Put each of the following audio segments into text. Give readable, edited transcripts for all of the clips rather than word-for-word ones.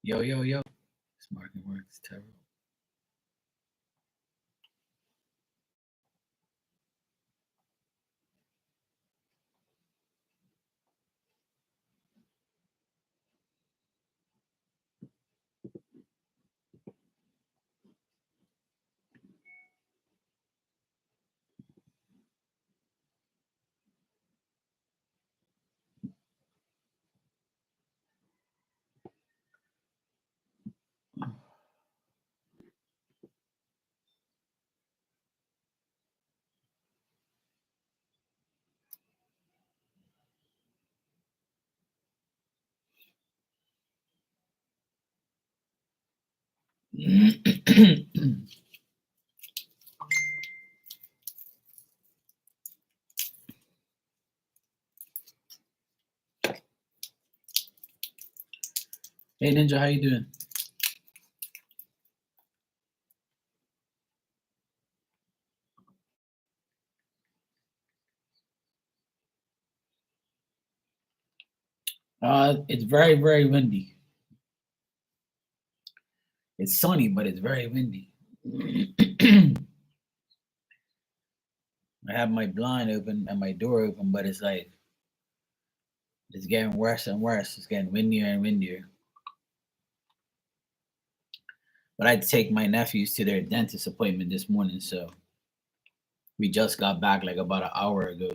Yo, yo, yo. This market works terrible. Hey Ninja, how you doing? It's very, very windy. It's sunny, but it's very windy. I have my blind open and my door open, but it's like it's getting worse and worse. It's getting windier and windier. But I had to take my nephews to their dentist appointment this morning, so we just got back like about an hour ago.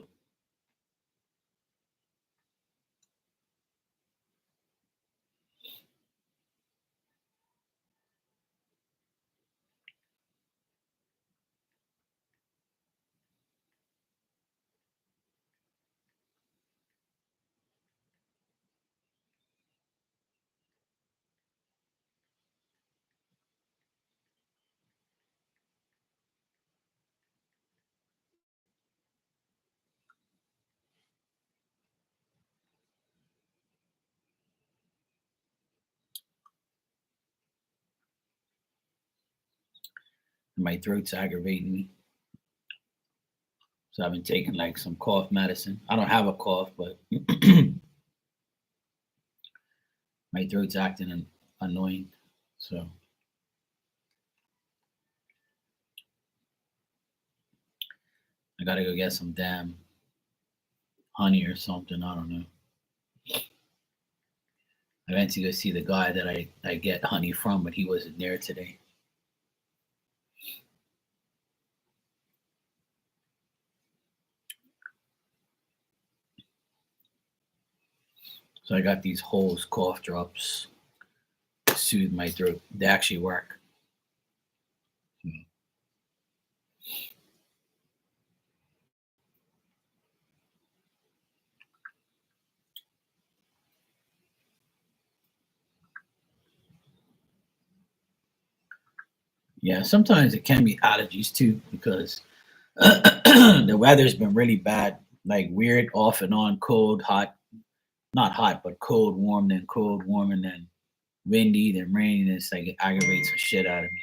My throat's aggravating me. So I've been taking like some cough medicine. I don't have a cough, but my throat's acting annoying. So I gotta go get some damn honey or something. I don't know. I went to go see the guy that I get honey from, but he wasn't there today. So I got these Holes cough drops to soothe my throat. They actually work. Yeah, sometimes it can be allergies too because the weather's been really bad, like weird off and on, cold, hot, not hot, but cold, warm, and then windy, then rain. And it's like it aggravates the shit out of me.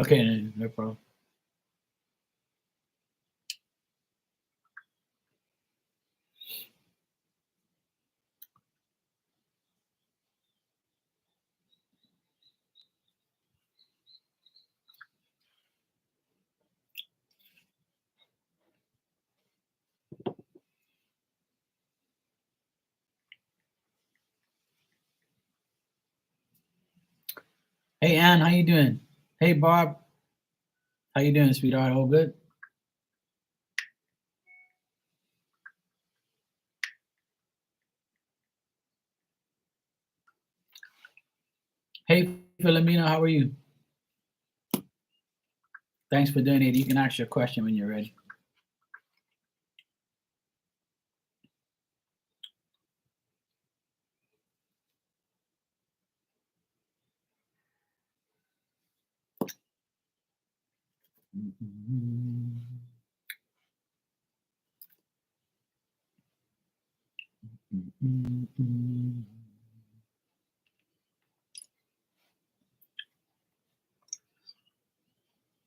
Okay, no problem. Hey Ann, how you doing? Hey Bob, how you doing, sweetheart? All good? Hey, Philomena, how are you? Thanks for doing it. You can ask your question when you're ready.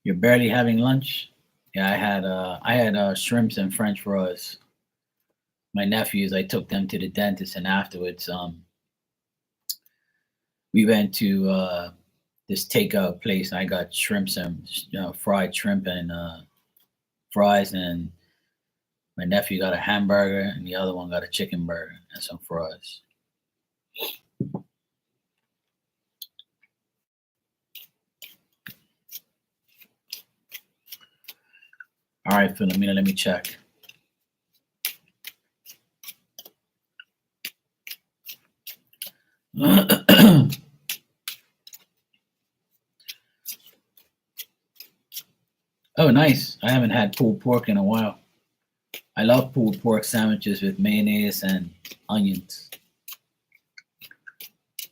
You're barely having lunch? Yeah, I had shrimps and French fries. My nephews, I took them to the dentist, and afterwards, we went to this takeout place, and I got shrimps and fried shrimp and fries, and my nephew got a hamburger, and the other one got a chicken burger and some fries. All right, Philomena, let me check. Oh, nice. I haven't had pulled pork in a while. I love pulled pork sandwiches with mayonnaise and onions.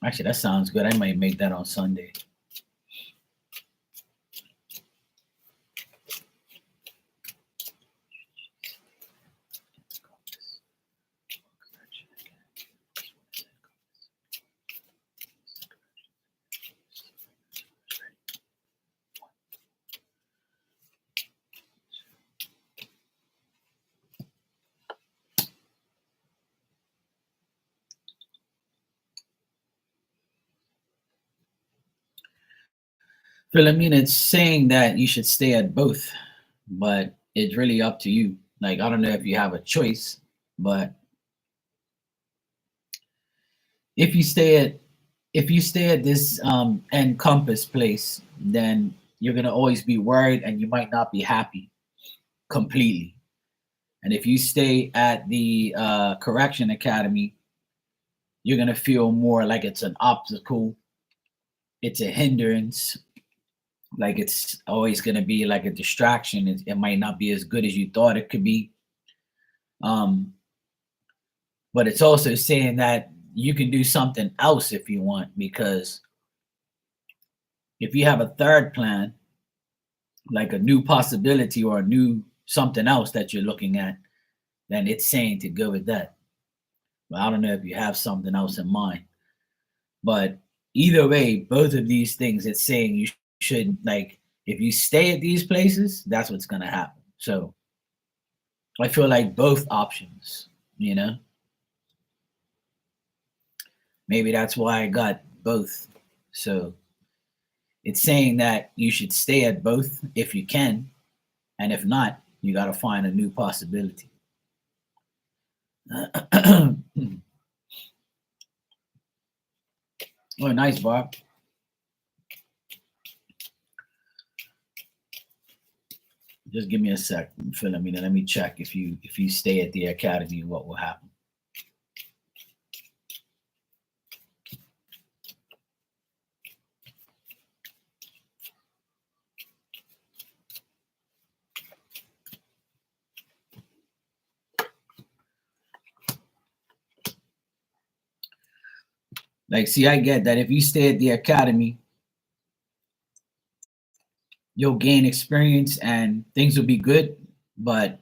Actually, that sounds good. I might make that on Sunday. Philomena, it's saying that you should stay at both, but it's really up to you. Like, I don't know if you have a choice, but if you stay at if you stay at this Encompass place, then you're gonna always be worried, and you might not be happy completely. And if you stay at the Correction Academy, you're gonna feel more like it's an obstacle, it's a hindrance, like it's always gonna be like a distraction. It might not be as good as you thought it could be. Um, but it's also saying that you can do something else if you want, because if you have a third plan, like a new possibility or a new something else that you're looking at, then it's saying to go with that. But I don't know if you have something else in mind. But either way, both of these things, it's saying you should, like, if you stay at these places, that's what's gonna happen. So I feel like both options, you know, maybe that's why I got both. So it's saying that you should stay at both if you can, and if not, you got to find a new possibility. Oh, nice, Bob. Just give me a sec, Philomena. Let me check if you stay at the academy, what will happen. Like, see, I get that if you stay at the academy, you'll gain experience and things will be good, but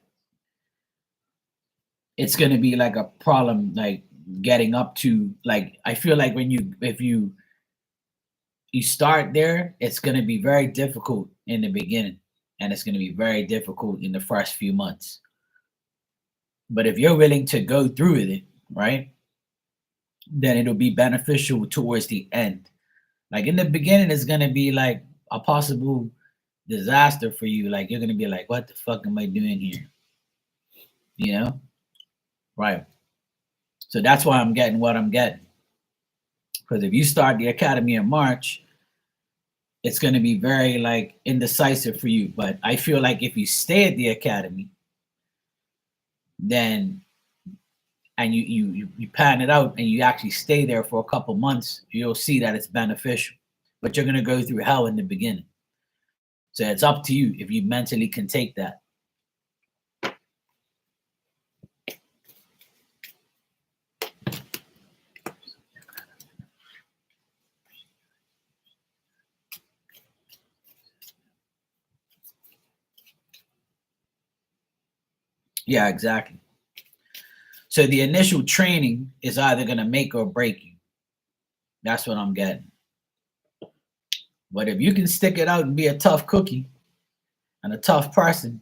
it's gonna be like a problem, like getting up to, like, I feel like when you if you start there, it's gonna be very difficult in the beginning, and it's gonna be very difficult in the first few months. But if you're willing to go through with it, right, then it'll be beneficial towards the end. Like in the beginning, it's gonna be like a possible disaster for you. Like you're gonna be like, "What the fuck am I doing here?" You know, right? So that's why I'm getting what I'm getting. Because if you start the academy in March, it's gonna be very like indecisive for you. But I feel like if you stay at the academy, then and you pan it out and you actually stay there for a couple months, you'll see that it's beneficial. But you're gonna go through hell in the beginning. So it's up to you if you mentally can take that. Yeah, exactly. So the initial training is either gonna make or break you. That's what I'm getting. But if you can stick it out and be a tough cookie and a tough person,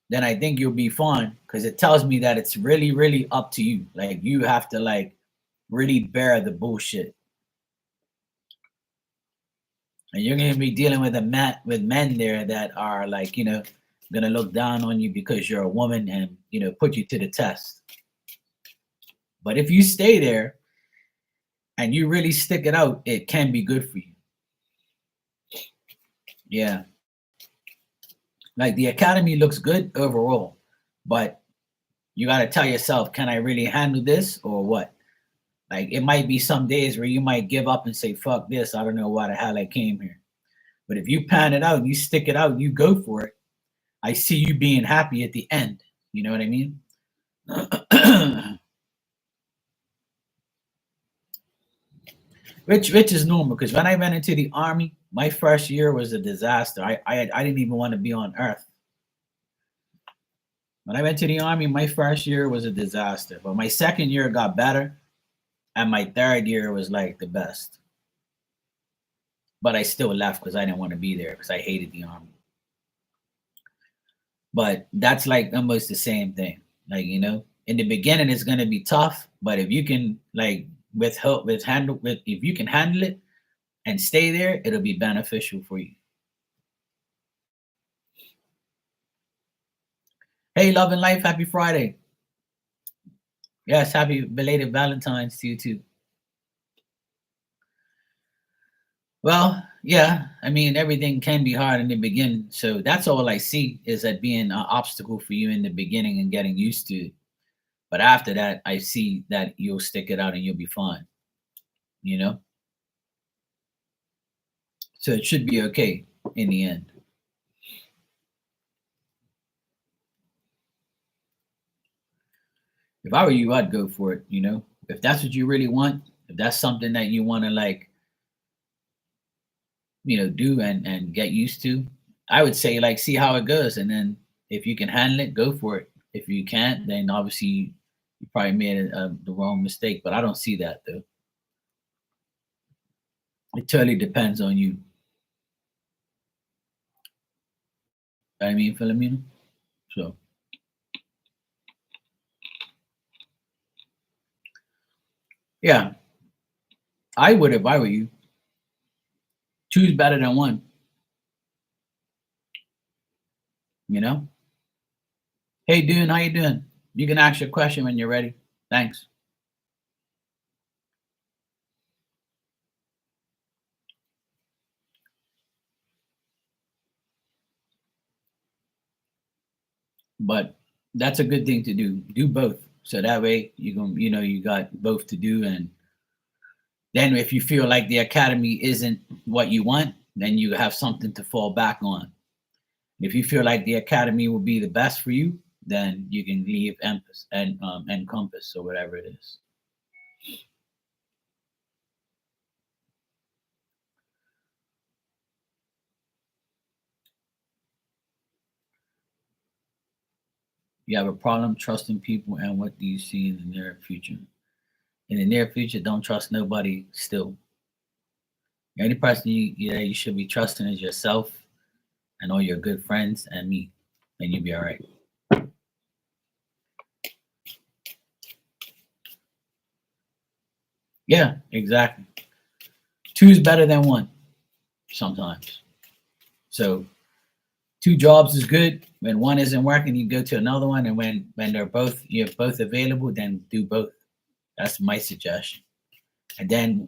then I think you'll be fine. Because it tells me that it's really, really up to you. Like you have to like really bear the bullshit. And you're gonna be dealing with men there that are like, gonna look down on you because you're a woman and put you to the test. But if you stay there and you really stick it out, it can be good for you. Yeah. Like the academy looks good overall, but you got to tell yourself, can I really handle this or what? Like it might be some days where you might give up and say, fuck this. I don't know why the hell I came here. But if you pan it out, you stick it out, you go for it. I see you being happy at the end. You know what I mean? which is normal because when I went into the army, my first year was a disaster. I didn't even want to be on earth. When I went to the army, my first year was a disaster, but my second year got better, and my third year was like the best. But I still left because I didn't want to be there because I hated the army. But that's like almost the same thing. Like, in the beginning it's gonna be tough, but if you can like with help with handle with if you can handle it and stay there, it'll be beneficial for you. Hey, love and life, happy Friday. Yes, happy belated Valentine's to you too. Well, yeah, I mean, everything can be hard in the beginning. So that's all I see is that being an obstacle for you in the beginning and getting used to it. But after that, I see that you'll stick it out and you'll be fine, you know? So it should be okay in the end. If I were you, I'd go for it. If that's what you really want, if that's something that you want to like, do and get used to, I would say like see how it goes. And then if you can handle it, go for it. If you can't, then obviously you probably made the wrong mistake. But I don't see that though. It totally depends on you. I mean, Philomena. So yeah, I would if I were you. Two's better than one. You know. Hey, Dune, how you doing? You can ask your question when you're ready. Thanks. But that's a good thing to do. Do both. So that way you got both to do. And then if you feel like the academy isn't what you want, then you have something to fall back on. If you feel like the academy will be the best for you, then you can leave Empus and Compass or whatever it is. You have a problem trusting people, and what do you see in the near future? In the near future, don't trust nobody still. The only person you should be trusting is yourself and all your good friends and me, and you'll be all right. Yeah, exactly. Two is better than one sometimes. So two jobs is good. When one isn't working, you go to another one, and when you're both available, then do both. That's my suggestion. And then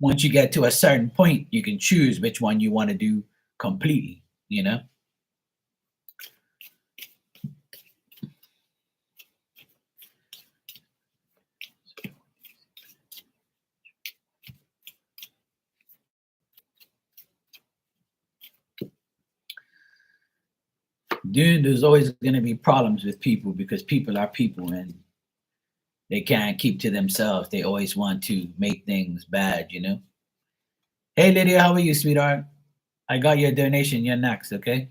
once you get to a certain point, you can choose which one you want to do completely. You know. Dude, there's always going to be problems with people because people are people and they can't keep to themselves. They always want to make things bad, you know? Hey, Lydia, how are you, sweetheart? I got your donation. You're next, okay?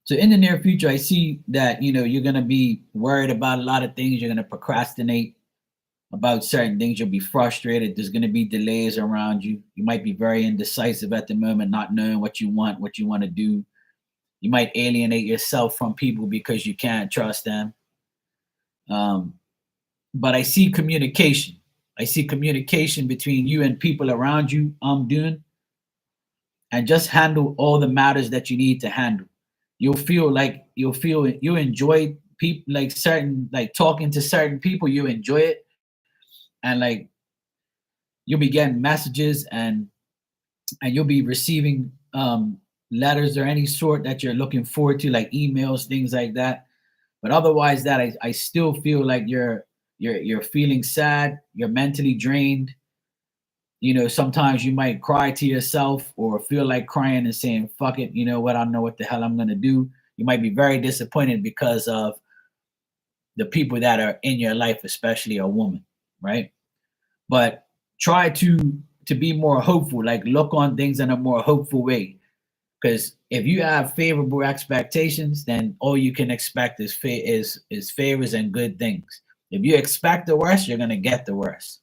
So in the near future, I see that, you're going to be worried about a lot of things. You're going to procrastinate about certain things. You'll be frustrated. There's going to be delays around you. You might be very indecisive at the moment, not knowing what you want to do. You might alienate yourself from people because you can't trust them. Um, but I see communication. I see communication between you and people around you. I'm doing, and just handle all the matters that you need to handle. You enjoy people, like certain, like talking to certain people. You enjoy it, and like you'll be getting messages, and you'll be receiving letters or any sort that you're looking forward to, like emails, things like that. But otherwise, that I still feel like you're feeling sad, you're mentally drained. Sometimes you might cry to yourself or feel like crying and saying, fuck it, you know what, I don't know what the hell I'm gonna do. You might be very disappointed because of the people that are in your life, especially a woman, right? But try to be more hopeful, like look on things in a more hopeful way. Because if you have favorable expectations, then all you can expect is favors and good things. If you expect the worst, you're gonna get the worst.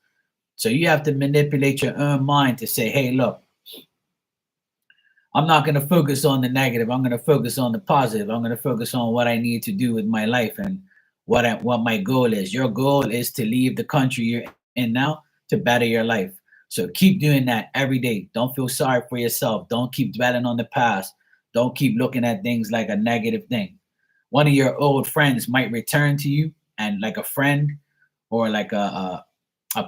So you have to manipulate your own mind to say, hey, look, I'm not gonna focus on the negative. I'm gonna focus on the positive. I'm gonna focus on what I need to do with my life and what my goal is. Your goal is to leave the country you're in now to better your life. So keep doing that every day. Don't feel sorry for yourself. Don't keep dwelling on the past. Don't keep looking at things like a negative thing. One of your old friends might return to you, and like a friend or like a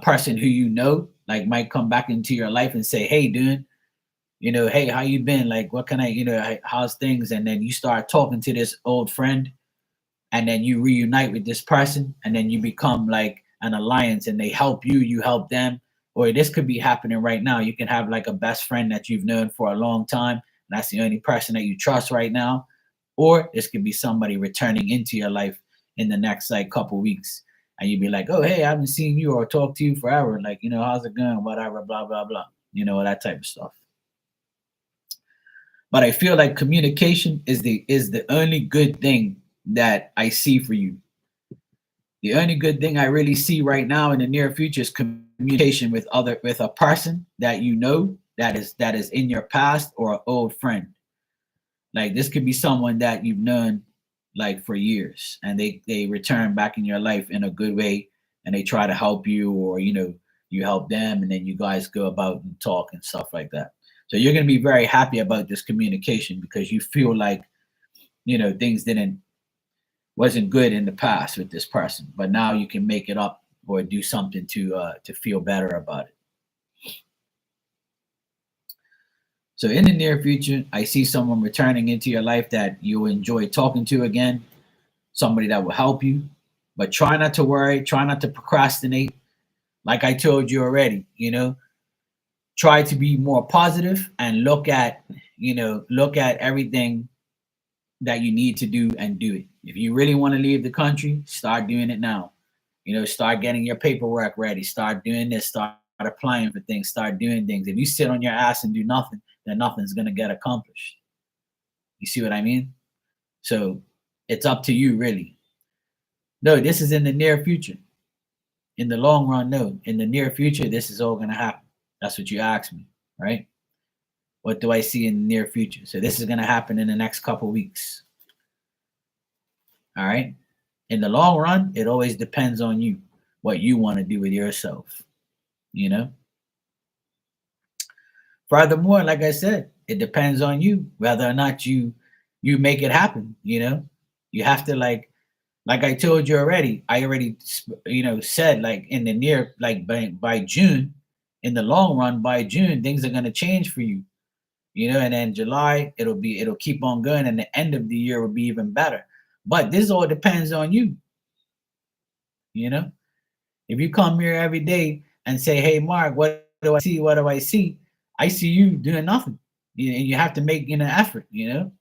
person who you know, like might come back into your life and say, hey, dude, hey, how you been? Like, what can I, how's things? And then you start talking to this old friend, and then you reunite with this person, and then you become like an alliance, and they help you, you help them. Or this could be happening right now. You can have like a best friend that you've known for a long time, and that's the only person that you trust right now. Or this could be somebody returning into your life in the next like couple weeks, and you'd be like, oh, hey, I haven't seen you or talked to you forever. Like, how's it going? Whatever, blah blah blah. That type of stuff. But I feel like communication is the only good thing that I see for you. The only good thing I really see right now in the near future is communication with a person that that is in your past, or an old friend. Like this could be someone that you've known like for years, and they return back in your life in a good way, and they try to help you, or you help them, and then you guys go about and talk and stuff like that. So you're going to be very happy about this communication because you feel like things didn't wasn't good in the past with this person, but now you can make it up or do something to feel better about it. So in the near future, I see someone returning into your life that you'll enjoy talking to again, somebody that will help you. But try not to worry, try not to procrastinate. Like I told you already, try to be more positive and look at everything that you need to do and do it. If you really want to leave the country, start doing it now. Start getting your paperwork ready, start doing this, start applying for things, start doing things. If you sit on your ass and do nothing, then nothing's going to get accomplished. You see what I mean? So it's up to you, really. No, this is in the near future. In the long run, no. In the near future, this is all going to happen. That's what you asked me, right? What do I see in the near future? So this is going to happen in the next couple weeks. All right. In the long run, it always depends on you, what you want to do with yourself. You know. Furthermore, like I said, it depends on you whether or not you make it happen. You have to like I told you already. I already said like in the near like by June, in the long run by June things are gonna change for you. And then July it'll keep on going, and the end of the year will be even better. But this all depends on you. If you come here every day and say, "Hey, Mark, what do I see? What do I see?" I see you doing nothing. And you have to make an effort,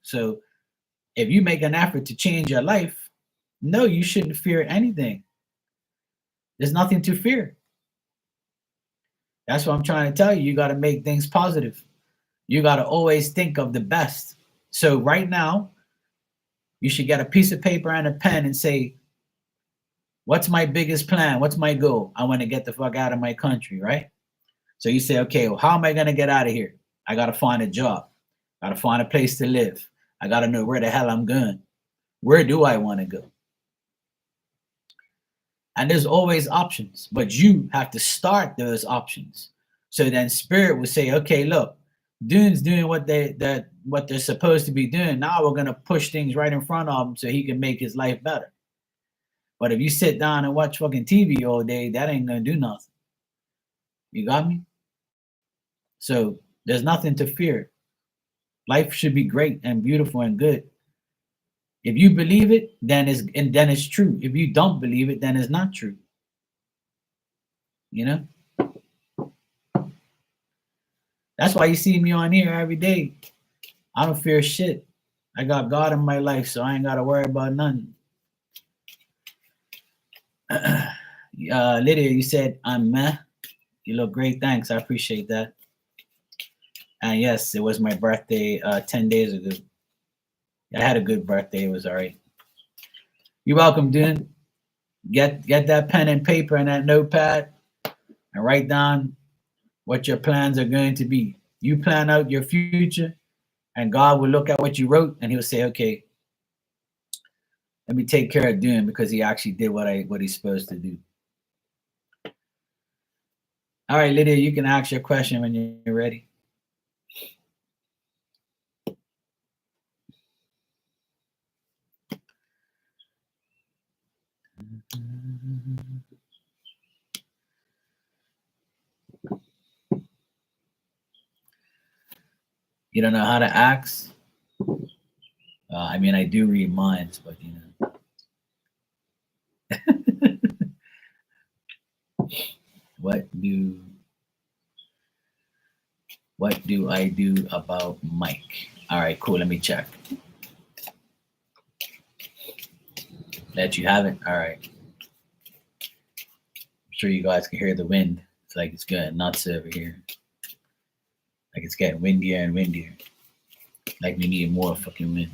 So if you make an effort to change your life, no, you shouldn't fear anything. There's nothing to fear. That's what I'm trying to tell you. You got to make things positive. You got to always think of the best. So right now, you should get a piece of paper and a pen and say, what's my biggest plan? What's my goal? I want to get the fuck out of my country, right? So you say, okay, well, how am I going to get out of here? I got to find a job. Got to find a place to live. I got to know where the hell I'm going. Where do I want to go? And there's always options, but you have to start those options. So then spirit will say, okay, look, Dune's doing what they're supposed to be doing. Now we're gonna push things right in front of him so he can make his life better. But if you sit down and watch fucking TV all day, that ain't gonna do nothing. You got me? So there's nothing to fear. Life should be great and beautiful and good. If you believe it, then it's true. If you don't believe it, then it's not true. You know? That's why you see me on here every day. I don't fear shit. I got God in my life, so I ain't got to worry about nothing. Lydia, you said I'm meh. You look great. Thanks. I appreciate that. And yes, it was my birthday 10 days ago. I had a good birthday. It was all right. You're welcome, dude. Get that pen and paper and that notepad and write down what your plans are going to be. You plan out your future, and God will look at what you wrote and he'll say, okay, let me take care of Dune because he actually did what he's supposed to do. All right, Lydia, you can ask your question when you're ready. You don't know how to ask? I mean, I do read minds, but you know. What do I do about Mike? All right, cool. Let me check. Let you have it. All right. I'm sure you guys can hear the wind. It's like it's getting nuts over here. Like it's getting windier and windier. Like we need more fucking wind.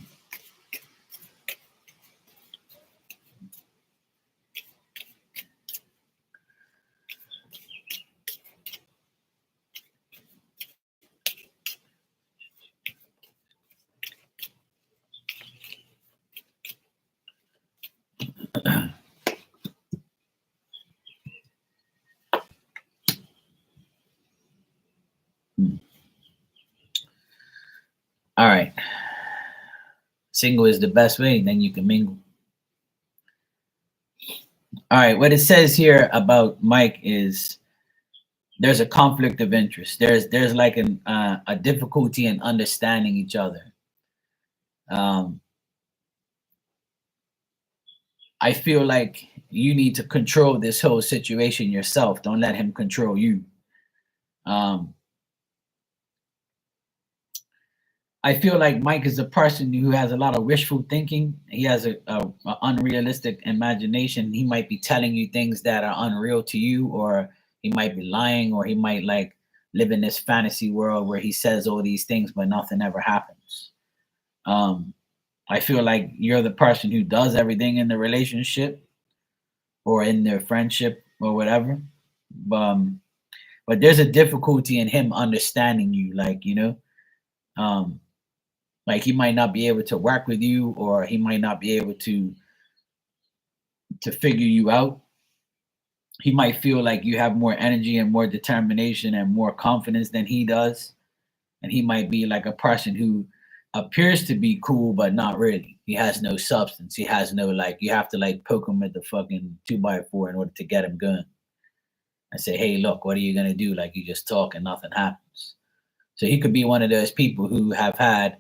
All right. Single is the best way, then you can mingle. All right. What it says here about Mike is there's a conflict of interest. There's like a difficulty in understanding each other. I feel like you need to control this whole situation yourself. Don't let him control you. I feel like Mike is a person who has a lot of wishful thinking. He has a unrealistic imagination. He might be telling you things that are unreal to you, or he might be lying, or he might like live in this fantasy world where he says all these things, but nothing ever happens. I feel like you're the person who does everything in the relationship or in their friendship or whatever. But there's a difficulty in him understanding you, like, like he might not be able to work with you, or he might not be able to figure you out. He might feel like you have more energy and more determination and more confidence than he does. And he might be like a person who appears to be cool, but not really. He has no substance. He has no, like, you have to like poke him with the fucking 2x4 in order to get him going. And say, hey, look, what are you going to do? Like, you just talk and nothing happens. So he could be one of those people who have had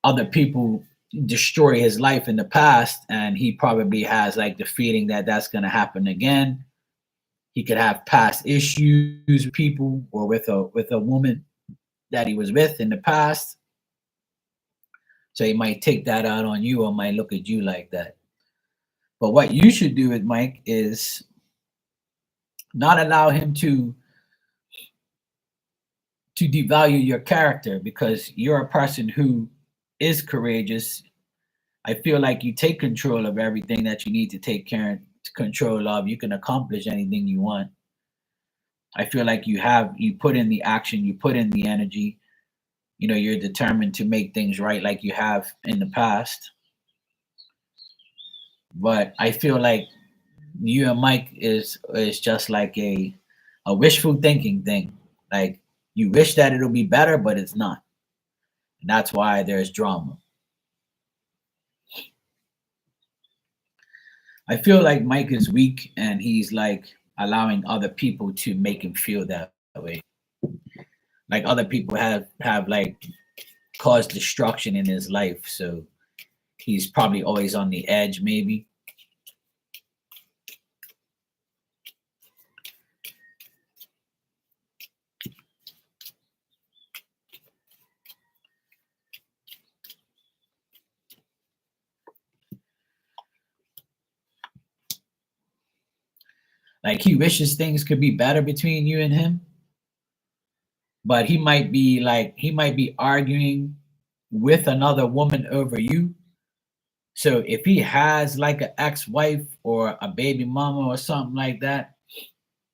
other people destroy his life in the past, and he probably has like the feeling that that's going to happen again. He could have past issues with people or with a woman, that he was with in the past. So he might take that out on you or might look at you like that. But what you should do with Mike is not allow him to devalue your character because you're a person who is courageous. I feel like you take control of everything that you need to take control of. You can accomplish anything you want. I feel like you put in the action, you put in the energy. You know, you're determined to make things right like you have in the past. But I feel like you and Mike is just like a wishful thinking thing. Like you wish that it'll be better, but it's not. And that's why there's drama. I feel like Mike is weak and he's like allowing other people to make him feel that way. Like other people have like caused destruction in his life, so he's probably always on the edge maybe. Like he wishes things could be better between you and him, but he might be arguing with another woman over you. So if he has like an ex-wife or a baby mama or something like that,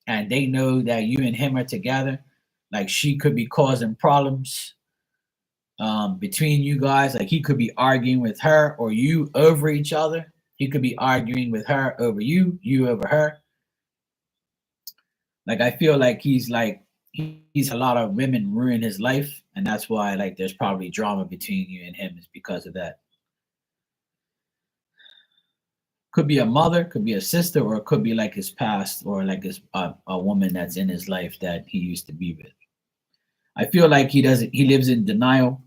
and they know that you and him are together, like she could be causing problems between you guys. Like he could be arguing with her or you over each other. He could be arguing with her over you, you over her. Like I feel like he's a lot of women ruin his life, and that's why like there's probably drama between you and him is because of that. Could be a mother, could be a sister, or it could be like his past or like a woman that's in his life that he used to be with. I feel like he lives in denial.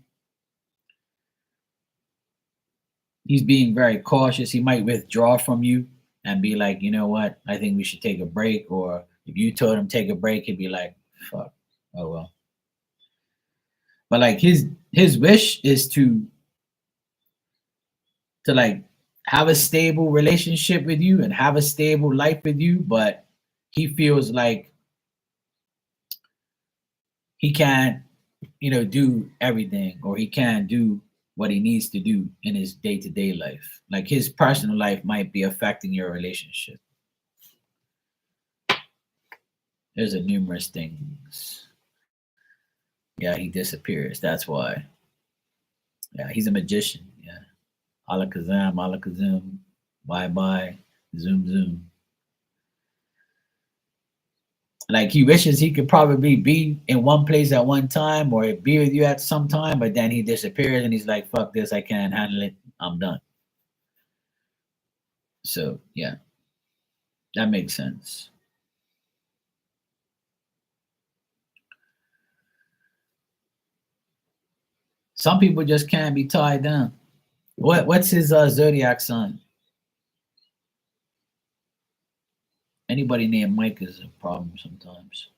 He's being very cautious. He might withdraw from you and be like, you know what, I think we should take a break. Or if you told him take a break, he'd be like, fuck, oh well. But like his wish is to like have a stable relationship with you and have a stable life with you, but he feels like he can't, do everything, or he can't do what he needs to do in his day-to-day life. Like his personal life might be affecting your relationship. There's a numerous things. Yeah, he disappears. That's why. Yeah, he's a magician. Yeah. Alakazam, alakazam, bye bye, zoom zoom. Like he wishes he could probably be in one place at one time or be with you at some time, but then he disappears and he's like, fuck this, I can't handle it. I'm done. So yeah, that makes sense. Some people just can't be tied down. What's his zodiac sign? Anybody named Mike is a problem sometimes.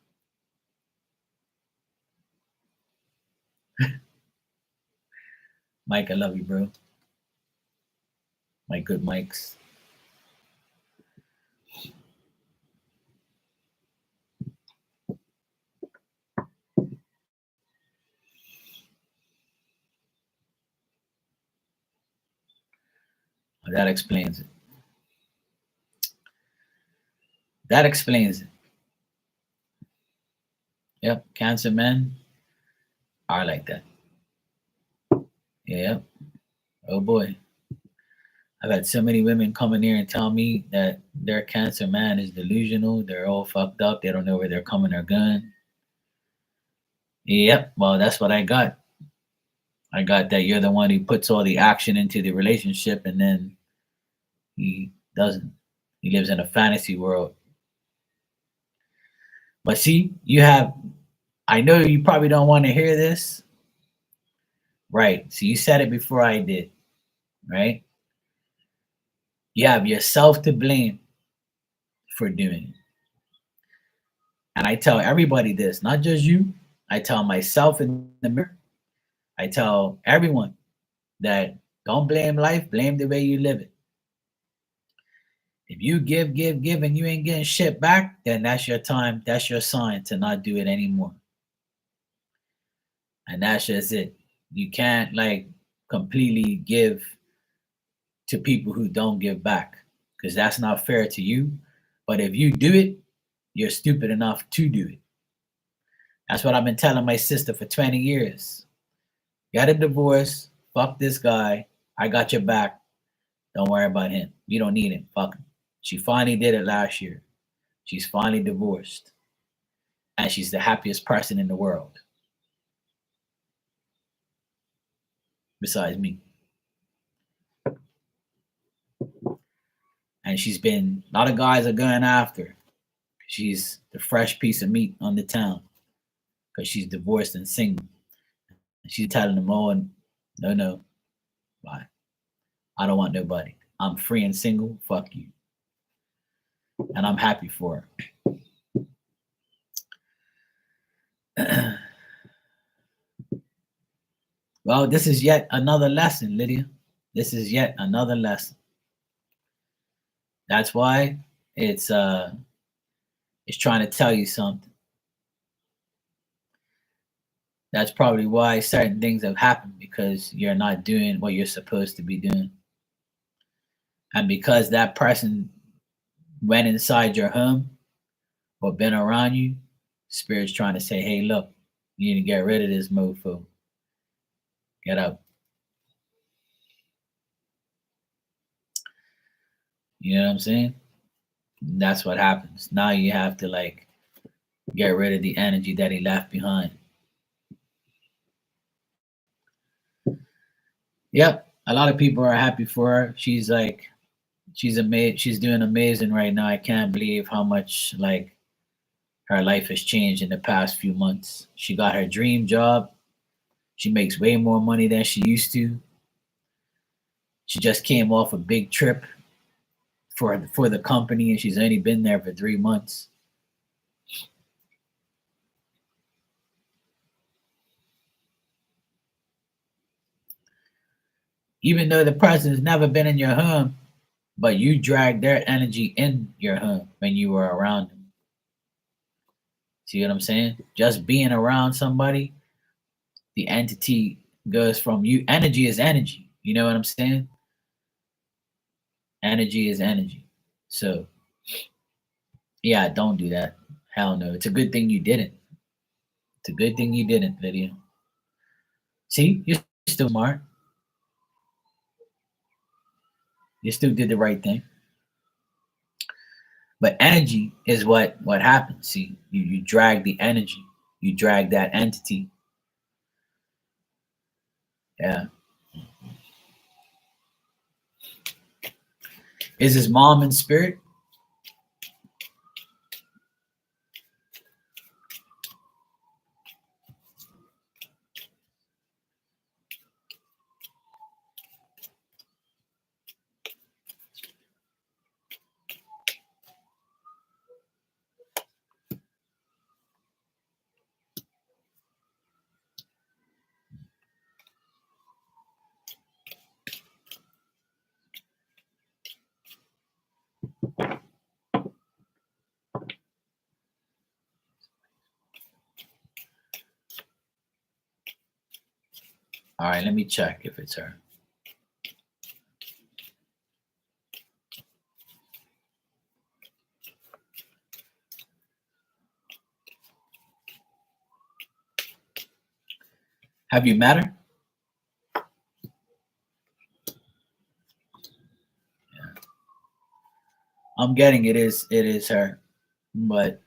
Mike, I love you, bro. My good Mikes. That explains it. That explains it. Yep, Cancer men are like that. Yep. Oh boy. I've had so many women come in here and tell me that their Cancer man is delusional. They're all fucked up. They don't know where they're coming or going. Yep. Well, that's what I got. I got that you're the one who puts all the action into the relationship and then he doesn't. He lives in a fantasy world. But see, I know you probably don't want to hear this. Right. So you said it before I did. Right. You have yourself to blame for doing it. And I tell everybody this, not just you. I tell myself in the mirror, I tell everyone that don't blame life, blame the way you live it. If you give, and you ain't getting shit back, then that's your time. That's your sign to not do it anymore. And that's just it. You can't like completely give to people who don't give back because that's not fair to you. But if you do it, you're stupid enough to do it. That's what I've been telling my sister for 20 years. Get a divorce, fuck this guy. I got your back. Don't worry about him. You don't need him. Fuck him. She finally did it last year. She's finally divorced. And she's the happiest person in the world. Besides me. And she's been, a lot of guys are going after her. She's the fresh piece of meat on the town because she's divorced and single. And she's telling them, oh, no, bye. I don't want nobody. I'm free and single. Fuck you. And I'm happy for her. Well, this is yet another lesson, Lydia. This is yet another lesson. That's why it's trying to tell you something. That's probably why certain things have happened because you're not doing what you're supposed to be doing. And because that person went inside your home or been around you, Spirit's trying to say, hey, look, you need to get rid of this mofo. Get out. You know what I'm saying? That's what happens. Now you have to like get rid of the energy that he left behind. Yep, a lot of people are happy for her. She's like, she's amazing. She's doing amazing right now. I can't believe how much like her life has changed in the past few months. She got her dream job. She makes way more money than she used to. She just came off a big trip for the company, and she's only been there for 3 months. Even though the person's never been in your home, but you drag their energy in your home when you were around them. See what I'm saying? Just being around somebody, the entity goes from you. Energy is energy. You know what I'm saying? Energy is energy. So, yeah, don't do that. Hell no. It's a good thing you didn't. It's a good thing you didn't, Lydia. See, you're still smart. You still did the right thing. But energy is what happens. See, you drag the energy. You drag that entity. Yeah. Is his mom in spirit? All right, let me check if it's her. Have you met her? Yeah. I'm getting it is her, but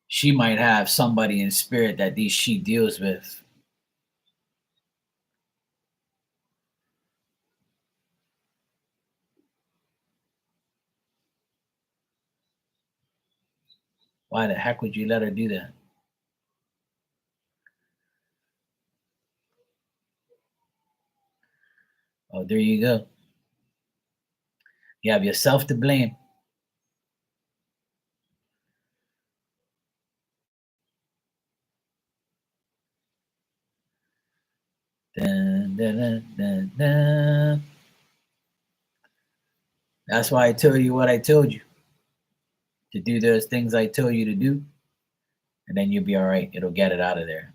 she might have somebody in spirit that she deals with. Why the heck would you let her do that? Oh, there you go. You have yourself to blame. Dun, dun, dun, dun, dun. That's why I tell you what I told you to do those things I told you to do, and then you'll be all right. It'll get it out of there.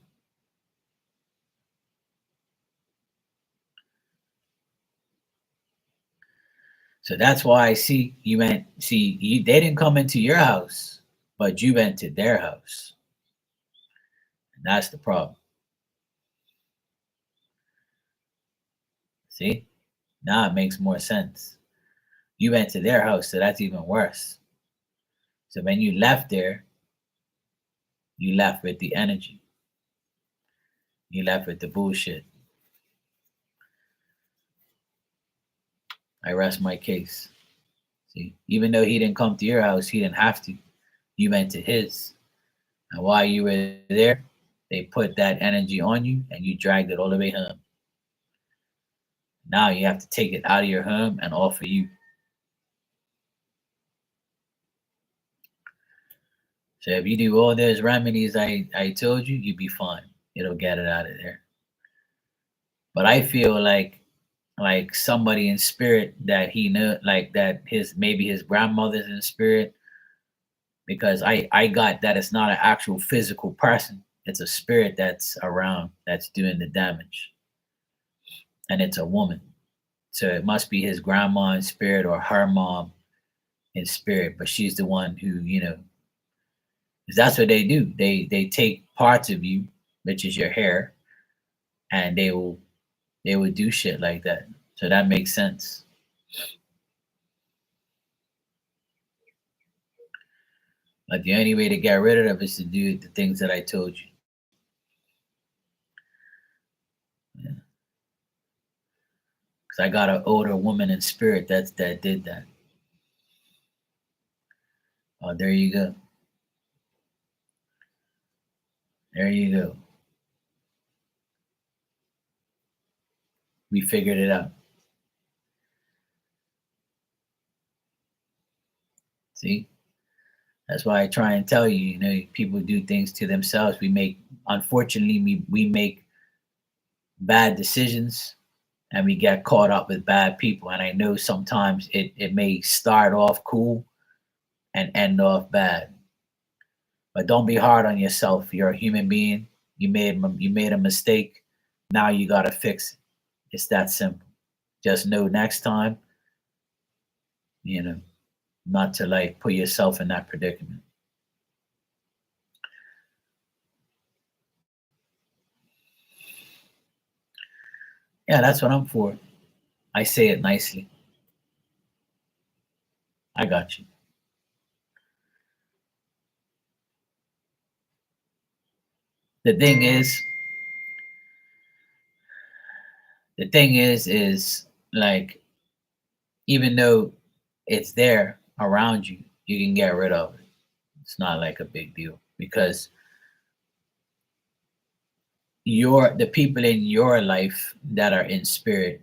So that's why I see you went. See, they didn't come into your house, but you went to their house, and that's the problem. See, now it makes more sense. You went to their house, so that's even worse. So when you left there, you left with the energy. You left with the bullshit. I rest my case. See, even though he didn't come to your house, he didn't have to. You went to his. And while you were there, they put that energy on you and you dragged it all the way home. Now you have to take it out of your home and off of you. So if you do all those remedies I told you, you'd be fine. It'll get it out of there. But I feel like somebody in spirit that he know, like that his maybe his grandmother's in spirit, because I got that it's not an actual physical person. It's a spirit that's around that's doing the damage, and it's a woman. So it must be his grandma in spirit or her mom in spirit, but she's the one who 'cause that's what they do. They take parts of you, which is your hair, and they will do shit like that. So that makes sense. Like the only way to get rid of it is to do the things that I told you. Yeah. Because I got an older woman in spirit that did that. Oh, there you go. There you go. We figured it out. See? That's why I try and tell you, people do things to themselves. Unfortunately, we make bad decisions and we get caught up with bad people. And I know sometimes it may start off cool and end off bad. But don't be hard on yourself. You're a human being. You made a mistake. Now you gotta fix it. It's that simple. Just know next time, you know, not to like put yourself in that predicament. Yeah, that's what I'm for. I say it nicely. I got you. The thing is, is like even though it's there around you, you can get rid of it. It's not like a big deal because the people in your life that are in spirit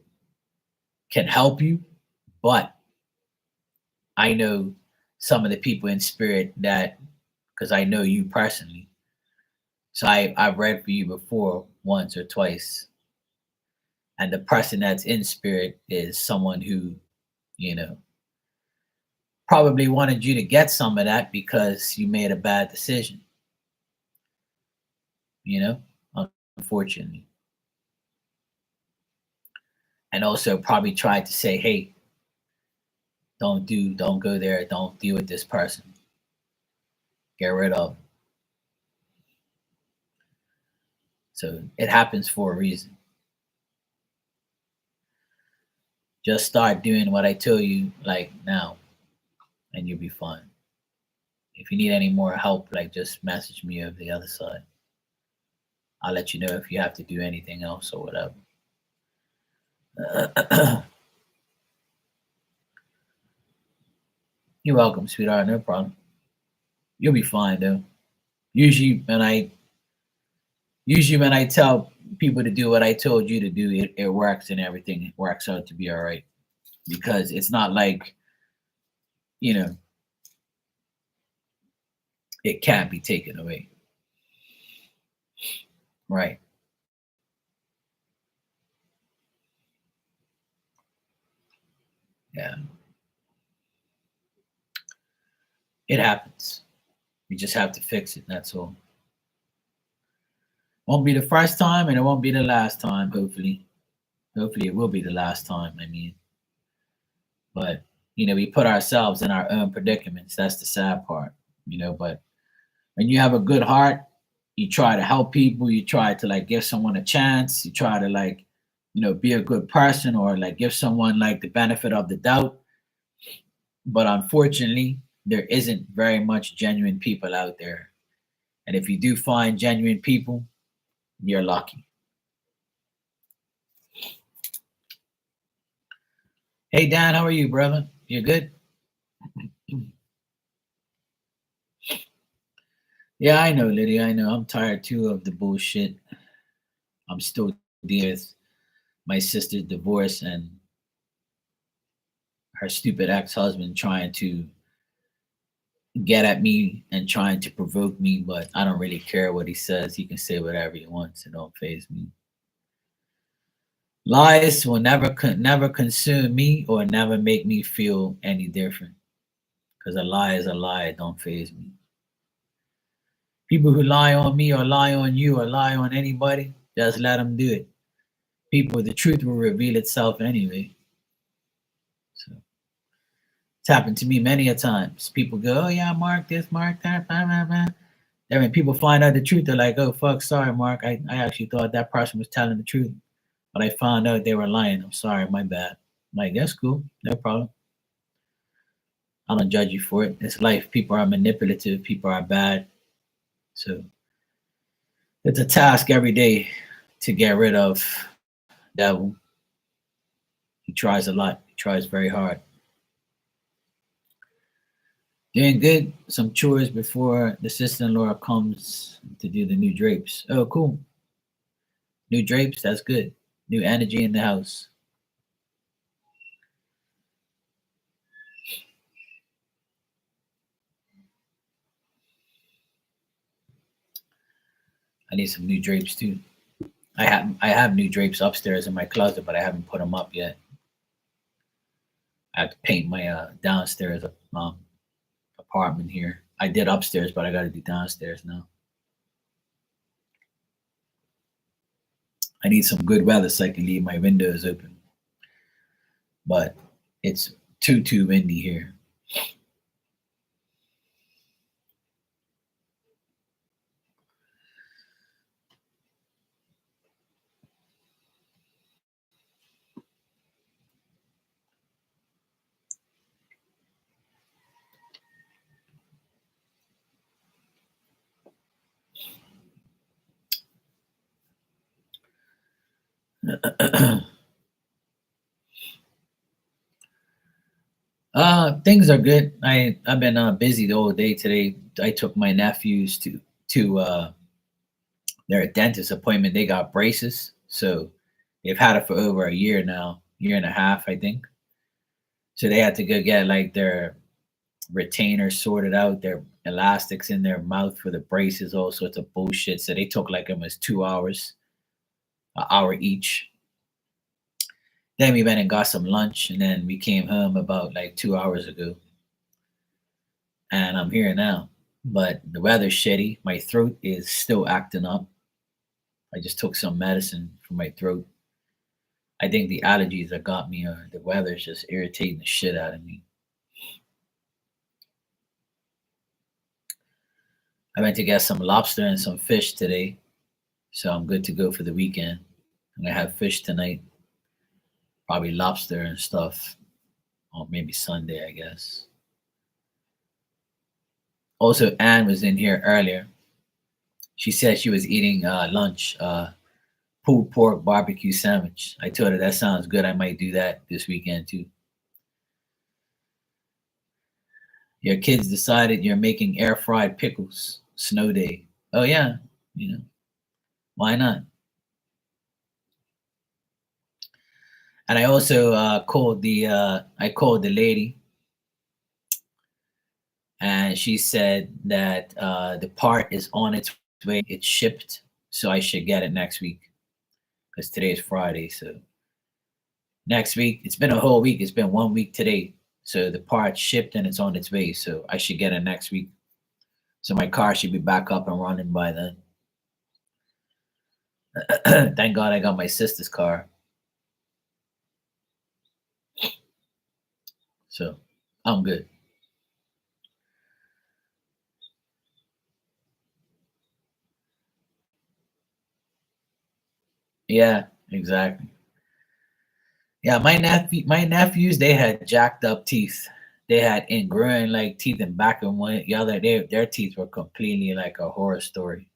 can help you, but I know some of the people in spirit that because I know you personally. So I've read for you before once or twice. And the person that's in spirit is someone who, you know, probably wanted you to get some of that because you made a bad decision, you know, unfortunately. And also probably tried to say, hey, don't go there, don't deal with this person. Get rid of. 'Em. So it happens for a reason. Just start doing what I tell you like now and you'll be fine. If you need any more help, like just message me over the other side. I'll let you know if you have to do anything else or whatever. You're welcome, sweetheart. No problem. You'll be fine though. Usually when I usually when I tell people to do what I told you to do, it works and everything works out to be all right. Because it's not like, you know, it can't be taken away. Right. Yeah, it happens. You just have to fix it. That's all. Won't be the first time, and it won't be the last time. Hopefully, it will be the last time. I mean, but we put ourselves in our own predicaments. That's the sad part. But when you have a good heart, you try to help people. You try to like give someone a chance. You try to like, be a good person or like give someone like the benefit of the doubt. But unfortunately, there isn't very much genuine people out there. And if you do find genuine people, you're lucky. Hey Dan, how are you, brother? You good? Yeah, I know, Lydia. I know. I'm tired too of the bullshit. I'm still dealing with my sister's divorce and her stupid ex-husband trying to get at me and trying to provoke me, but I don't really care what he says. He can say whatever he wants. It don't phase me. Lies will never consume me or never make me feel any different. Because a lie is a lie. It don't phase me. People who lie on me or lie on you or lie on anybody, just let them do it. People, the truth will reveal itself anyway. So it's happened to me many a times. People go, "Oh yeah, Mark this, Mark that, blah, blah, blah." Then when people find out the truth, they're like, "Oh fuck, sorry, Mark. I actually thought that person was telling the truth, but I found out they were lying. I'm sorry, my bad." I'm like, that's cool, no problem. I don't judge you for it. It's life. People are manipulative. People are bad. So it's a task every day to get rid of devil. He tries a lot. He tries very hard. Doing good. Some chores before the sister-in-law comes to do the new drapes. Oh, cool. New drapes. That's good. New energy in the house. I need some new drapes too. I have new drapes upstairs in my closet, but I haven't put them up yet. I have to paint my downstairs apartment here. I did upstairs, but I got to do downstairs now. I need some good weather so I can leave my windows open. But it's too windy here. Things are good. I've been busy the whole day today. I took my nephews to their dentist appointment. They got braces, so they've had it for over a year now, year and a half, I think. So they had to go get like their retainers sorted out, their elastics in their mouth for the braces, all sorts of bullshit. So they took like almost 2 hours, an hour each. Then we went and got some lunch, and then we came home about like 2 hours ago, and I'm here now. But the weather's shitty. My throat is still acting up. I just took some medicine for my throat. I think the allergies that got me, or the weather's just irritating the shit out of me. I went to get some lobster and some fish today, so I'm good to go for the weekend. I'm gonna have fish tonight, probably lobster and stuff, or maybe Sunday, I guess. Also, Anne was in here earlier. She said she was eating lunch, pulled pork barbecue sandwich. I told her that sounds good. I might do that this weekend too. Your kids decided you're making air fried pickles. Snow day. Oh yeah, you know why not? And I also called the lady, and she said that the part is on its way. It's shipped, so I should get it next week because today is Friday. So Next week, it's been a whole week. It's been 1 week today. So the part shipped and it's on its way. So I should get it next week. So my car should be back up and running by then. Thank God I got my sister's car. So I'm good. Yeah, exactly. Yeah, my nephews, they had jacked up teeth. They had ingrowing like teeth in back and one the other. Their teeth were completely like a horror story.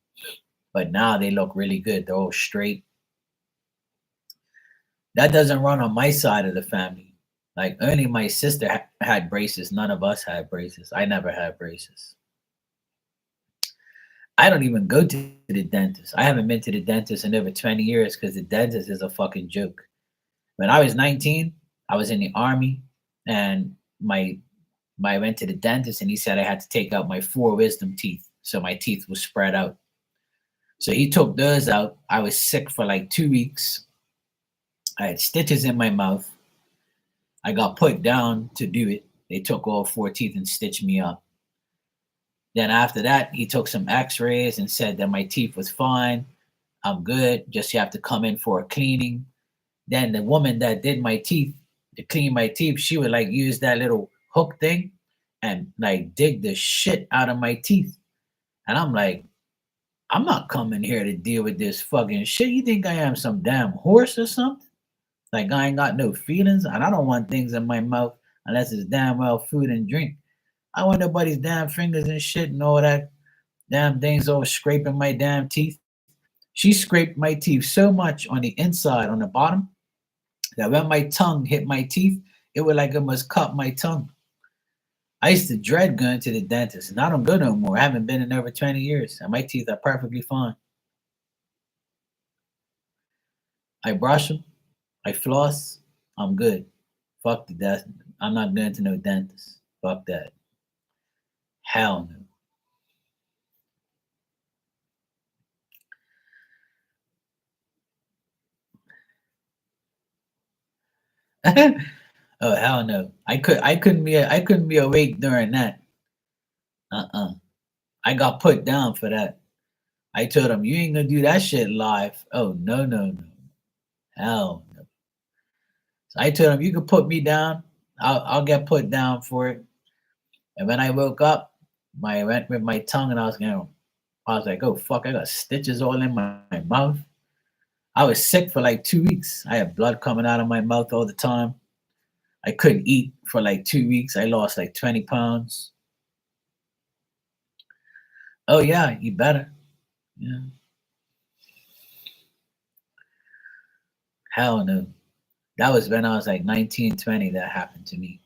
But now they look really good. They're all straight. That doesn't run on my side of the family. Like only my sister had braces. None of us had braces. I never had braces. I don't even go to the dentist. I haven't been to the dentist in over 20 years because the dentist is a fucking joke. When I was 19, I was in the army and I went to the dentist and he said I had to take out my four wisdom teeth. So my teeth were spread out. So he took those out. I was sick for like 2 weeks. I had stitches in my mouth. I got put down to do it. They took all four teeth and stitched me up. Then after that, he took some x-rays and said that my teeth was fine. I'm good. Just you have to come in for a cleaning. Then the woman that did my teeth, to clean my teeth, she would like use that little hook thing and like dig the shit out of my teeth. And I'm like, I'm not coming here to deal with this fucking shit. You think I am some damn horse or something? Like I ain't got no feelings and I don't want things in my mouth unless it's damn well food and drink. I want nobody's damn fingers and shit and all that damn things all scraping my damn teeth. She scraped my teeth so much on the inside, on the bottom, that when my tongue hit my teeth, it would like it must cut my tongue. I used to dread going to the dentist, and I don't go no more. I haven't been in over 20 years, and my teeth are perfectly fine. I brush them, I floss, I'm good. Fuck the dentist. I'm not going to no dentist. Fuck that. Hell no. Oh hell no. I couldn't be awake during that. Uh-uh. I got put down for that. I told him you ain't gonna do that shit live. Oh no no no. Hell no. So I told him you can put me down. I'll get put down for it. And when I woke up, I went with my tongue and I was like, oh fuck, I got stitches all in my mouth. I was sick for like 2 weeks. I had blood coming out of my mouth all the time. I couldn't eat for like 2 weeks. I lost like 20 pounds. Oh yeah, you better. Yeah. Hell no. That was when I was like 19, 20 that happened to me.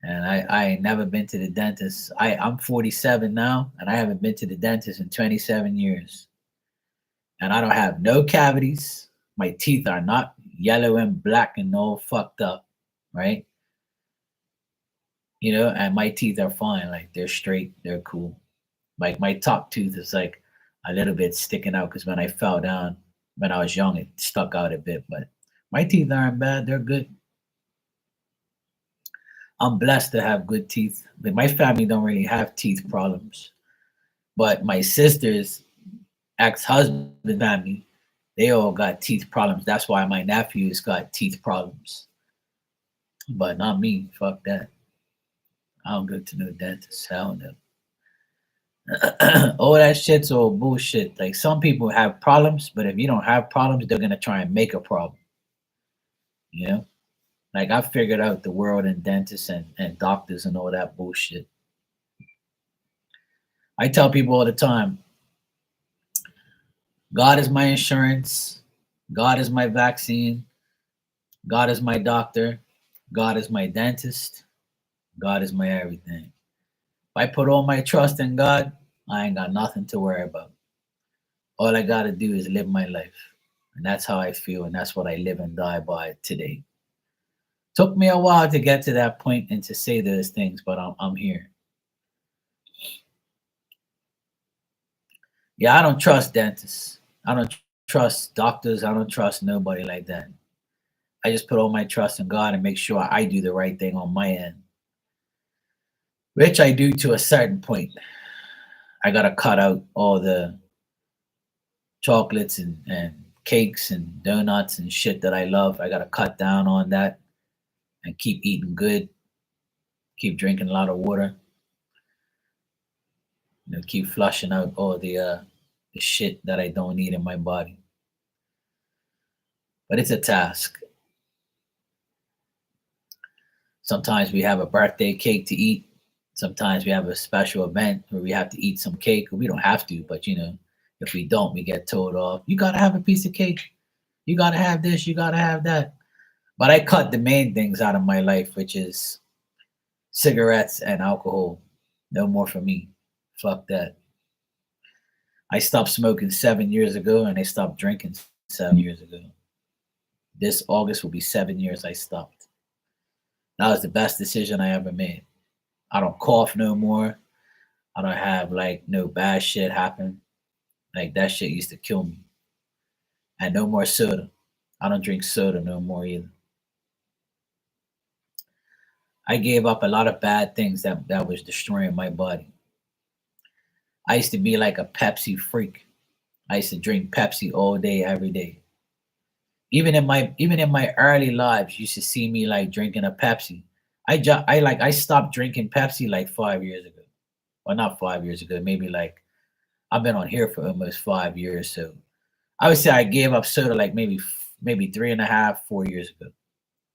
And I ain't never been to the dentist. I'm 47 now, and I haven't been to the dentist in 27 years. And I don't have no cavities. My teeth are not yellow and black and all fucked up, right? And my teeth are fine. Like they're straight, they're cool. Like my top tooth is like a little bit sticking out because when I fell down when I was young, it stuck out a bit. But my teeth aren't bad, they're good. I'm blessed to have good teeth. But my family don't really have teeth problems. But my sister's ex-husband family, they all got teeth problems. That's why my nephews got teeth problems. But not me. Fuck that. I don't go to no dentist. Hell no. All that shit's all bullshit. Like some people have problems, but if you don't have problems, they're gonna try and make a problem. You know? Like I figured out the world and dentists and doctors and all that bullshit. I tell people all the time, God is my insurance, God is my vaccine, God is my doctor, God is my dentist, God is my everything. If I put all my trust in God, I ain't got nothing to worry about. All I gotta do is live my life. And that's how I feel, and that's what I live and die by today. Took me a while to get to that point and to say those things, but I'm here. Yeah, I don't trust dentists. I don't trust doctors. I don't trust nobody like that. I just put all my trust in God and make sure I do the right thing on my end, which I do to a certain point. I gotta cut out all the chocolates and cakes and donuts and shit that I love. I gotta cut down on that and keep eating good, keep drinking a lot of water, keep flushing out all the shit that I don't need in my body. But it's a task. Sometimes we have a birthday cake to eat. Sometimes we have a special event where we have to eat some cake. We don't have to, but if we don't, we get told off. You gotta have a piece of cake. You gotta have this. You gotta have that. But I cut the main things out of my life, which is cigarettes and alcohol. No more for me. Fuck that. I stopped smoking 7 years ago, and I stopped drinking 7 years ago. This August will be 7 years I stopped. That was the best decision I ever made. I don't cough no more. I don't have like no bad shit happen. Like that shit used to kill me. And no more soda. I don't drink soda no more either. I gave up a lot of bad things that was destroying my body. I used to be like a Pepsi freak. I used to drink Pepsi all day, every day. Even in my early lives, you used to see me like drinking a Pepsi. I stopped drinking Pepsi like 5 years ago. Well, not 5 years ago, maybe like I've been on here for almost 5 years. So I would say I gave up soda like maybe three and a half, 4 years ago.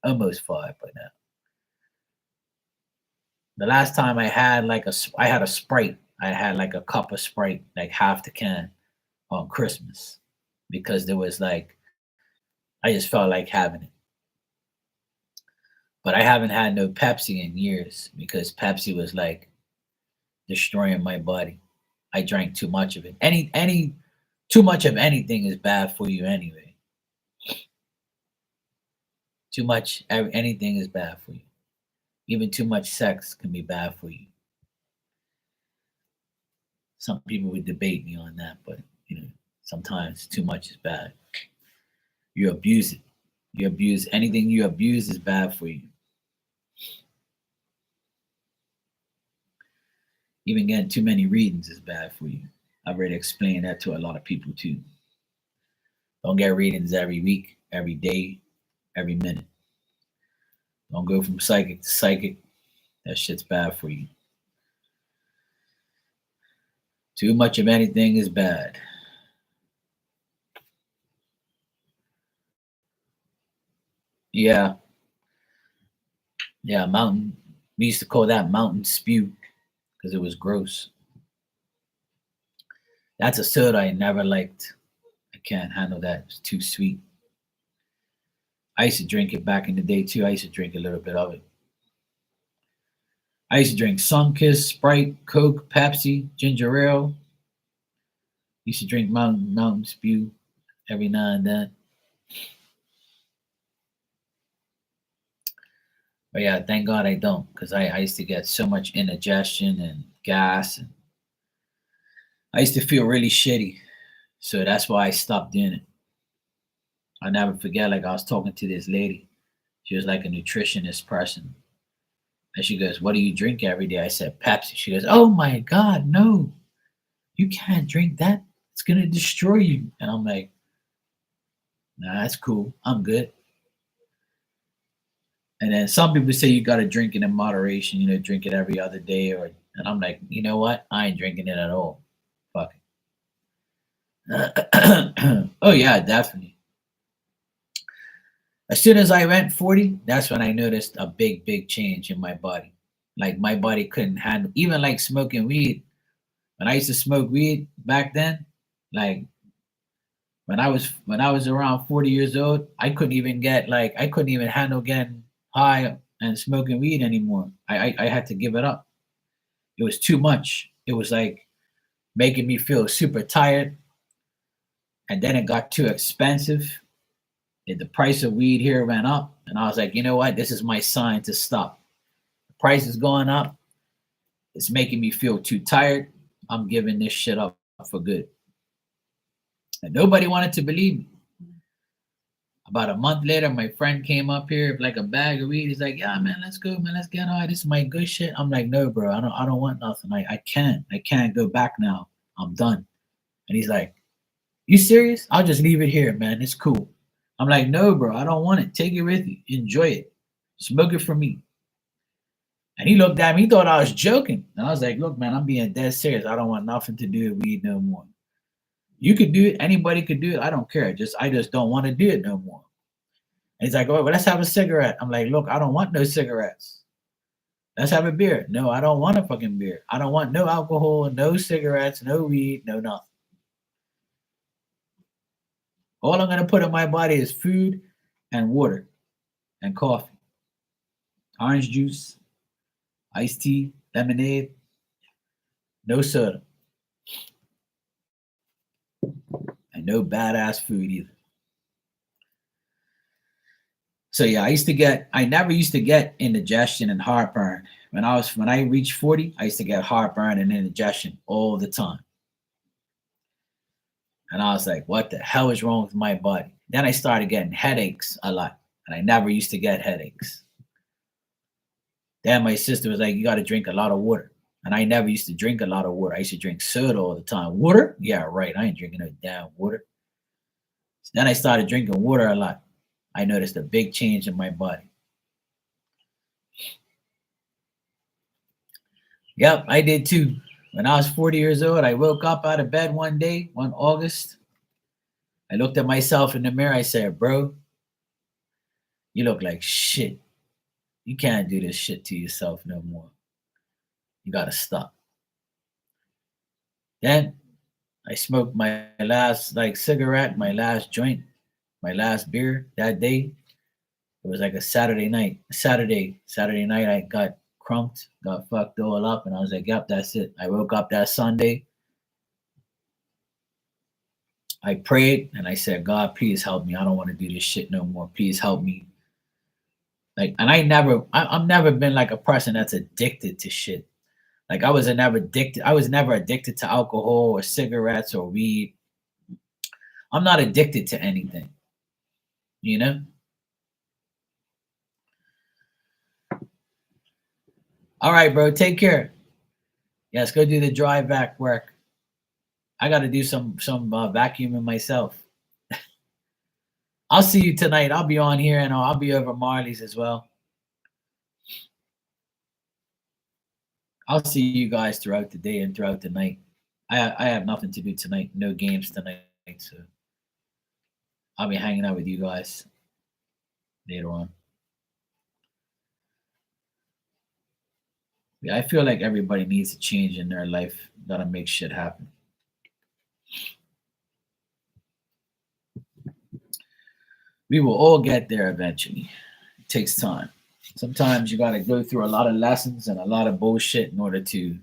Almost five by now. The last time I had a Sprite. I had like a cup of Sprite, like half the can on Christmas because there was like I just felt like having it. But I haven't had no Pepsi in years because Pepsi was like destroying my body. I drank too much of it. Any too much of anything is bad for you anyway. Too much anything is bad for you. Even too much sex can be bad for you. Some people would debate me on that, but sometimes too much is bad. You abuse it. You abuse anything you abuse is bad for you. Even getting too many readings is bad for you. I've already explained that to a lot of people too. Don't get readings every week, every day, every minute. Don't go from psychic to psychic. That shit's bad for you. Too much of anything is bad. Yeah, yeah, mountain. We used to call that mountain spew because it was gross. That's a soda I never liked. I can't handle that. It's too sweet. I used to drink it back in the day too. I used to drink a little bit of it. I used to drink Sunkiss, Sprite, Coke, Pepsi, ginger ale. Used to drink Mountain Spew every now and then. But yeah, thank God I don't, because I used to get so much indigestion and gas, and I used to feel really shitty. So that's why I stopped doing it. I never forget, like I was talking to this lady. She was like a nutritionist person. And she goes, "What do you drink every day?" I said, "Pepsi." She goes, "Oh my God, no. You can't drink that. It's gonna destroy you." And I'm like, "Nah, that's cool. I'm good." And then some people say you gotta drink it in moderation, drink it every other day and I'm like, you know what? I ain't drinking it at all. Fuck it. Oh yeah, definitely. As soon as I went 40, that's when I noticed a big, big change in my body. Like my body couldn't handle even like smoking weed. When I used to smoke weed back then, like when I was around 40 years old, I couldn't even handle getting high and smoking weed anymore. I had to give it up. It was too much. It was like making me feel super tired. And then it got too expensive. And the price of weed here went up. And I was like, you know what? This is my sign to stop. The price is going up. It's making me feel too tired. I'm giving this shit up for good. And nobody wanted to believe me. About a month later, my friend came up here with like a bag of weed. He's like, "Yeah, man, let's go, man. Let's get high. This is my good shit." I'm like, "No, bro. I don't want nothing. I can't go back now. I'm done." And he's like, "You serious? I'll just leave it here, man. It's cool." I'm like, "No, bro. I don't want it. Take it with you. Enjoy it. Smoke it for me." And he looked at me. He thought I was joking. And I was like, "Look, man, I'm being dead serious. I don't want nothing to do with weed no more. You could do it. Anybody could do it. I don't care. I just don't want to do it no more." And he's like, "Oh, well, let's have a cigarette." I'm like, "Look, I don't want no cigarettes. Let's have a beer." "No, I don't want a fucking beer. I don't want no alcohol, no cigarettes, no weed, no nothing. All I'm gonna put in my body is food and water and coffee, orange juice, iced tea, lemonade, no soda, and no badass food either." So yeah, I never used to get indigestion and heartburn. When I reached 40, I used to get heartburn and indigestion all the time. And I was like, what the hell is wrong with my body? Then I started getting headaches a lot. And I never used to get headaches. Then my sister was like, "You got to drink a lot of water." And I never used to drink a lot of water. I used to drink soda all the time. Water? Yeah, right. I ain't drinking no damn water. So then I started drinking water a lot. I noticed a big change in my body. Yep, I did too. When I was 40 years old, I woke up out of bed one day, one August. I looked at myself in the mirror. I said, "Bro, you look like shit. You can't do this shit to yourself no more. You got to stop." Then I smoked my last like cigarette, my last joint, my last beer that day. It was like a Saturday night. Saturday night, I got crunked, got fucked all up, and I was like, "Yep, that's it." I woke up that Sunday. I prayed and I said, "God, please help me. I don't want to do this shit no more. Please help me." Like, and I've never been like a person that's addicted to shit. Like, I was never addicted to alcohol or cigarettes or weed. I'm not addicted to anything, you know? All right, bro. Take care. Yes, go do the drive back work. I got to do some vacuuming myself. I'll see you tonight. I'll be on here and I'll be over Marley's as well. I'll see you guys throughout the day and throughout the night. I have nothing to do tonight. No games tonight, so I'll be hanging out with you guys later on. Yeah, I feel like everybody needs a change in their life. Gotta make shit happen. We will all get there eventually. It takes time. Sometimes you gotta go through a lot of lessons and a lot of bullshit in order to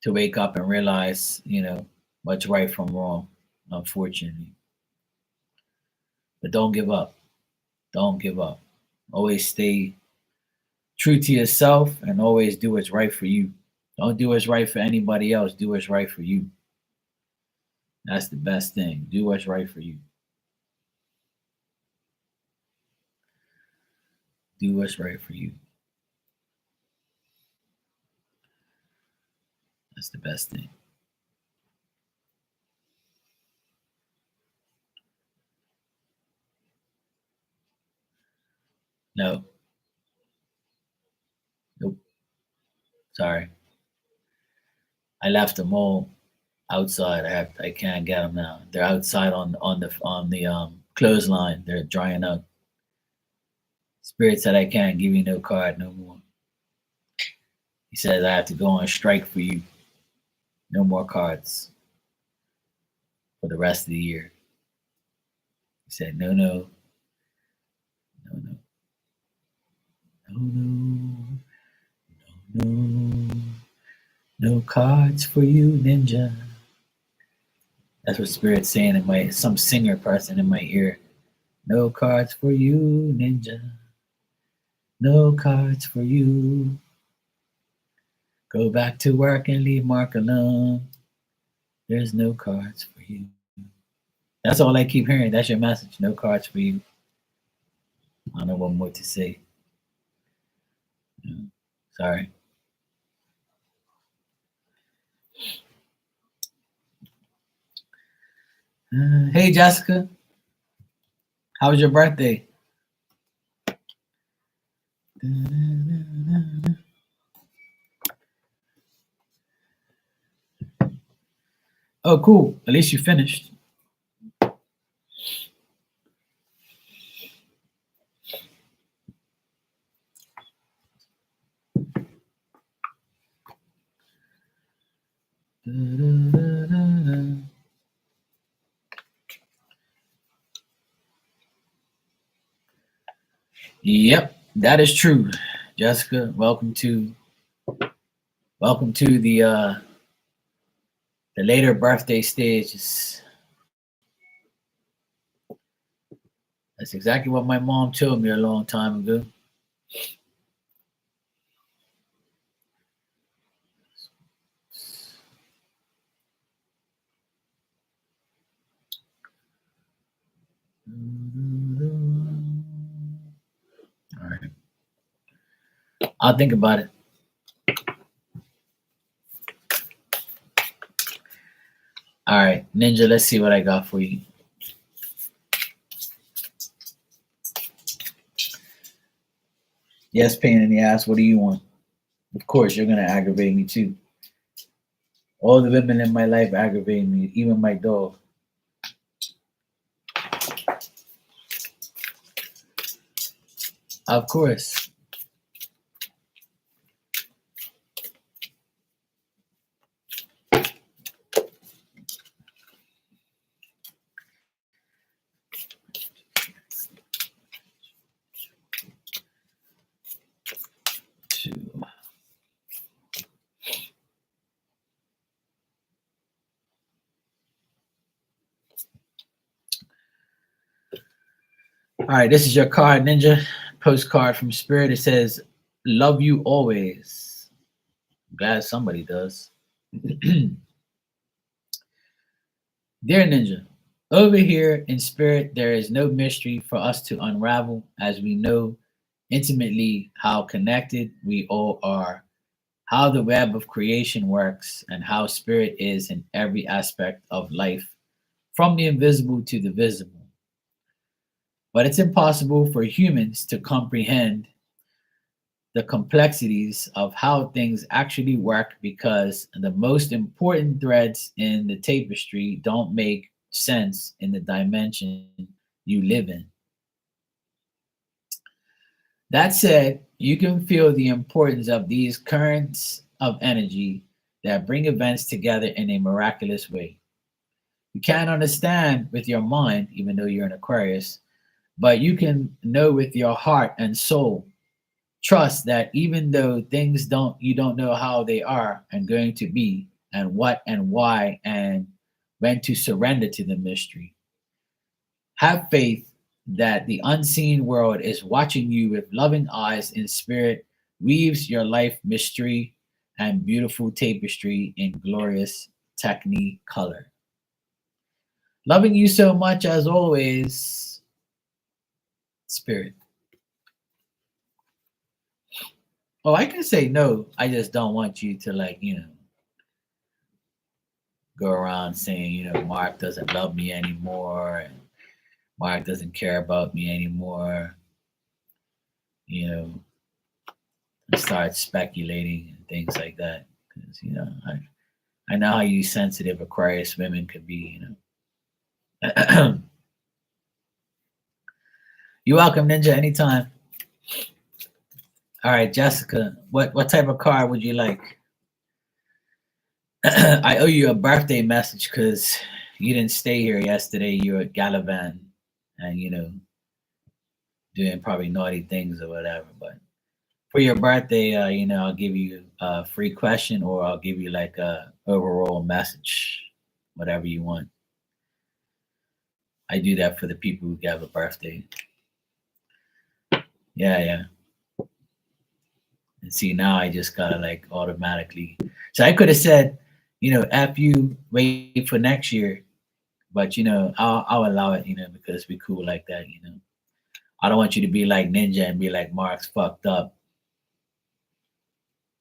wake up and realize, what's right from wrong, unfortunately. But don't give up. Don't give up. Always stay true to yourself and always do what's right for you. Don't do what's right for anybody else. Do what's right for you. That's the best thing. Do what's right for you. Do what's right for you. That's the best thing. No. Nope. Sorry. I left them all outside. I can't get them now. They're outside on the clothesline. They're drying up. Spirit said I can't give you no card no more. He says I have to go on strike for you. No more cards for the rest of the year. He said no, no, no, no, no, no, no, no cards for you, ninja. That's what Spirit's saying in some singer person in my ear. No cards for you, ninja. No cards for you. Go back to work and leave Mark alone. There's no cards for you. That's all I keep hearing. That's your message. No cards for you. I don't know what more to say. Sorry. Hey, Jessica. How was your birthday? Oh, cool. At least you finished. Yep, that is true. Jessica, welcome to the later birthday stages. That's exactly what my mom told me a long time ago. All right. I'll think about it. All right, Ninja, let's see what I got for you. Yes, pain in the ass. What do you want? Of course, you're going to aggravate me too. All the women in my life aggravate me, even my dog. Of course. Two. All right, this is your card, Ninja. Postcard from Spirit. It says, "Love you always." I'm glad somebody does. Dear Ninja, over here in spirit, there is no mystery for us to unravel as we know intimately how connected we all are, how the web of creation works, and how spirit is in every aspect of life, from the invisible to the visible. But it's impossible for humans to comprehend the complexities of how things actually work because the most important threads in the tapestry don't make sense in the dimension you live in. That said, you can feel the importance of these currents of energy that bring events together in a miraculous way. You can't understand with your mind, even though you're an Aquarius, but you can know with your heart and soul. Trust that even though things you don't know how they are and going to be, and what and why, and when to surrender to the mystery. Have faith that the unseen world is watching you with loving eyes in spirit, weaves your life mystery and beautiful tapestry in glorious technicolor. Loving you so much as always, Spirit. Oh, I can say no. I just don't want you to, like, go around saying, Mark doesn't love me anymore and Mark doesn't care about me anymore. You know, and start speculating and things like that. Because, I know how you sensitive Aquarius women could be. You're welcome, Ninja, anytime. All right, Jessica, what type of card would you like? I owe you a birthday message because you didn't stay here yesterday. You were at Galavan and, doing probably naughty things or whatever. But for your birthday, I'll give you a free question or I'll give you like a overall message, whatever you want. I do that for the people who have a birthday. Yeah, yeah. And see, now I just gotta like automatically. So I could have said, F you, wait for next year. But I'll allow it, because we cool like that. I don't want you to be like Ninja and be like Mark's fucked up.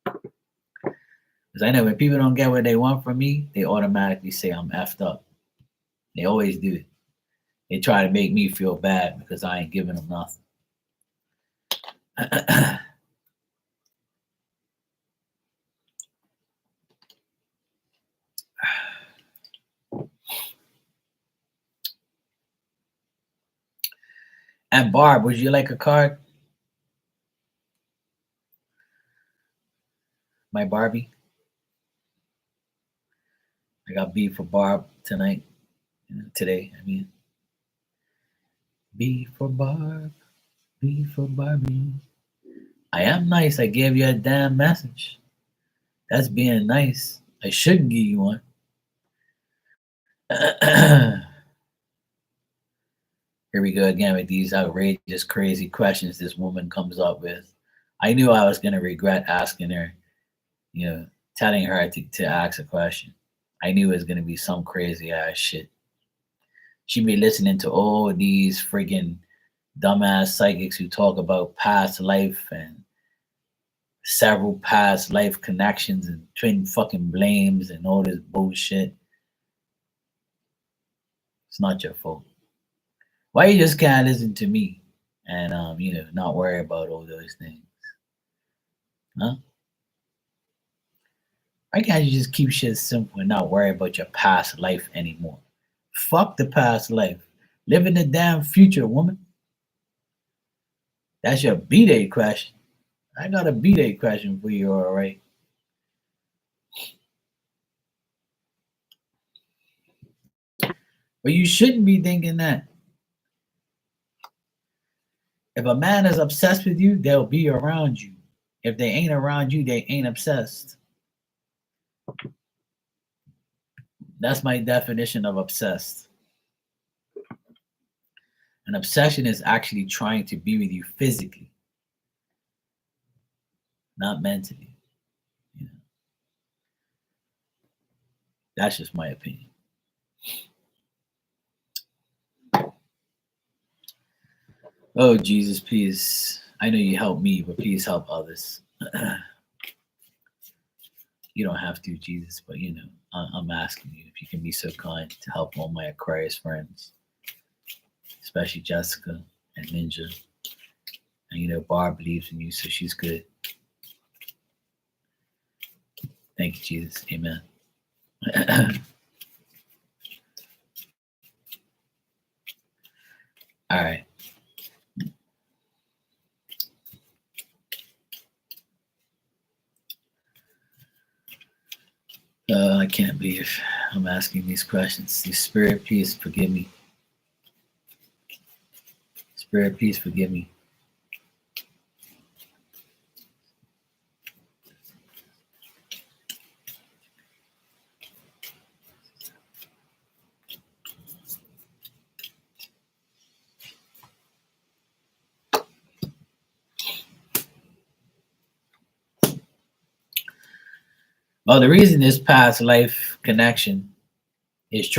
Because I know when people don't get what they want from me, they automatically say I'm effed up. They always do it. They try to make me feel bad because I ain't giving them nothing. And Barb, would you like a card? My Barbie? I got B for Barb tonight. Today, I mean. B for Barb. B for Barbie. I am nice. I gave you a damn message. That's being nice. I shouldn't give you one. Here we go again with these outrageous, crazy questions this woman comes up with. I knew I was going to regret asking her, telling her to ask a question. I knew it was going to be some crazy ass shit. She'd be listening to all these friggin' dumbass psychics who talk about past life and several past life connections and twin fucking blames and all this bullshit. It's not your fault. Why you just can't listen to me and not worry about all those things? Huh? Why can't you just keep shit simple and not worry about your past life anymore? Fuck the past life. Live in the damn future, woman. That's your B-Day question. I got a B-Day question for you, all right? But you shouldn't be thinking that. If a man is obsessed with you, they'll be around you. If they ain't around you, they ain't obsessed. That's my definition of obsessed. An obsession is actually trying to be with you physically, not mentally. That's just my opinion. Oh, Jesus, please. I know you help me, but please help others. You don't have to, Jesus, but I'm asking you if you can be so kind to help all my Aquarius friends, especially Jessica and Ninja. And Barb believes in you, so she's good. Thank you, Jesus. Amen. All right. I can't believe I'm asking these questions. The Spirit, please forgive me. Spirit, please forgive me. Well, the reason this past life connection is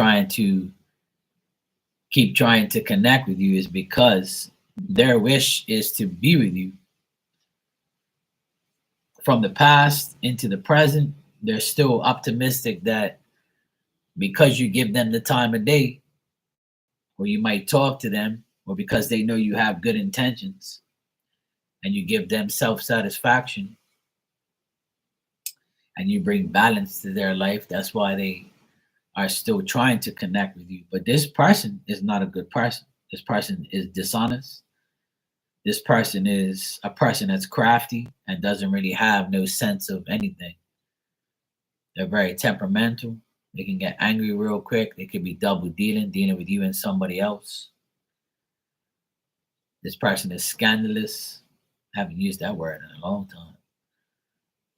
keep trying to connect with you is because their wish is to be with you. From the past into the present, they're still optimistic that because you give them the time of day, or you might talk to them, or because they know you have good intentions and you give them self satisfaction and you bring balance to their life, that's why they are still trying to connect with you. But this person is not a good person. This person is dishonest. This person is a person that's crafty and doesn't really have no sense of anything. They're very temperamental. They can get angry real quick. They could be double dealing with you and somebody else. This person is scandalous. I haven't used that word in a long time.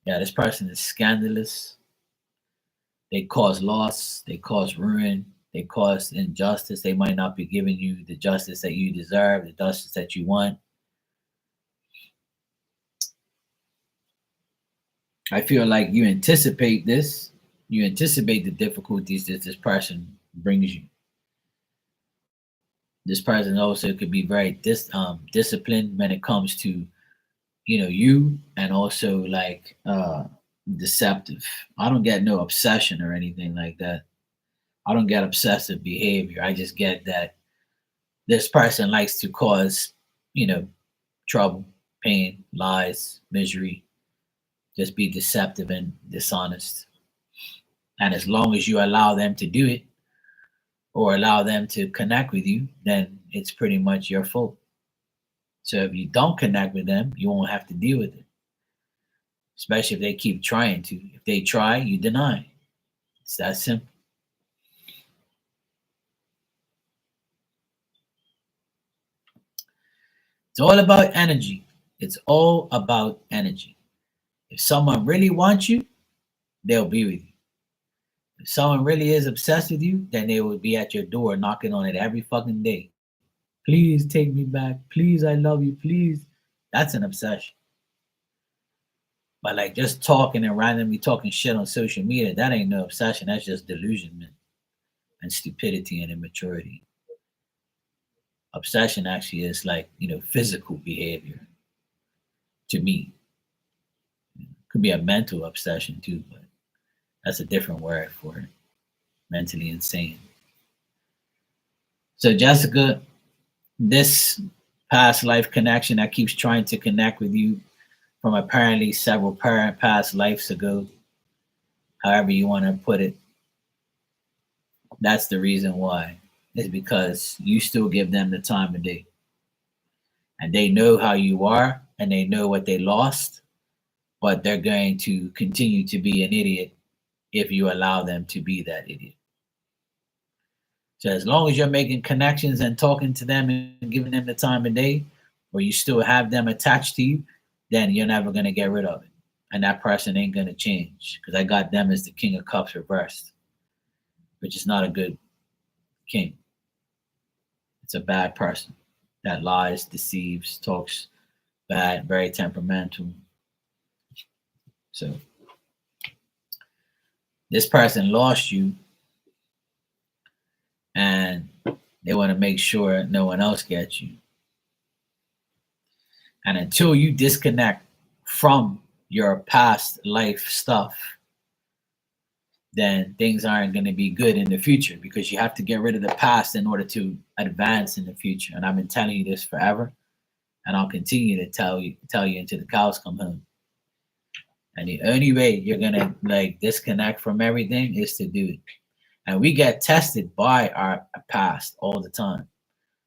Yeah, this person is scandalous. They cause loss. They cause ruin. They cause injustice. They might not be giving you the justice that you deserve, the justice that you want. I feel like you anticipate this. You anticipate the difficulties that this person brings you. This person also could be very disciplined when it comes to you, and also like deceptive. I don't get no obsession or anything like that. I don't get obsessive behavior. I just get that this person likes to cause, you know, trouble, pain, lies, misery, just be deceptive and dishonest. And as long as you allow them to do it or allow them to connect with you, then it's pretty much your fault. So if you don't connect with them, you won't have to deal with it, especially if they keep trying to. If they try, you deny. It's that simple. It's all about energy. It's all about energy. If someone really wants you, they'll be with you. If someone really is obsessed with you, then they will be at your door knocking on it every fucking day. Please take me back. Please, I love you. Please. That's an obsession. But like just talking and randomly talking shit on social media, that ain't no obsession. That's just delusionment and stupidity and immaturity. Obsession actually is like, physical behavior to me. Could be a mental obsession too, but that's a different word for it. Mentally insane. So Jessica, this past life connection that keeps trying to connect with you from apparently several past lives ago, however you want to put it, that's the reason why. Is because you still give them the time of day. And they know how you are and they know what they lost, but they're going to continue to be an idiot if you allow them to be that idiot. So as long as you're making connections and talking to them and giving them the time of day, or you still have them attached to you, then you're never going to get rid of it. And that person ain't going to change because I got them as the King of Cups reversed, which is not a good king. It's a bad person that lies, deceives, talks bad, very temperamental. So this person lost you and they want to make sure no one else gets you. And until you disconnect from your past life stuff, then things aren't going to be good in the future because you have to get rid of the past in order to advance in the future. And I've been telling you this forever, and I'll continue to tell you until the cows come home. And the only way you're going to like disconnect from everything is to do it. And we get tested by our past all the time.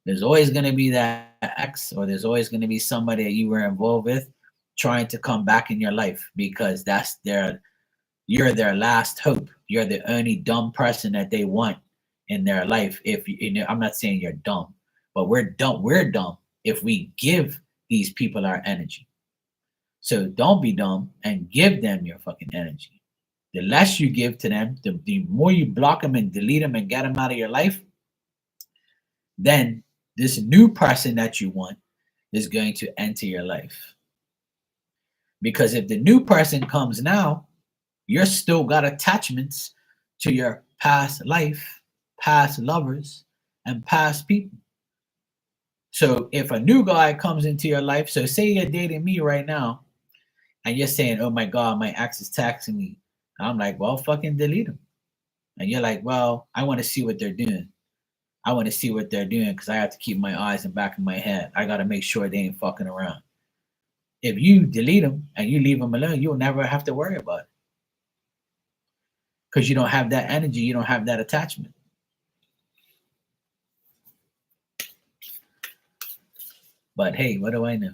There's always going to be that ex, or there's always going to be somebody that you were involved with trying to come back in your life because you're their last hope. You're the only dumb person that they want in their life. If I'm not saying you're dumb, but we're dumb. We're dumb if we give these people our energy. So don't be dumb and give them your fucking energy. The less you give to them, the more you block them and delete them and get them out of your life, then this new person that you want is going to enter your life. Because if the new person comes now, you're still got attachments to your past life, past lovers, and past people. So if a new guy comes into your life, so say you're dating me right now, and you're saying, oh my God, my ex is texting me. And I'm like, well, fucking delete them. And you're like, well, I want to see what they're doing. I want to see what they're doing because I have to keep my eyes in the back of my head. I got to make sure they ain't fucking around. If you delete them and you leave them alone, you'll never have to worry about it. Because you don't have that energy, you don't have that attachment. But hey, what do I know?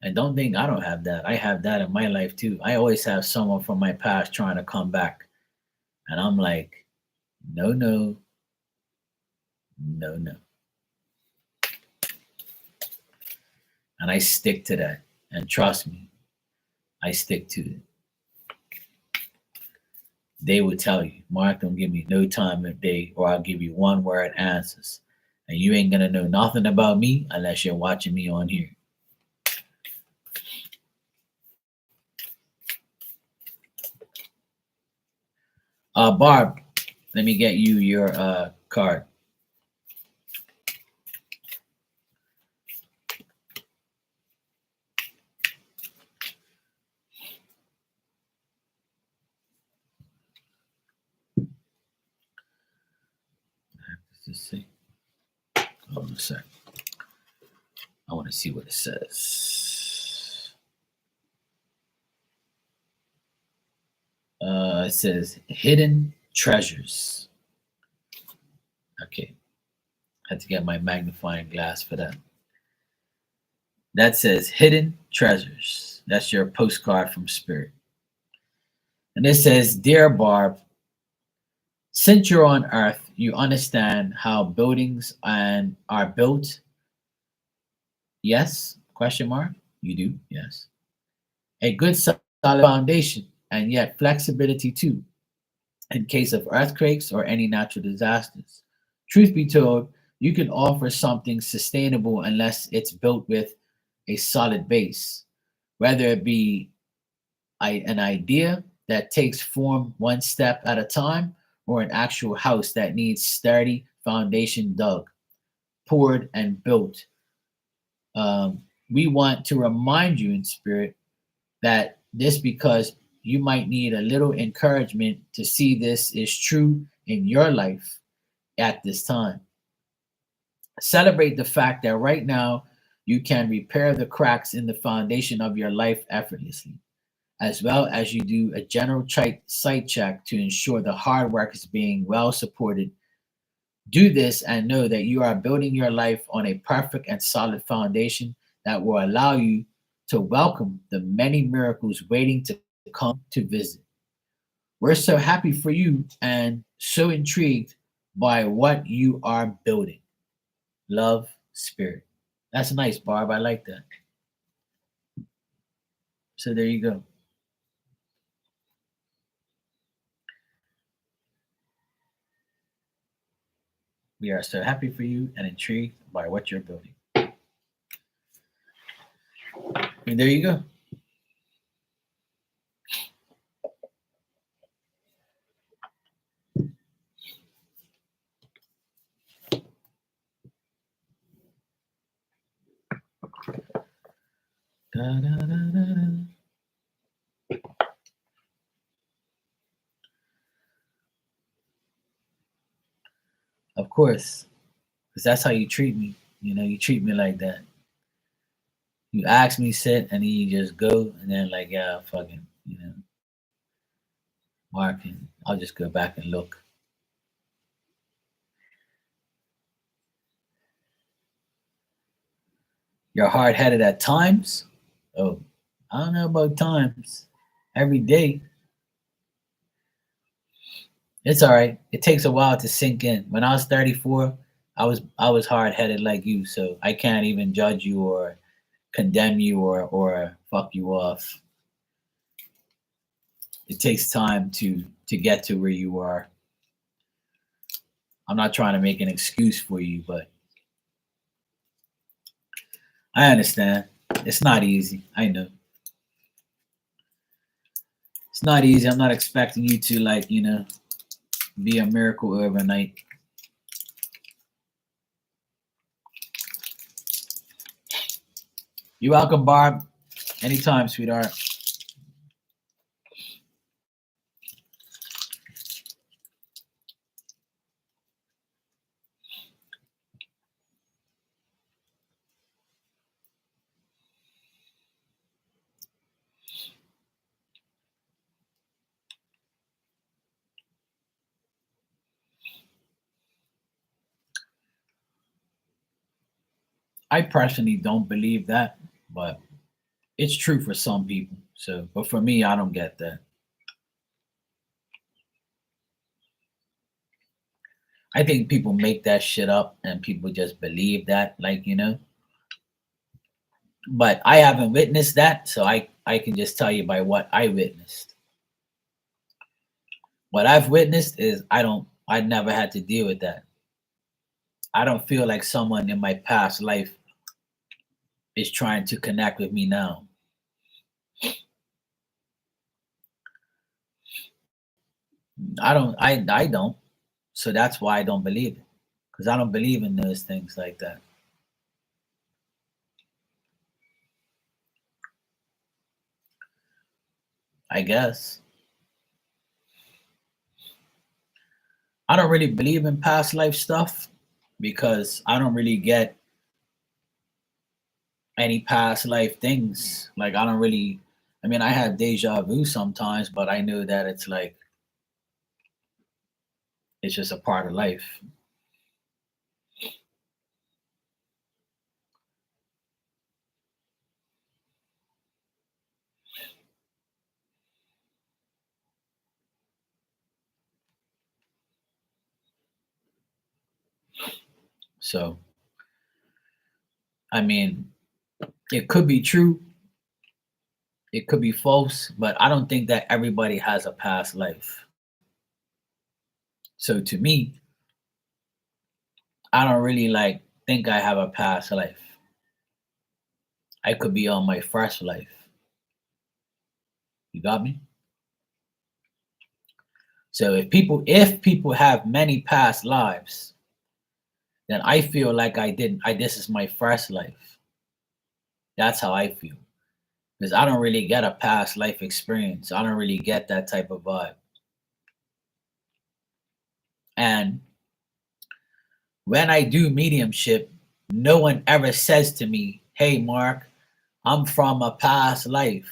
And don't think I don't have that. I have that in my life too. I always have someone from my past trying to come back. And I'm like, no, no, no, no. And I stick to that. And trust me, I stick to it. They will tell you, Mark, don't give me no time of day, or I'll give you one word answers. And you ain't gonna know nothing about me unless you're watching me on here. Barb, let me get you your card. Let's see. Hold on a sec. I want to see what it says. It says hidden treasures. Okay. I had to get my magnifying glass for that. That says hidden treasures. That's your postcard from Spirit. And it says, Dear Barb, since you're on Earth, you understand how buildings are built. Yes? Question mark. You do. Yes. A good solid foundation, and yet flexibility too, in case of earthquakes or any natural disasters. Truth be told, you can offer something sustainable unless it's built with a solid base, whether it be an idea that takes form one step at a time or an actual house that needs sturdy foundation dug, poured, and built. We want to remind you in spirit that this because you might need a little encouragement to see this is true in your life at this time. Celebrate the fact that right now you can repair the cracks in the foundation of your life effortlessly, as well as you do a general site check to ensure the hard work is being well supported. Do this and know that you are building your life on a perfect and solid foundation that will allow you to welcome the many miracles waiting to come to visit. We're so happy for you and so intrigued by what you are building. Love, Spirit. That's nice, Barb. I like that. So there you go. We are so happy for you and intrigued by what you're building. And there you go. Da, da, da, da, da. Of course, because that's how you treat me. You know, you treat me like that. You ask me sit, and then you just go, and then like, yeah, fucking, Mark, and I'll just go back and look. You're hard headed at times. Oh, I don't know about times. Every day, it's all right. It takes a while to sink in. When I was 34, I was hard headed like you, so I can't even judge you or condemn you or fuck you off. It takes time to get to where you are. I'm not trying to make an excuse for you, but I understand. It's not easy. I know. It's not easy. I'm not expecting you to like, be a miracle overnight. You're welcome, Barb. Anytime, sweetheart. I personally don't believe that, but it's true for some people. So, but for me, I don't get that. I think people make that shit up and people just believe that, like, But I haven't witnessed that, so I can just tell you by what I witnessed. What I've witnessed is I never had to deal with that. I don't feel like someone in my past life is trying to connect with me now. I don't. So that's why I don't believe it. Because I don't believe in those things like that. I guess. I don't really believe in past life stuff because I don't really get any past life things. Like I don't really I mean I have deja vu sometimes, but I know that it's like it's just a part of life. So I mean it could be true, it could be false, but I don't think that everybody has a past life. So to me, I don't really like think I have a past life. I could be on my first life. You got me? So if people have many past lives, then I feel like I this is my first life. That's how I feel. Because I don't really get a past life experience. I don't really get that type of vibe. And when I do mediumship, no one ever says to me, "Hey Mark, I'm from a past life.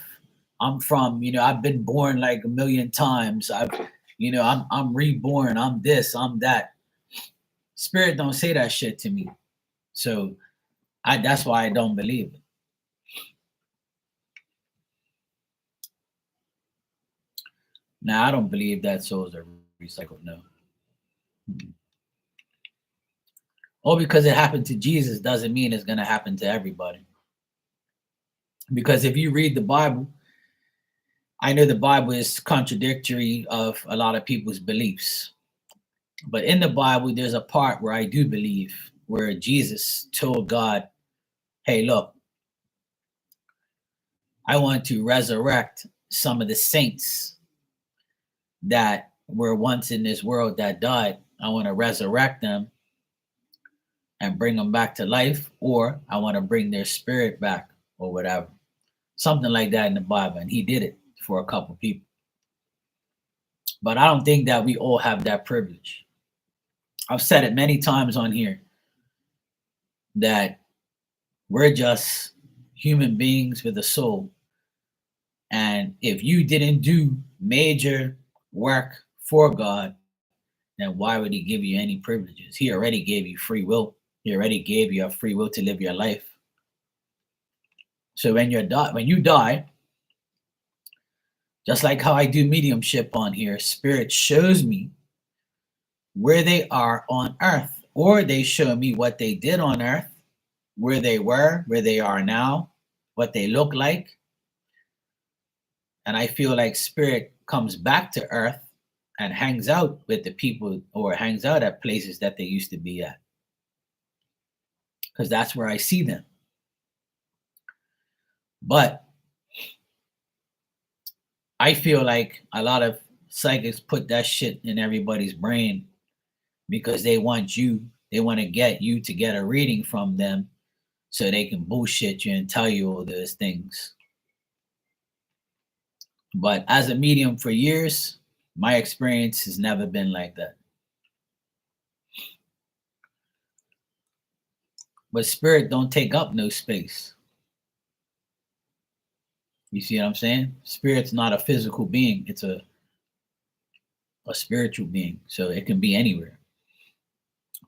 I'm from, I've been born like a million times. I'm reborn. I'm this, I'm that." Spirit don't say that shit to me. So I that's why I don't believe it. Now I don't believe that souls are recycled. No. Or because it happened to Jesus doesn't mean it's gonna happen to everybody. Because if you read the Bible, I know the Bible is contradictory of a lot of people's beliefs. But in the Bible, there's a part where I do believe where Jesus told God, "Hey, look, I want to resurrect some of the saints that were once in this world that died. I want to resurrect them and bring them back to life, or I want to bring their spirit back, or whatever." Something like that in the Bible. And he did it for a couple people. But I don't think that we all have that privilege. I've said it many times on here that we're just human beings with a soul. And if you didn't do major work for God, then why would he give you any privileges? He already gave you free will. He already gave you a free will to live your life. So when you die, just like how I do mediumship on here, spirit shows me where they are on earth, or they show me what they did on earth, where they were, where they are now, what they look like. And I feel like spirit comes back to earth and hangs out with the people or hangs out at places that they used to be at, because that's where I see them. But I feel like a lot of psychics put that shit in everybody's brain because they want to get you to get a reading from them so they can bullshit you and tell you all those things. But as a medium for years, my experience has never been like that. But spirit don't take up no space. You see what I'm saying? Spirit's not a physical being. It's a spiritual being. So it can be anywhere.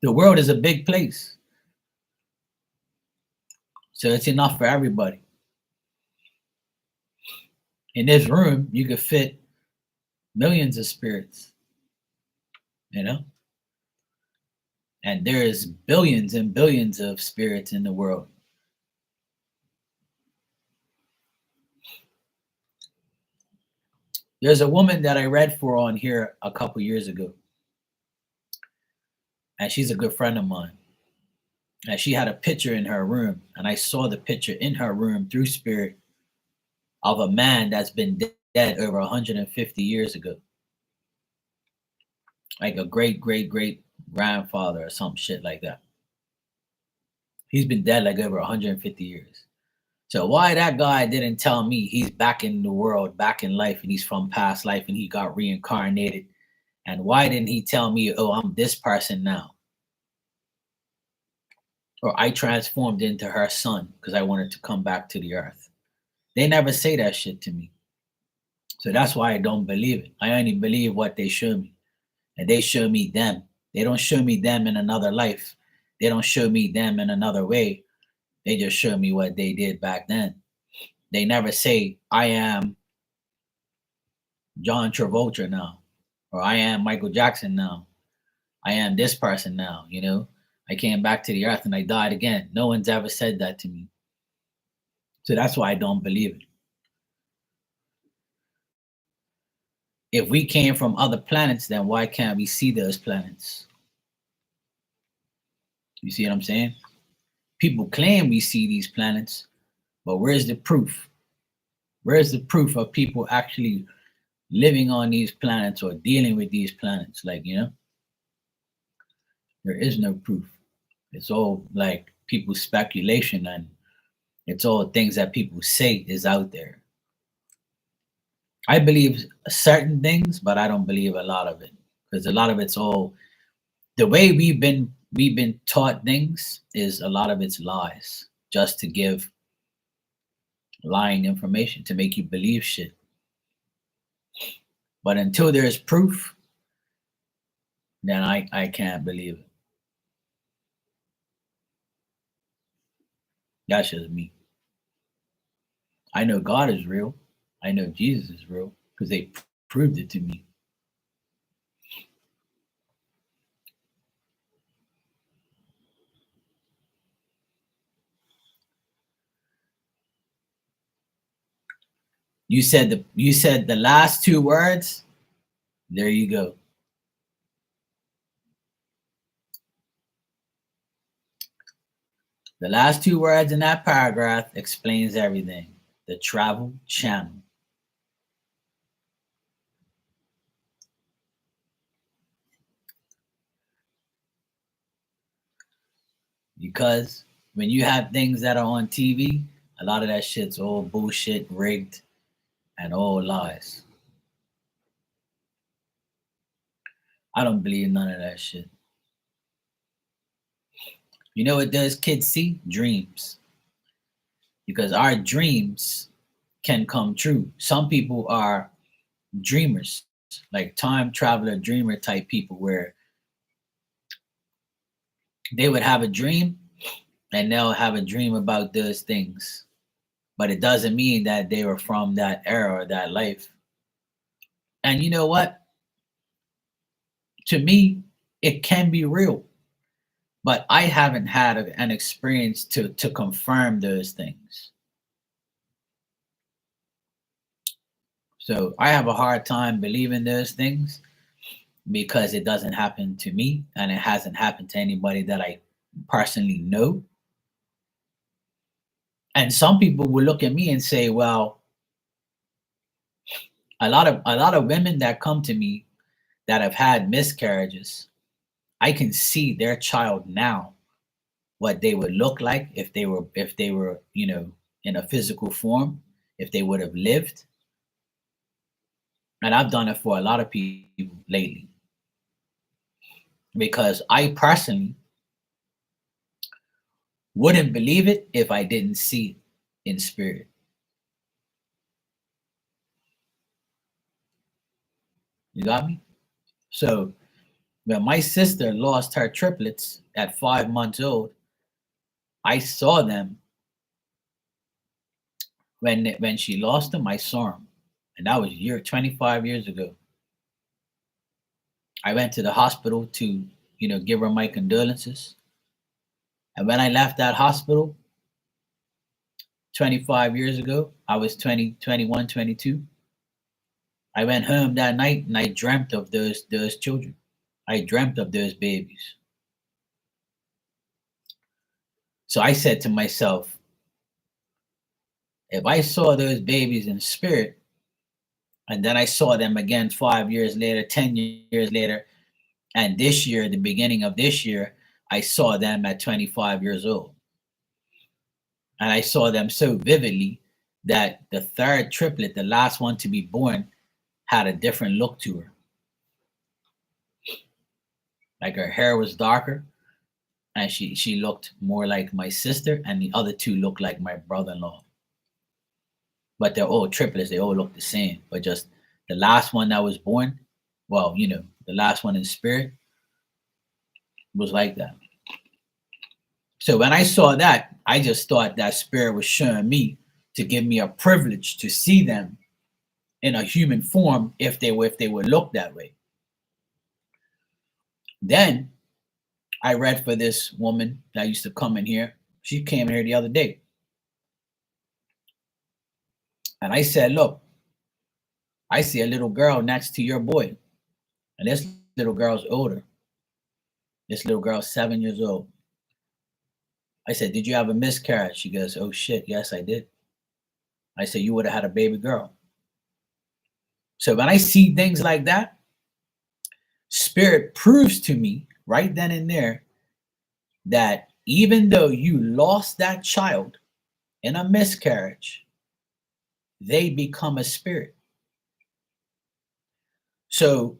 The world is a big place. So it's enough for everybody. In this room, you could fit millions of spirits, you know? And there is billions and billions of spirits in the world. There's a woman that I read for on here a couple years ago, and she's a good friend of mine. And she had a picture in her room, and I saw the picture in her room through spirit of a man that's been dead over 150 years ago. like a great great great grandfather or some shit like that. He's been dead like over 150 years. So why that guy didn't tell me he's back in the world, back in life, and he's from past life and he got reincarnated? And why didn't he tell me, oh, I'm this person now? Or I transformed into her son because I wanted to come back to the earth. They never say that shit to me. So that's why I don't believe it. I only believe what they show me. And they show me them. They don't show me them in another life. They don't show me them in another way. They just show me what they did back then. They never say, I am John Travolta now, or I am Michael Jackson now. I am this person now, you know? I came back to the earth and I died again. No one's ever said that to me. So that's why I don't believe it. If we came from other planets, then why can't we see those planets? You see what I'm saying? People claim we see these planets, but where's the proof? Where's the proof of people actually living on these planets or dealing with these planets? Like, you know, there is no proof. It's all like people's speculation, and it's all things that people say is out there. I believe certain things, but I don't believe a lot of it because a lot of it's all the way we've been taught things is a lot of it's lies just to give lying information to make you believe shit. But until there's proof, then I can't believe it. That's just me. I know God is real. I know Jesus is real because they proved it to me. You said the last two words. There you go. The last two words in that paragraph explains everything. The travel channel. Because when you have things that are on TV, a lot of that shit's all bullshit, rigged, and all lies. I don't believe none of that shit. You know what does kids see? Dreams. Because our dreams can come true. Some people are dreamers, like time traveler, dreamer type people, where they would have a dream and they'll have a dream about those things. But it doesn't mean that they were from that era or that life. And you know what? To me, it can be real, but I haven't had an experience to confirm those things. So I have a hard time believing those things because it doesn't happen to me and it hasn't happened to anybody that I personally know. And some people will look at me and say, well, a lot of women that come to me that have had miscarriages, I can see their child now, what they would look like if they were, in a physical form, if they would have lived. And I've done it for a lot of people lately because I personally wouldn't believe it if I didn't see it in spirit. You got me? So when my sister lost her triplets at 5 months old, I saw them when she lost them. I saw them, and that was 25 years ago. I went to the hospital to give her my condolences, and when I left that hospital 25 years ago, I was 20, 21, 22. I went home that night and I dreamt of those children. I dreamt of those babies. So I said to myself, if I saw those babies in spirit, and then I saw them again 5 years later, 10 years later, And this year, the beginning of this year, I saw them at 25 years old. And I saw them so vividly that the third triplet, the last one to be born, had a different look to her. Like her hair was darker, and she looked more like my sister, and the other two looked like my brother-in-law. But they're all triplets, they all look the same. But just the last one that was born, well, the last one in spirit was like that. So when I saw that, I just thought that spirit was showing me to give me a privilege to see them in a human form if they would look that way. Then I read for this woman that used to come in here. She came here the other day. And I said, look, I see a little girl next to your boy. And this little girl's older. This little girl's 7 years old. I said, did you have a miscarriage? She goes, oh shit, yes, I did. I said, you would have had a baby girl. So when I see things like that, spirit proves to me right then and there that even though you lost that child in a miscarriage, they become a spirit. So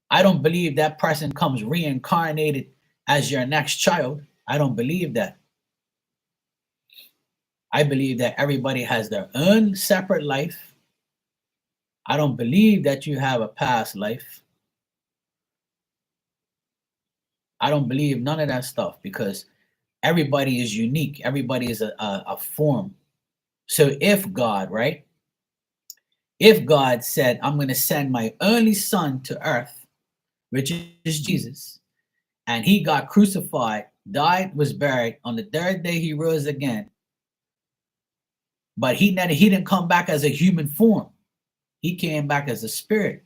I don't believe that person comes reincarnated as your next child. I don't believe that. I believe that everybody has their own separate life. I don't believe that you have a past life. I don't believe none of that stuff because everybody is unique. Everybody is a form. So if God, right? If God said, I'm going to send my only son to earth, which is Jesus, and he got crucified, died, was buried, on the third day he rose again, but he didn't come back as a human form. He came back as a spirit,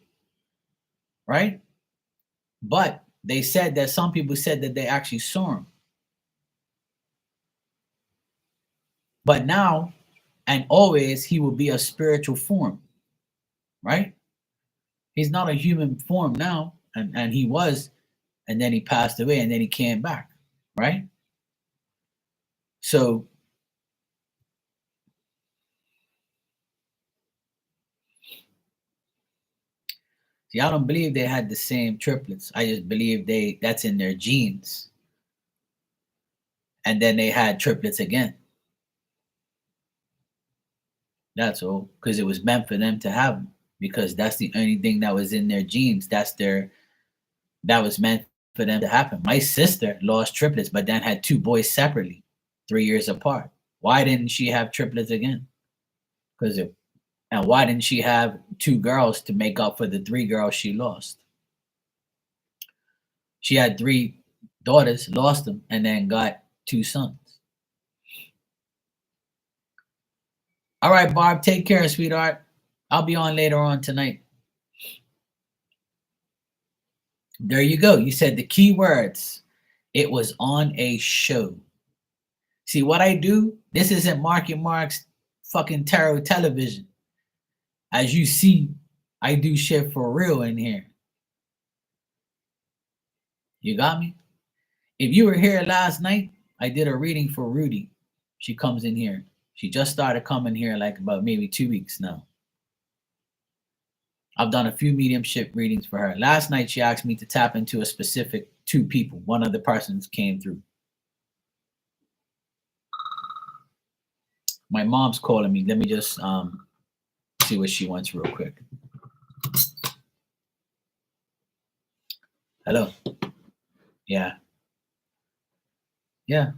right? But they said that some people said that they actually saw him. But now and always he will be a spiritual form, right? He's not a human form now, and he was, and then he passed away, and then he came back, right? So see, I don't believe they had the same triplets. I just believe that's in their genes. And then they had triplets again. That's all. Because it was meant for them to have them. Because that's the only thing that was in their genes. That was meant for them to happen. My sister lost triplets, but then had two boys separately, 3 years apart. Why didn't she have triplets again? And why didn't she have two girls to make up for the three girls she lost? She had three daughters, lost them, and then got two sons. All right, Barb, take care, sweetheart. I'll be on later on tonight. There you go. You said the key words. It was on a show. See what I do? This isn't Marky Mark's fucking tarot television. As you see, I do shit for real in here. You got me? If you were here last night, I did a reading for Rudy. She comes in here. She just started coming here like about maybe 2 weeks now. I've done a few mediumship readings for her. Last night, she asked me to tap into a specific two people. One of the persons came through. My mom's calling me. Let me just see what she wants real quick. Hello. Yeah. Yeah.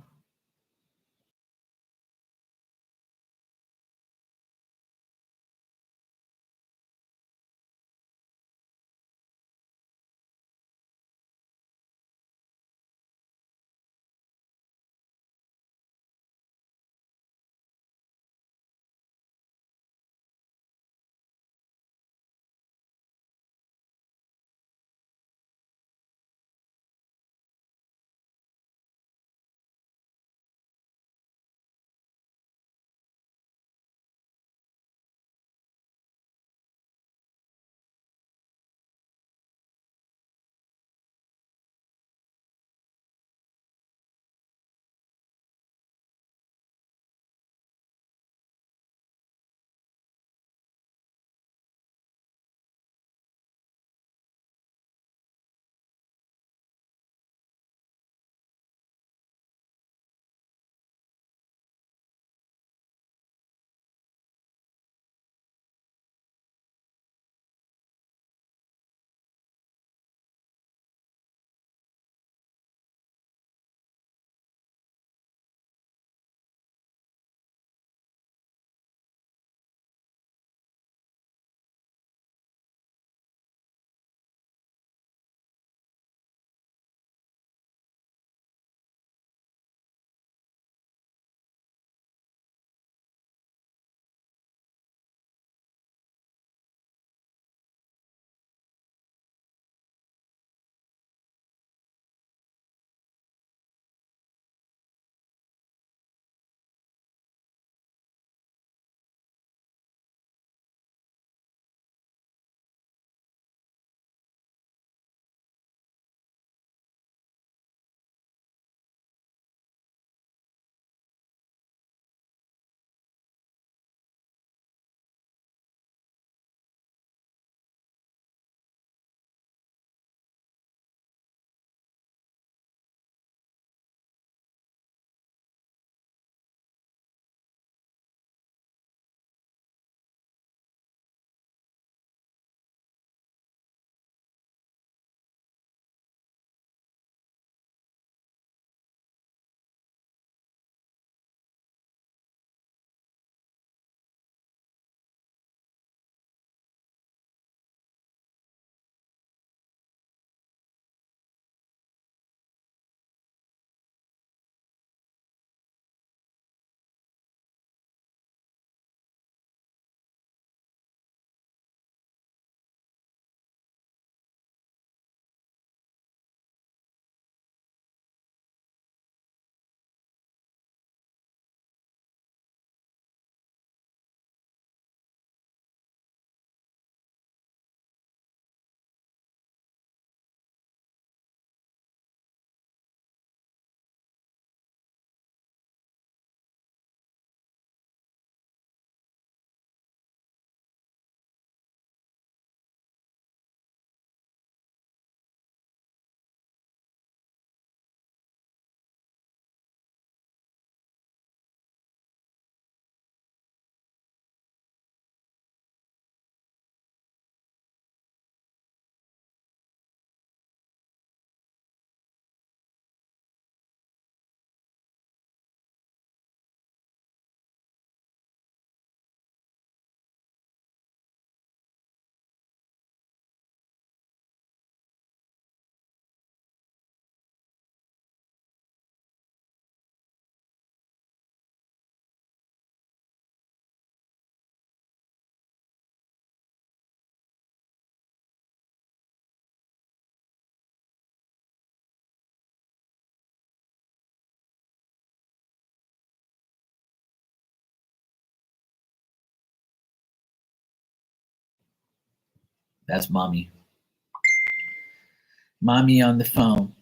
That's mommy. Mommy on the phone.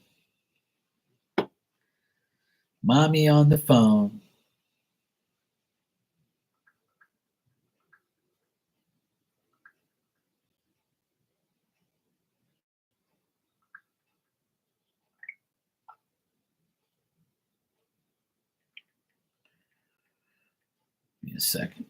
Mommy on the phone. Give me a second.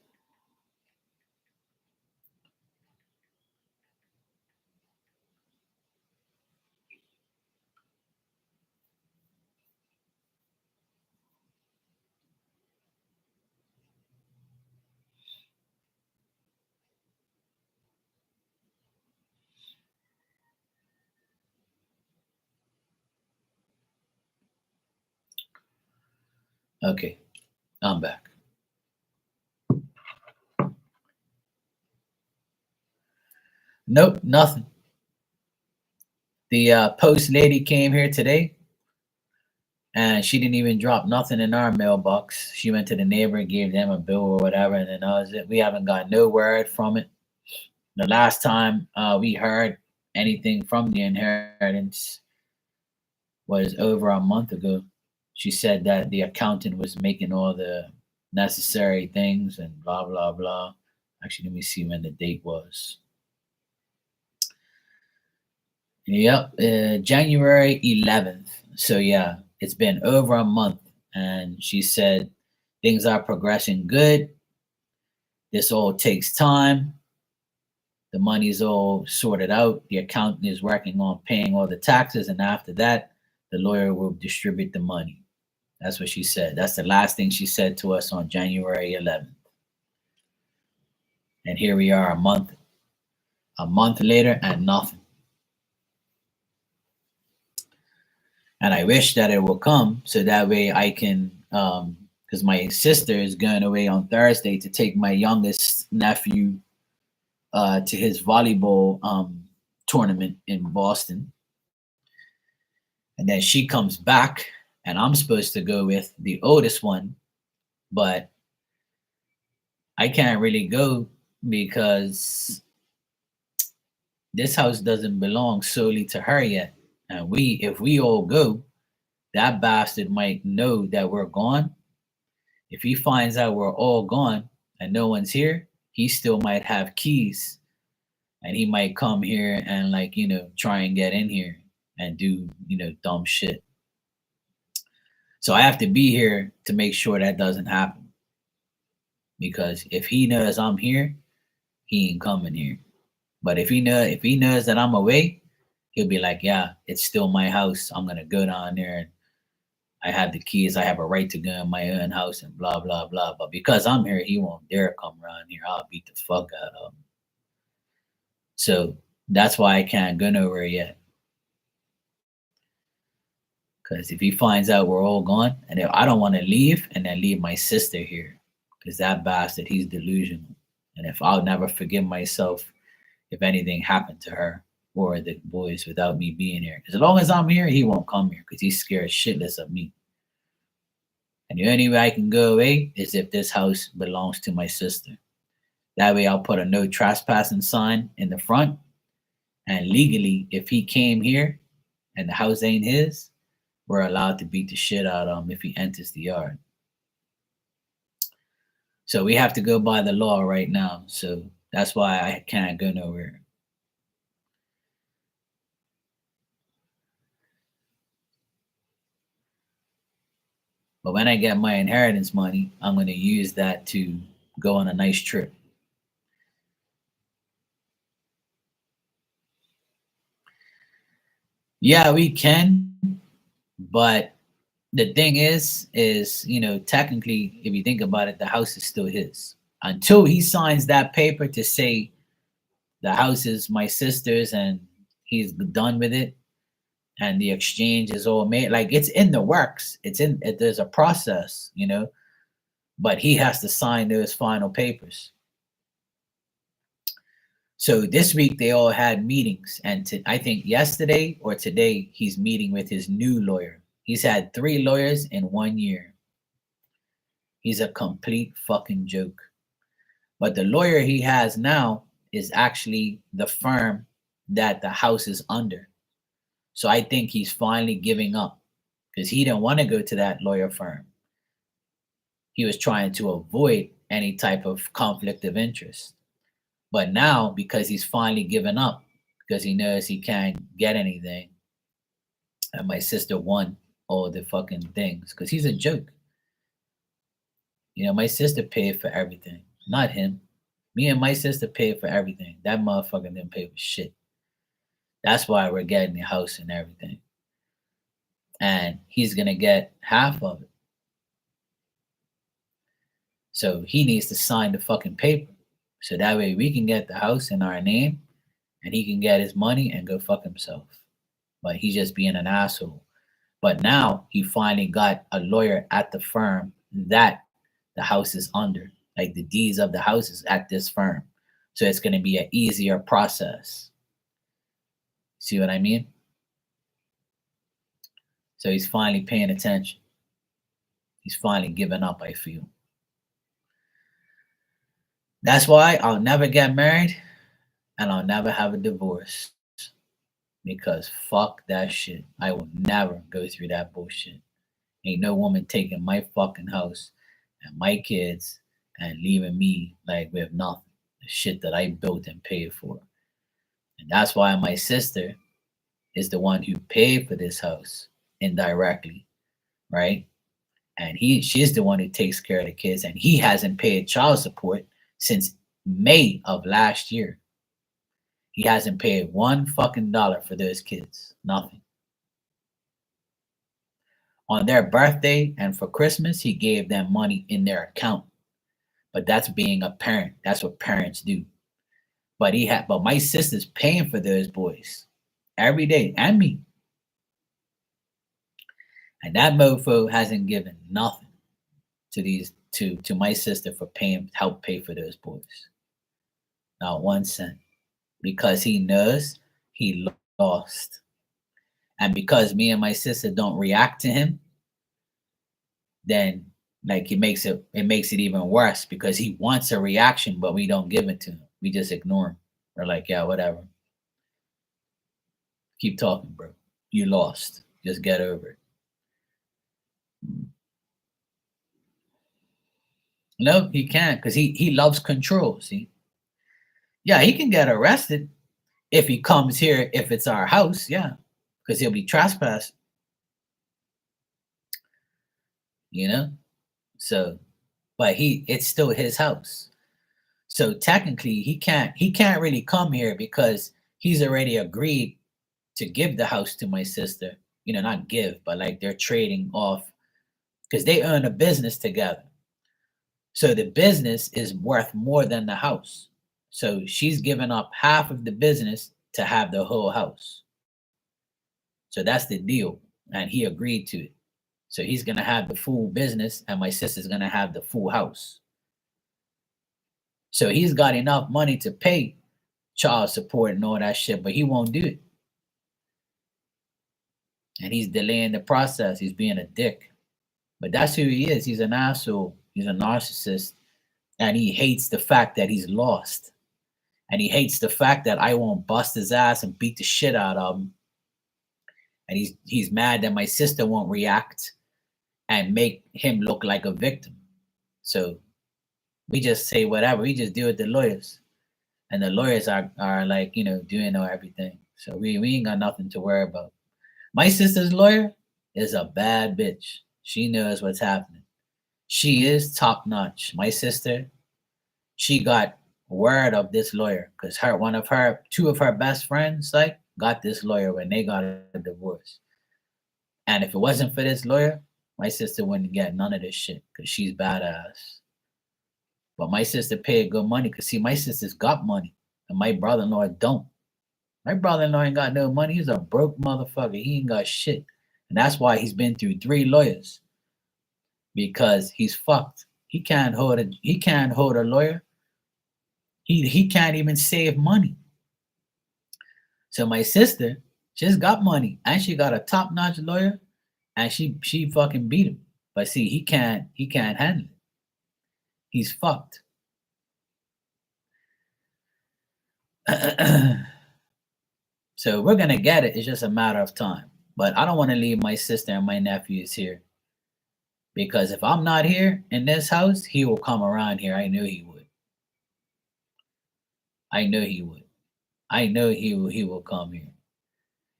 Okay, I'm back. Nope, nothing. The post lady came here today, and she didn't even drop nothing in our mailbox. She went to the neighbor and gave them a bill or whatever, and then that was it. We haven't got no word from it. The last time we heard anything from the inheritance was over a month ago. She said that the accountant was making all the necessary things and blah blah blah. Actually, let me see when the date was. Yep, January 11th. So yeah, it's been over a month, and she said things are progressing good. This all takes time. The money's all sorted out. The accountant is working on paying all the taxes, and after that, the lawyer will distribute the money. That's what she said. That's the last thing she said to us on January 11th. And here we are a month later, and nothing. And I wish that it will come so that way I can, because my sister is going away on Thursday to take my youngest nephew to his volleyball tournament in Boston. And then she comes back, and I'm supposed to go with the oldest one, but I can't really go because this house doesn't belong solely to her yet. And if we all go, that bastard might know that we're gone. If he finds out we're all gone and no one's here, he still might have keys, and he might come here and, like, try and get in here and do, dumb shit. So I have to be here to make sure that doesn't happen. Because if he knows I'm here, he ain't coming here. But if he knows that I'm away, he'll be like, yeah, it's still my house. I'm gonna go down there, and I have the keys. I have a right to go in my own house and blah blah blah. But because I'm here, he won't dare come around here. I'll beat the fuck out of him. So that's why I can't go nowhere yet. Because if he finds out we're all gone, and if I don't want to leave and then leave my sister here, because that bastard, he's delusional. And if I'll never forgive myself if anything happened to her or the boys without me being here. Because as long as I'm here, he won't come here because he's scared shitless of me. And the only way I can go away is if this house belongs to my sister. That way I'll put a no trespassing sign in the front. And legally, if he came here and the house ain't his, we're allowed to beat the shit out of him if he enters the yard. So we have to go by the law right now. So that's why I can't go nowhere. But when I get my inheritance money, I'm going to use that to go on a nice trip. Yeah, we can, but the thing is, technically, if you think about it, the house is still his until he signs that paper to say the house is my sister's and he's done with it, and the exchange is all made. Like, it's in the works. There's a process, but he has to sign those final papers. So this week they all had meetings, and I think yesterday or today he's meeting with his new lawyer. He's had 3 lawyers in 1 year. He's a complete fucking joke. But the lawyer he has now is actually the firm that the house is under. So I think he's finally giving up because he didn't want to go to that lawyer firm. He was trying to avoid any type of conflict of interest. But now, because he's finally given up, because he knows he can't get anything, and my sister won all the fucking things, because he's a joke. You know, my sister paid for everything, not him. Me and my sister paid for everything. That motherfucker didn't pay for shit. That's why we're getting the house and everything. And he's gonna get half of it. So he needs to sign the fucking paper. So that way we can get the house in our name and he can get his money and go fuck himself. But he's just being an asshole. But now he finally got a lawyer at the firm that the house is under. Like the deeds of the house is at this firm. So it's going to be an easier process. See what I mean? So he's finally paying attention. He's finally giving up, I feel. That's why I'll never get married and I'll never have a divorce. Because fuck that shit. I will never go through that bullshit. Ain't no woman taking my fucking house and my kids and leaving me like with nothing. The shit that I built and paid for. And that's why my sister is the one who paid for this house indirectly, right? And she's the one who takes care of the kids, and he hasn't paid child support since May of last year. He hasn't paid one fucking dollar for those kids. Nothing. On their birthday and for Christmas, he gave them money in their account. But that's being a parent. That's what parents do. But my sister's paying for those boys every day, and me. And that mofo hasn't given nothing to my sister for help pay for those boys. Not 1 cent. Because he knows he lost. And because me and my sister don't react to him, then like it makes it even worse because he wants a reaction, but we don't give it to him. We just ignore him. We're like, yeah, whatever. Keep talking, bro. You lost. Just get over it. No, he can't because he loves control. See, yeah, he can get arrested if he comes here, if it's our house, yeah, because he'll be trespassed. You know, so, but it's still his house. So technically, he can't really come here because he's already agreed to give the house to my sister. You know, not give, but like they're trading off because they own a business together. So the business is worth more than the house. So she's given up half of the business to have the whole house. So that's the deal. And he agreed to it. So he's going to have the full business and my sister's going to have the full house. So he's got enough money to pay child support and all that shit, but he won't do it. And he's delaying the process. He's being a dick. But that's who he is. He's an asshole. He's a narcissist. And he hates the fact that he's lost. And he hates the fact that I won't bust his ass and beat the shit out of him. And he's mad that my sister won't react and make him look like a victim. So we just say whatever. We just deal with the lawyers. And the lawyers are like, doing everything. So we ain't got nothing to worry about. My sister's lawyer is a bad bitch. She knows what's happening. She is top notch. My sister, she got word of this lawyer because two of her best friends, like, got this lawyer when they got a divorce. And if it wasn't for this lawyer, my sister wouldn't get none of this shit because she's badass. But my sister paid good money because, see, my sister's got money and my brother-in-law don't. My brother-in-law ain't got no money. He's a broke motherfucker. He ain't got shit. And that's why he's been through 3 lawyers because he's fucked. He can't hold a lawyer. He can't even save money. So my sister just got money and she got a top-notch lawyer and she fucking beat him. But see, he can't handle it. He's fucked. So we're gonna get it. It's just a matter of time. But I don't want to leave my sister and my nephews here because if I'm not here in this house, he will come around here. I knew he would. I know he would. I know he will come here.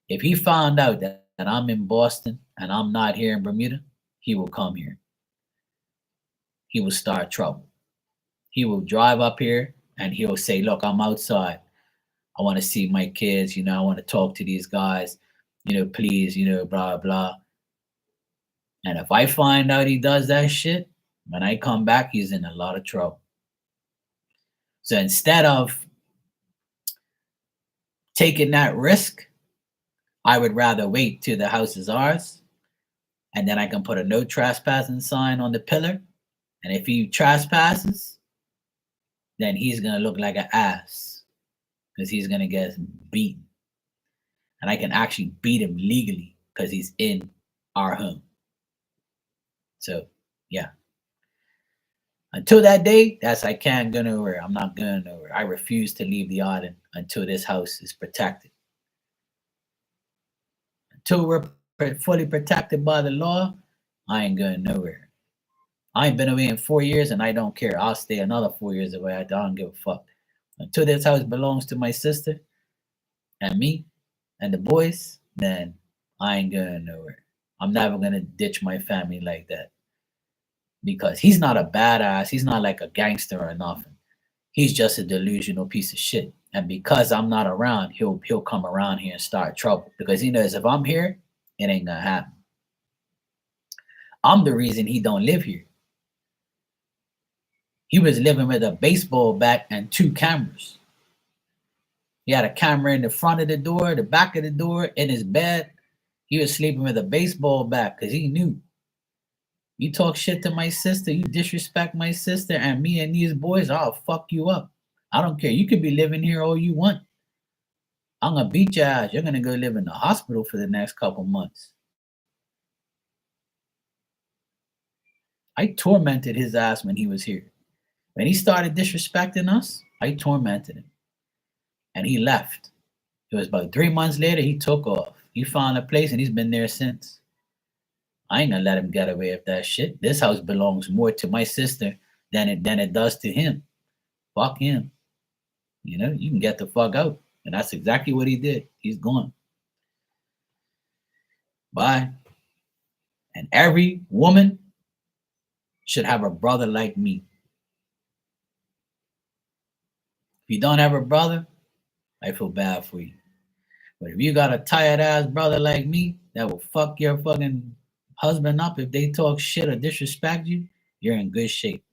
If he found out that I'm in Boston and I'm not here in Bermuda, he will come here. He will start trouble. He will drive up here and he'll say, "Look, I'm outside. I want to see my kids. I want to talk to these guys. Please, blah, blah." And if I find out he does that shit, when I come back, he's in a lot of trouble. So instead of taking that risk, I would rather wait till the house is ours and then I can put a no trespassing sign on the pillar. And if he trespasses, then he's going to look like an ass because he's going to get beaten. And I can actually beat him legally because he's in our home. So, yeah. Until that day, I can't go nowhere. I'm not going nowhere. I refuse to leave the island until this house is protected. Until we're fully protected by the law, I ain't going nowhere. I ain't been away in 4 years and I don't care. I'll stay another 4 years away. I don't give a fuck. Until this house belongs to my sister and me and the boys, then I ain't going nowhere. I'm never going to ditch my family like that. Because he's not a badass. He's not like a gangster or nothing. He's just a delusional piece of shit. And because I'm not around, he'll come around here and start trouble. Because he knows if I'm here, it ain't gonna happen. I'm the reason he don't live here. He was living with a baseball bat and 2 cameras. He had a camera in the front of the door, the back of the door, in his bed. He was sleeping with a baseball bat because he knew. You talk shit to my sister, you disrespect my sister and me and these boys, I'll fuck you up. I don't care. You could be living here all you want. I'm going to beat your ass. You're going to go live in the hospital for the next couple months. I tormented his ass when he was here. When he started disrespecting us, I tormented him. And he left. It was about 3 months later, he took off. He found a place and he's been there since. I ain't gonna let him get away with that shit. This house belongs more to my sister than it does to him. Fuck him. You can get the fuck out. And that's exactly what he did. He's gone. Bye. And every woman should have a brother like me. If you don't have a brother, I feel bad for you. But if you got a tired ass brother like me that will fuck your fucking husband up if they talk shit or disrespect you, you're in good shape.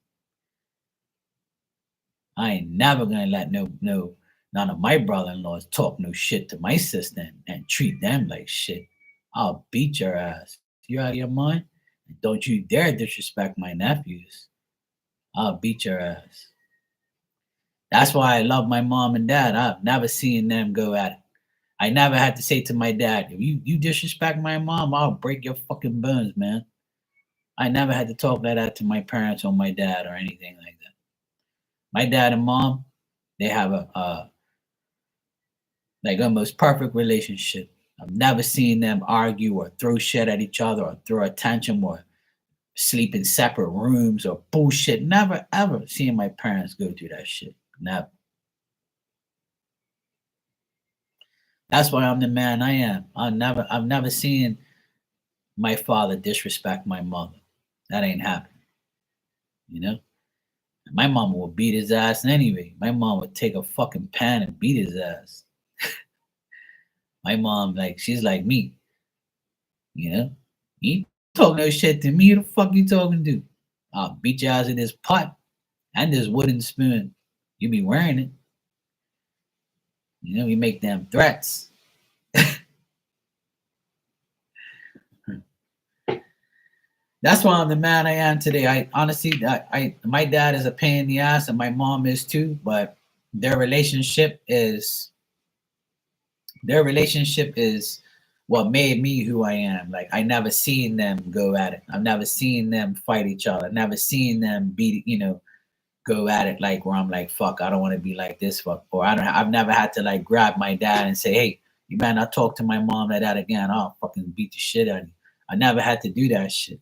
I ain't never gonna let none of my brother-in-laws talk no shit to my sister and treat them like shit. I'll beat your ass. You out of your mind? Don't you dare disrespect my nephews. I'll beat your ass. That's why I love my mom and dad. I've never seen them go at it. I never had to say to my dad, if you disrespect my mom, I'll break your fucking bones, man. I never had to talk like that to my parents or my dad or anything like that. My dad and mom, they have a almost perfect relationship. I've never seen them argue or throw shit at each other or throw a tantrum or sleep in separate rooms or bullshit. Never ever seen my parents go through that shit. Never. That's why I'm the man I am. I've never seen my father disrespect my mother. That ain't happening. My mom will beat his ass anyway. My mom would take a fucking pan and beat his ass. My mom, she's like me. You talk no shit to me, who the fuck you talking to? I'll beat your ass with this pot and this wooden spoon. You be wearing it. We make them threats. That's why I'm the man I am today. I honestly, my dad is a pain in the ass, and my mom is too. But their relationship is what made me who I am. I never seen them go at it. I've never seen them fight each other. I've never seen them beat. go at it like where I'm like, fuck, I don't want to be like this, fuck, or I've never had to like grab my dad and say, hey, you better not talk to my mom like that again. I'll fucking beat the shit out of you. I never had to do that shit.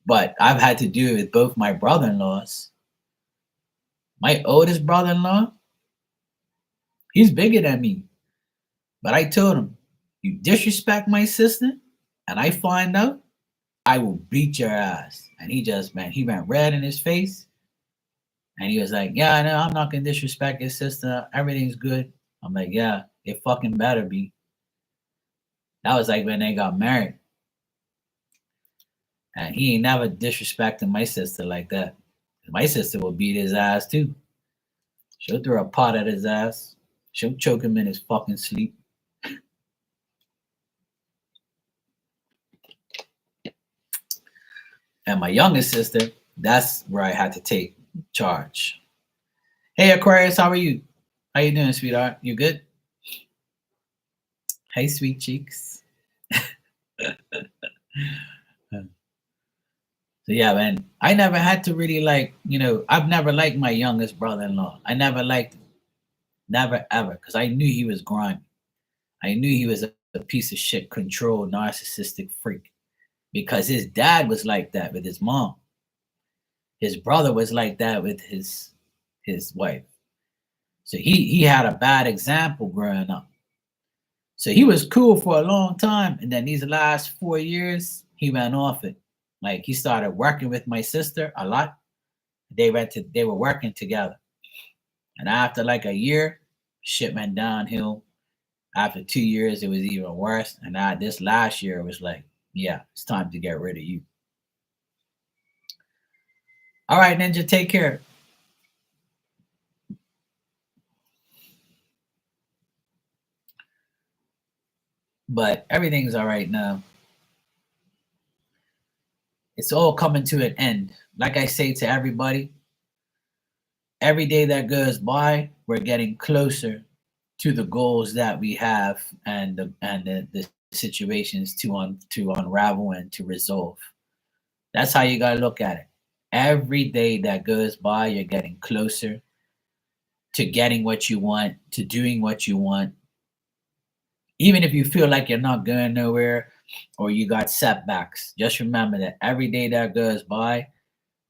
But I've had to do it with both my brother-in-laws. My oldest brother-in-law, he's bigger than me. But I told him, you disrespect my sister, and I find out, I will beat your ass. And he just, man, he went red in his face. And he was like, yeah, I know, I'm not going to disrespect his sister. Everything's good. I'm like, yeah, it fucking better be. That was like when they got married. And he ain't never disrespecting my sister like that. My sister will beat his ass too. She'll throw a pot at his ass. She'll choke him in his fucking sleep. And my youngest sister, that's where I had to take charge. Hey Aquarius, how are you? How you doing, sweetheart? You good? Hey, sweet cheeks. So yeah, man, I never had to really like, I've never liked my youngest brother-in-law. I never liked him. Never ever. Because I knew he was grimy. I knew he was a piece of shit, controlled, narcissistic freak. Because his dad was like that with his mom. His brother was like that with his wife. So he had a bad example growing up. So he was cool for a long time. And then these last 4 years, he went off it. Like he started working with my sister a lot. They were working together. And after like a year, shit went downhill. After 2 years, it was even worse. And this last year, it was like, yeah, it's time to get rid of you. All right, Ninja, take care. But everything's all right now. It's all coming to an end. Like I say to everybody, every day that goes by, we're getting closer to the goals that we have and the situations to unravel and to resolve. That's how you gotta look at it. Every day that goes by, you're getting closer to getting what you want, to doing what you want. Even if you feel like you're not going nowhere or you got setbacks, just remember that every day that goes by,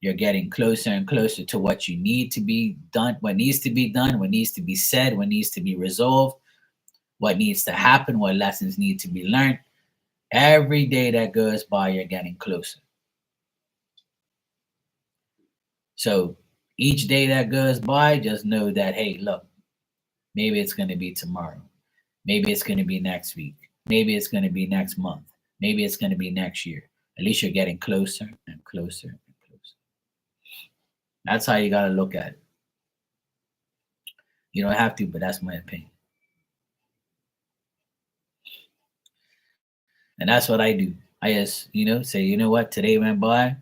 you're getting closer and closer to what you need to be done, what needs to be done, what needs to be said, what needs to be resolved, what needs to happen, what lessons need to be learned. Every day that goes by, you're getting closer. So each day that goes by, just know that, hey, look, maybe it's going to be tomorrow. Maybe it's going to be next week. Maybe it's going to be next month. Maybe it's going to be next year. At least you're getting closer and closer and closer. That's how you got to look at it. You don't have to, but that's my opinion. And that's what I do. I just, say, you know what, today went by.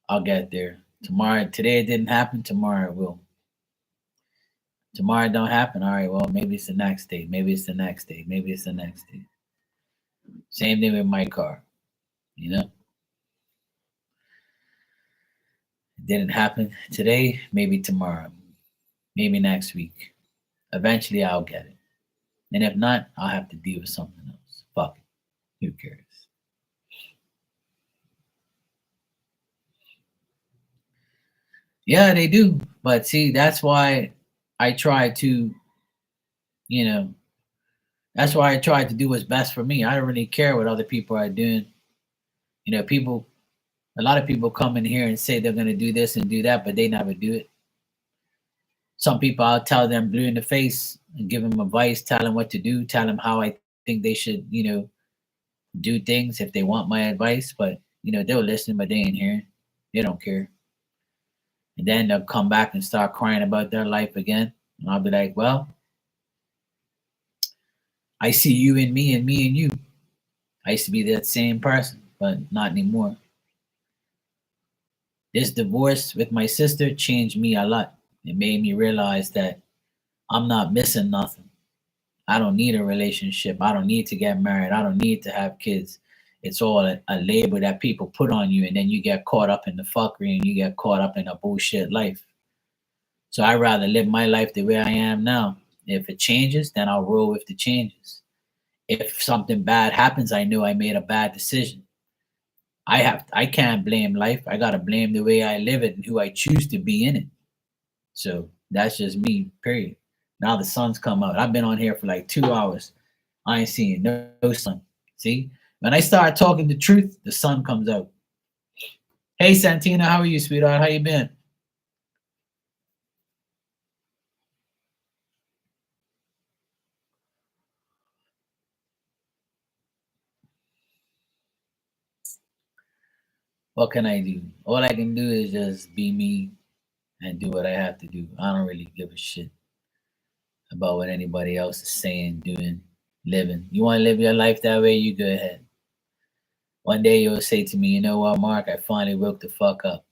I'll get there. Today it didn't happen. Tomorrow it will. Tomorrow it don't happen. All right, well, maybe it's the next day. Maybe it's the next day. Maybe it's the next day. Same thing with my car. It didn't happen today. Maybe tomorrow. Maybe next week. Eventually I'll get it. And if not, I'll have to deal with something else. Fuck it. Who cares? Yeah, they do. But see, that's why I try to, you know, that's why I try to do what's best for me. I don't really care what other people are doing. People, a lot of people come in here and say they're going to do this and do that, but they never do it. Some people, I'll tell them blue in the face and give them advice, tell them what to do, tell them how I think they should, do things if they want my advice. But, they'll listen, but they ain't hearing. They don't care. And then they'll come back and start crying about their life again. And I'll be like, well, I see you in me and me in you. I used to be that same person, but not anymore. This divorce with my sister changed me a lot. It made me realize that I'm not missing nothing. I don't need a relationship. I don't need to get married. I don't need to have kids. It's all a label that people put on you, and then you get caught up in the fuckery and you get caught up in a bullshit life. So I'd rather live my life the way I am now. If it changes, then I'll roll with the changes. If something bad happens, I know I made a bad decision. I can't blame life. I gotta blame the way I live it and who I choose to be in it. So that's just me, period. Now the sun's come out. I've been on here for like 2 hours. I ain't seeing no sun. See? When I start talking the truth, the sun comes out. Hey Santina, how are you, sweetheart? How you been? What can I do? All I can do is just be me and do what I have to do. I don't really give a shit about what anybody else is saying, doing, living. You want to live your life that way, you go ahead. One day you'll say to me, you know what, Mark, I finally woke the fuck up.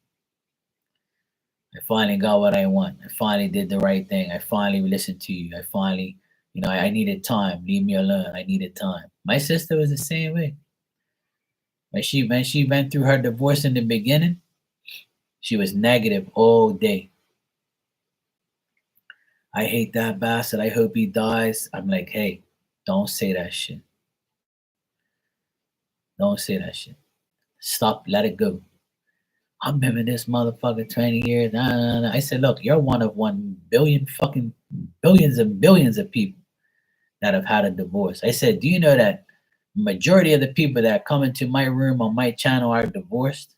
I finally got what I want. I finally did the right thing. I finally listened to you. I finally, I needed time. Leave me alone. I needed time. My sister was the same way. When she went through her divorce in the beginning, she was negative all day. I hate that bastard. I hope he dies. I'm like, hey, don't say that shit. Don't say that shit. Stop. Let it go. I'm been with this motherfucker 20 years. Nah, nah, nah. I said, look, you're one of 1 billion fucking billions and billions of people that have had a divorce. I said, do you know that majority of the people that come into my room on my channel are divorced?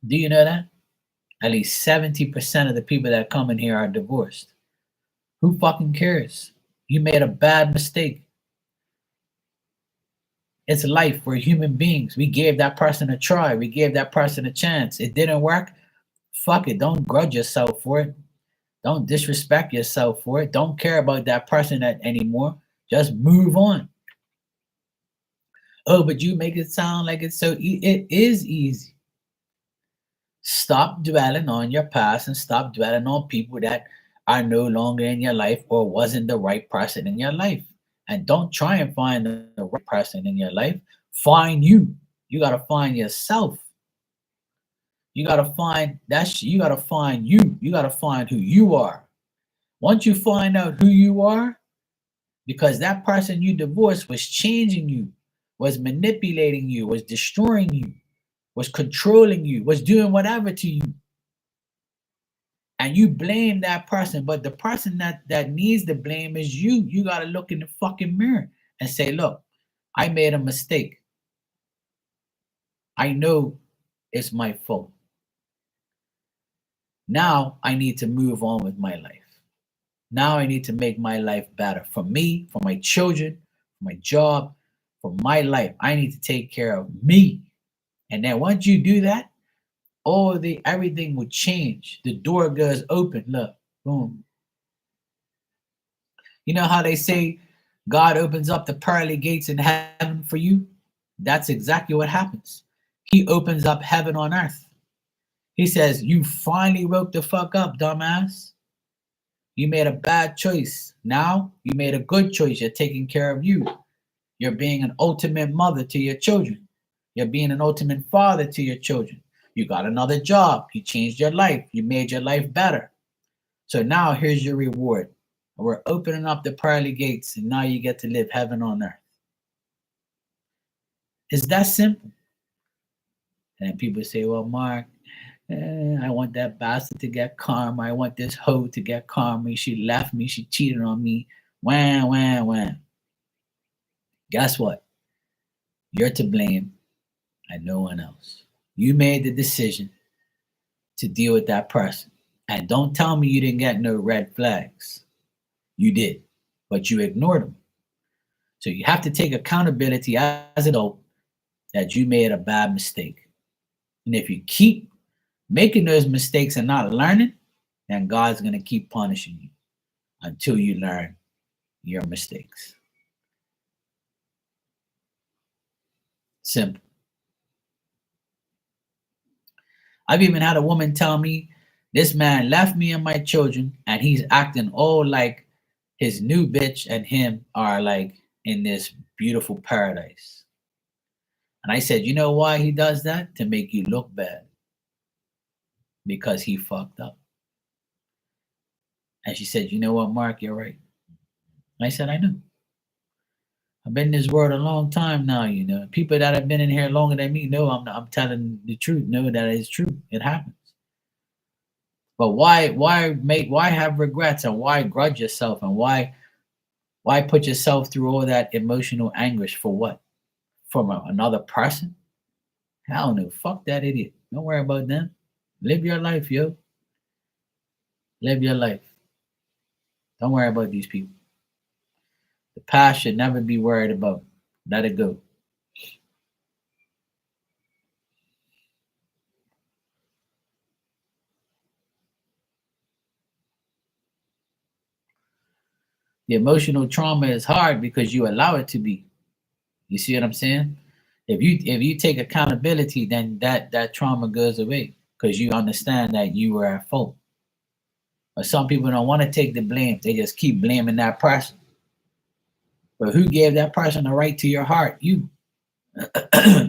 Do you know that? At least 70% of the people that come in here are divorced. Who fucking cares? You made a bad mistake. It's life. We're human beings. We gave that person a try. We gave that person a chance. It didn't work. Fuck it. Don't grudge yourself for it. Don't disrespect yourself for it. Don't care about that person anymore. Just move on. Oh, but you make it sound like it's so it is easy. Stop dwelling on your past and stop dwelling on people that are no longer in your life or wasn't the right person in your life. And don't try and find the right person in your life. Find you. You got to find yourself. You got to find you got to find you. You got to find who you are. Once you find out who you are, because that person you divorced was changing you, was manipulating you, was destroying you, was controlling you, was doing whatever to you. And you blame that person, but the person that needs the blame is you. You got to look in the fucking mirror and say, look, I made a mistake. I know it's my fault. Now I need to move on with my life. Now I need to make my life better for me, for my children, for my job, for my life. I need to take care of me. And then once you do that, everything will change. The door goes open. Look, boom. You know how they say God opens up the pearly gates in heaven for you? That's exactly what happens. He opens up heaven on earth. He says, you finally woke the fuck up, dumbass. You made a bad choice. Now you made a good choice. You're taking care of you. You're being an ultimate mother to your children. You're being an ultimate father to your children. You got another job. You changed your life. You made your life better. So now here's your reward. We're opening up the pearly gates, and now you get to live heaven on earth. It's that simple. And people say, well, Mark, I want that bastard to get karma. I want this hoe to get karma. She left me. She cheated on me. Wham, wham, wham. Guess what? You're to blame and no one else. You made the decision to deal with that person. And don't tell me you didn't get no red flags. You did, but you ignored them. So you have to take accountability as an adult that you made a bad mistake. And if you keep making those mistakes and not learning, then God's going to keep punishing you until you learn your mistakes. Simple. I've even had a woman tell me, this man left me and my children, and he's acting all like his new bitch and him are like in this beautiful paradise. And I said, you know why he does that? To make you look bad. Because he fucked up. And she said, you know what, Mark, you're right. And I said, I know. I've been in this world a long time now, you know. People that have been in here longer than me know I'm telling the truth, know that it's true. It happens. But why have regrets and why grudge yourself and why put yourself through all that emotional anguish for what? From another person? Hell no, fuck that idiot. Don't worry about them. Live your life, yo. Live your life. Don't worry about these people. The past should never be worried about. Let it go. The emotional trauma is hard because you allow it to be. You see what I'm saying? If you take accountability, then that trauma goes away because you understand that you were at fault. But some people don't want to take the blame. They just keep blaming that person. But who gave that person a right to your heart? You.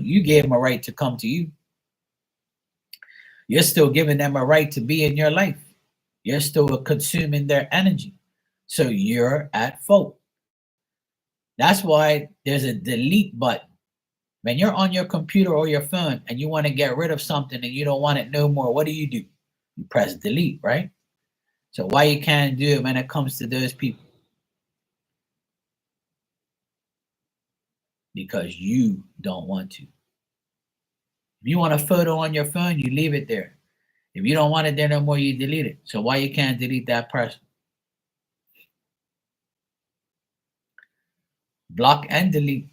You gave them a right to come to you. You're still giving them a right to be in your life. You're still consuming their energy. So you're at fault. That's why there's a delete button. When you're on your computer or your phone and you want to get rid of something and you don't want it no more, what do? You press delete, right? So why you can't do it when it comes to those people? Because you don't want to. If you want a photo on your phone, you leave it there. If you don't want it there no more, you delete it. So why you can't delete that person? Block and delete.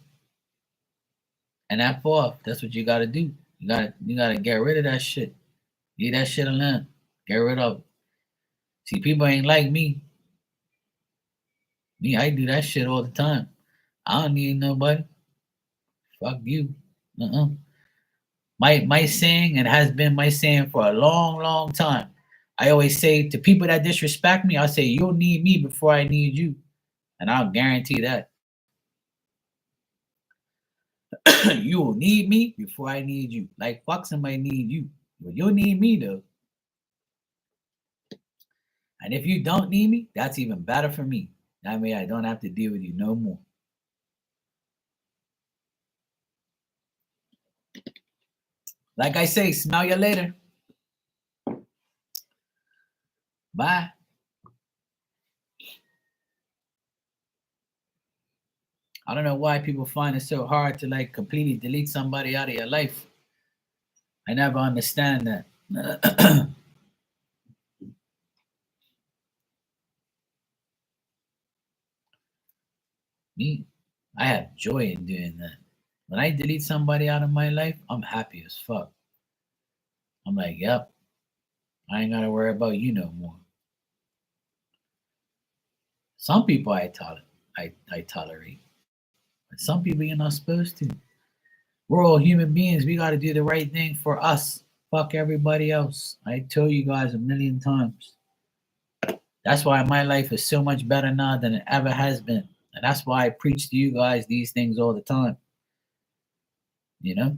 And F off. That's what you gotta do. You gotta get rid of that shit. Leave that shit alone. Get rid of it. See, people ain't like me. Me, I do that shit all the time. I don't need nobody. Fuck you. Uh-uh. My saying, and has been my saying for a long, long time. I always say to people that disrespect me, I say, you'll need me before I need you. And I'll guarantee that. You will need me before I need you. Like fuck somebody need you. But you'll need me though. And if you don't need me, that's even better for me. That way I don't have to deal with you no more. Like I say, smell you later. Bye. I don't know why people find it so hard to like completely delete somebody out of your life. I never understand that. Me, I have joy in doing that. When I delete somebody out of my life, I'm happy as fuck. I'm like, yep, I ain't gotta worry about you no more. Some people I tolerate, but some people you're not supposed to. We're all human beings. We gotta do the right thing for us. Fuck everybody else. I told you guys a million times. That's why my life is so much better now than it ever has been. And that's why I preach to you guys these things all the time. You know?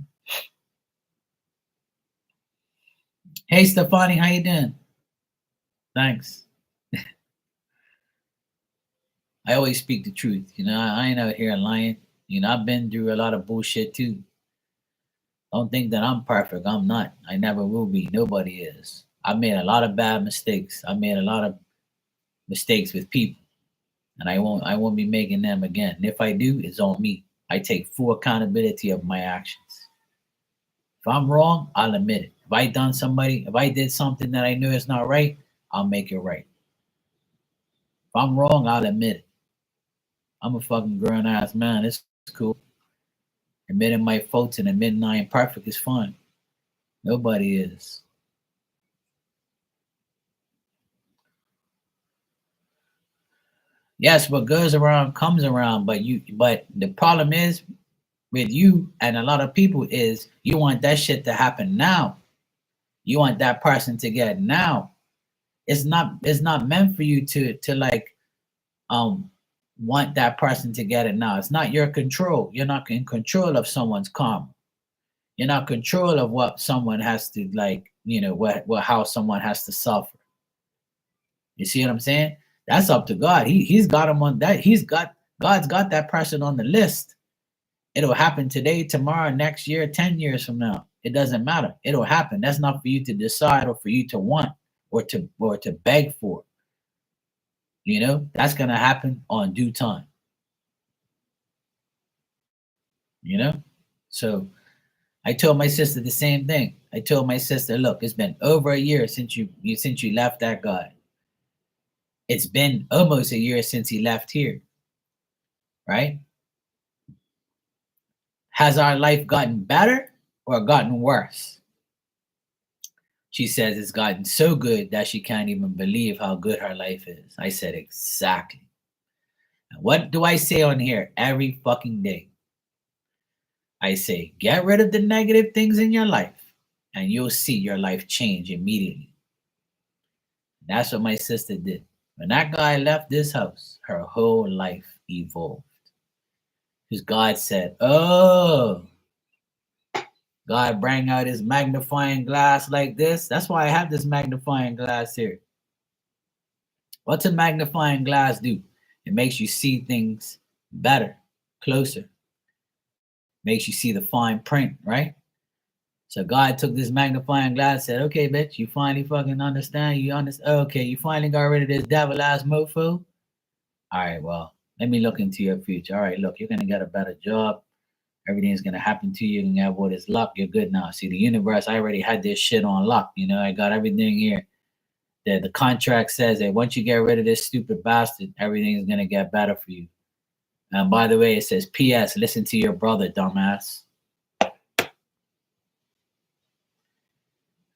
Hey Stefani, how you doing? Thanks. I always speak the truth. You know, I ain't out here lying. You know, I've been through a lot of bullshit too. Don't think that I'm perfect. I'm not. I never will be. Nobody is. I made a lot of bad mistakes. I made a lot of mistakes with people. And I won't be making them again. And if I do, it's on me. I take full accountability of my actions. If I'm wrong, I'll admit it. If I did something that I know is not right, I'll make it right. If I'm wrong, I'll admit it. I'm a fucking grown ass man. It's cool. Admitting my faults and admitting I ain't perfect is fine. Nobody is. Yes, what goes around comes around, but the problem is with you and a lot of people is you want that shit to happen now. You want that person to get now. It's not meant for you to like um want that person to get it now. It's not your control. You're not in control of someone's karma. You're not control of what someone has to like, what how someone has to suffer. You see what I'm saying? That's up to God. He's got him on that. God's got that person on the list. It'll happen today, tomorrow, next year, 10 years from now. It doesn't matter. It'll happen. That's not for you to decide or for you to want or to beg for. That's gonna happen on due time. You know? So I told my sister the same thing. I told my sister, look, it's been over a year since you left that guy. It's been almost a year since he left here, right? Has our life gotten better or gotten worse? She says it's gotten so good that she can't even believe how good her life is. I said, exactly. And what do I say on here every fucking day? I say, get rid of the negative things in your life and you'll see your life change immediately. That's what my sister did. When that guy left this house, her whole life evolved. Because God said, oh, God bring out his magnifying glass like this. That's why I have this magnifying glass here. What's a magnifying glass do? It makes you see things better, closer. Makes you see the fine print, right? So God took this magnifying glass and said, okay, bitch, you finally fucking understand? You understand? Okay, you finally got rid of this devil ass mofo? All right, well, let me look into your future. All right, look, you're going to get a better job. Everything's going to happen to you. You're going to have all this luck. You're good now. See, the universe, I already had this shit on lock. I got everything here. The contract says that once you get rid of this stupid bastard, everything's going to get better for you. And by the way, it says, P.S., listen to your brother, dumbass.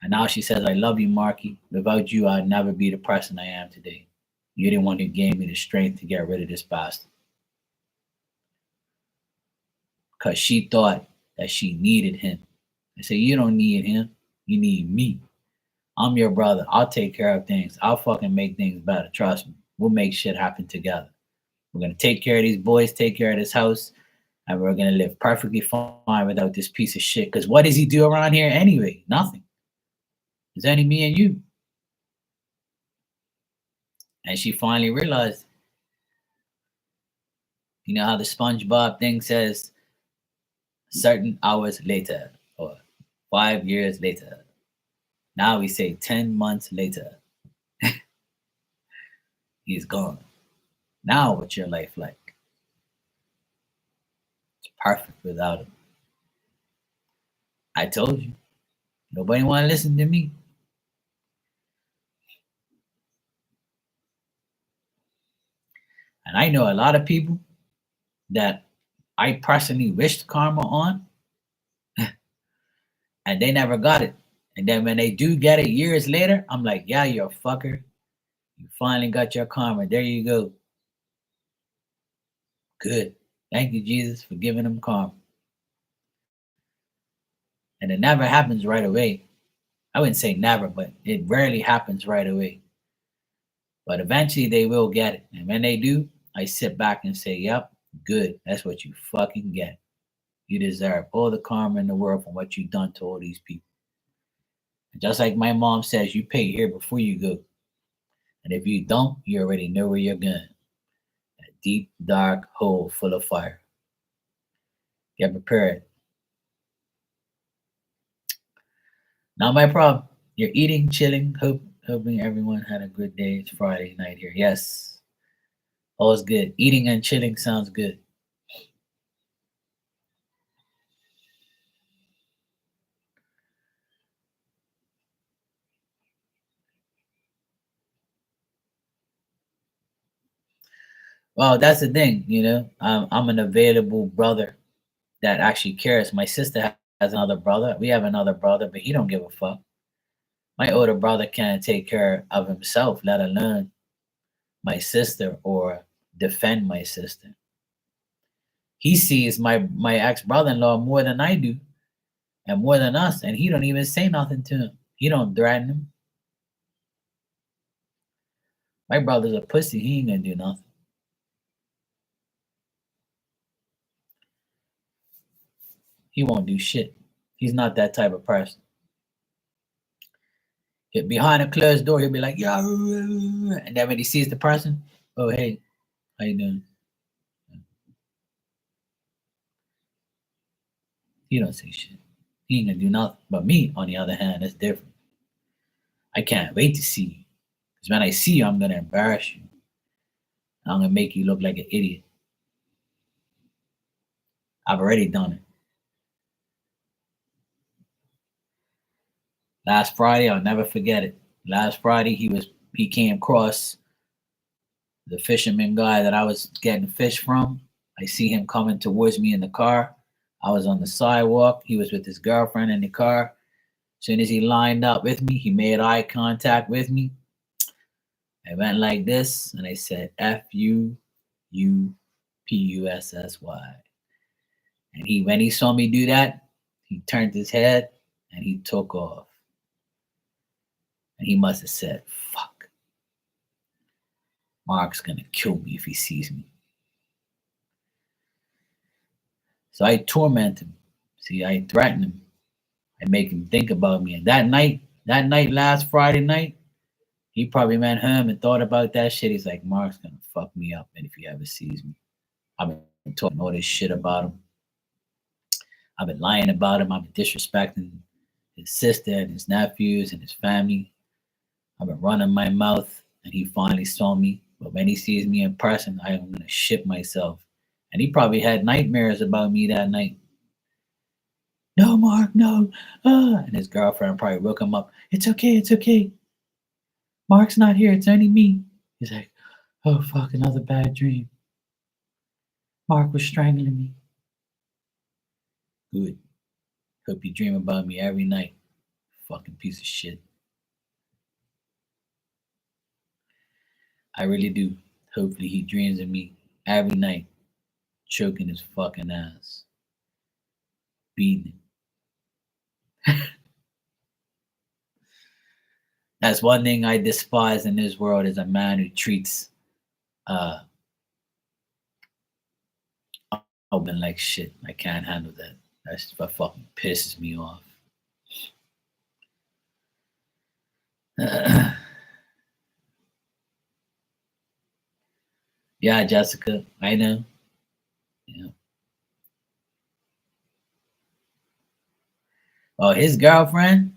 And now she says, I love you, Marky. Without you, I'd never be the person I am today. You're the one who gave me the strength to get rid of this bastard. Because she thought that she needed him. I said, you don't need him. You need me. I'm your brother. I'll take care of things. I'll fucking make things better. Trust me. We'll make shit happen together. We're going to take care of these boys, take care of this house, and we're going to live perfectly fine without this piece of shit. Because what does he do around here anyway? Nothing. It's only me and you. And she finally realized, you know how the SpongeBob thing says, certain hours later or 5 years later. Now we say 10 months later. He's gone. Now what's your life like? It's perfect without him. I told you. Nobody want to listen to me. And I know a lot of people that I personally wished karma on, and they never got it. And then when they do get it years later, I'm like, yeah, you're a fucker. You finally got your karma. There you go. Good. Thank you, Jesus, for giving them karma. And it never happens right away. I wouldn't say never, but it rarely happens right away. But eventually they will get it. And when they do, I sit back and say, yep, good. That's what you fucking get. You deserve all the karma in the world from what you've done to all these people. And just like my mom says, you pay here before you go. And if you don't, you already know where you're going. A deep, dark hole full of fire. Get prepared. Not my problem. You're eating, chilling, hoping everyone had a good day. It's Friday night here. Yes. All's good. Eating and chilling sounds good. Well, that's the thing, I'm an available brother that actually cares. My sister has another brother. We have another brother, but he don't give a fuck. My older brother can't take care of himself, let alone my sister or defend my sister. He sees my ex brother-in-law more than I do and more than us, and he don't even say nothing to him. He don't threaten him. My brother's a pussy. He ain't gonna do nothing. He won't do shit. He's not that type of person. Behind a closed door, he'll be like, yeah. And then when he sees the person, oh, hey, how you doing? He don't say shit. He ain't gonna do nothing. But me, on the other hand, that's different. I can't wait to see you. Because when I see you, I'm gonna embarrass you. I'm gonna make you look like an idiot. I've already done it. Last Friday, I'll never forget it. Last Friday, he came across the fisherman guy that I was getting fish from. I see him coming towards me in the car. I was on the sidewalk. He was with his girlfriend in the car. As soon as he lined up with me, he made eye contact with me. I went like this and I said, Fupussy. And when he saw me do that, he turned his head and he took off. And he must have said, fuck. Mark's gonna kill me if he sees me. So I torment him. See, I threaten him. I make him think about me. And that night, last Friday night, he probably went home and thought about that shit. He's like, Mark's gonna fuck me up, and if he ever sees me. I've been talking all this shit about him. I've been lying about him. I've been disrespecting his sister and his nephews and his family. I've been running my mouth, and he finally saw me. But when he sees me in person, I am gonna shit myself. And he probably had nightmares about me that night. No, Mark, no. And his girlfriend probably woke him up. It's okay, it's okay. Mark's not here, it's only me. He's like, oh, fuck, another bad dream. Mark was strangling me. Good. Hope you dream about me every night. Fucking piece of shit. I really do. Hopefully he dreams of me every night, choking his fucking ass. Beating him. That's one thing I despise in this world is a man who treats women like shit. I can't handle that. That's what fucking pisses me off. Yeah, Jessica, I know. Yeah. Oh, his girlfriend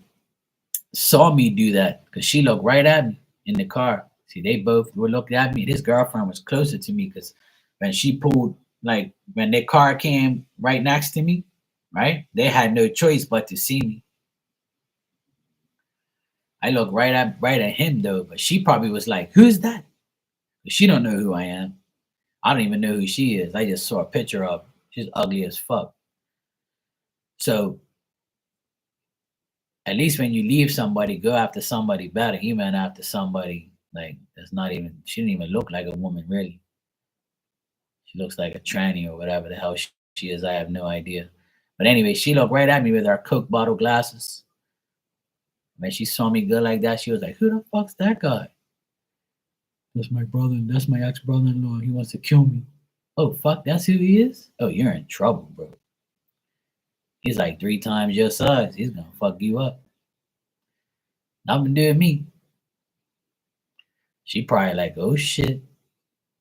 saw me do that because she looked right at me in the car. See, they both were looking at me. His girlfriend was closer to me because when she pulled, like when their car came right next to me, right, they had no choice but to see me. I looked right at him though, but she probably was like, "Who's that?" But she don't know who I am. I don't even know who she is. I just saw a picture of her. She's ugly as fuck. So at least when you leave somebody, go after somebody better. He went after somebody like that's not even. She didn't even look like a woman really. She looks like a tranny or whatever the hell she is. I have no idea. But anyway, she looked right at me with her Coke bottle glasses. When she saw me go like that, she was like, "Who the fuck's that guy?" That's my brother. That's my ex-brother-in-law. He wants to kill me. Oh fuck, that's who he is? Oh, you're in trouble, bro. He's like 3 times your size. He's gonna fuck you up. Nothing to do with me. She probably like, oh shit,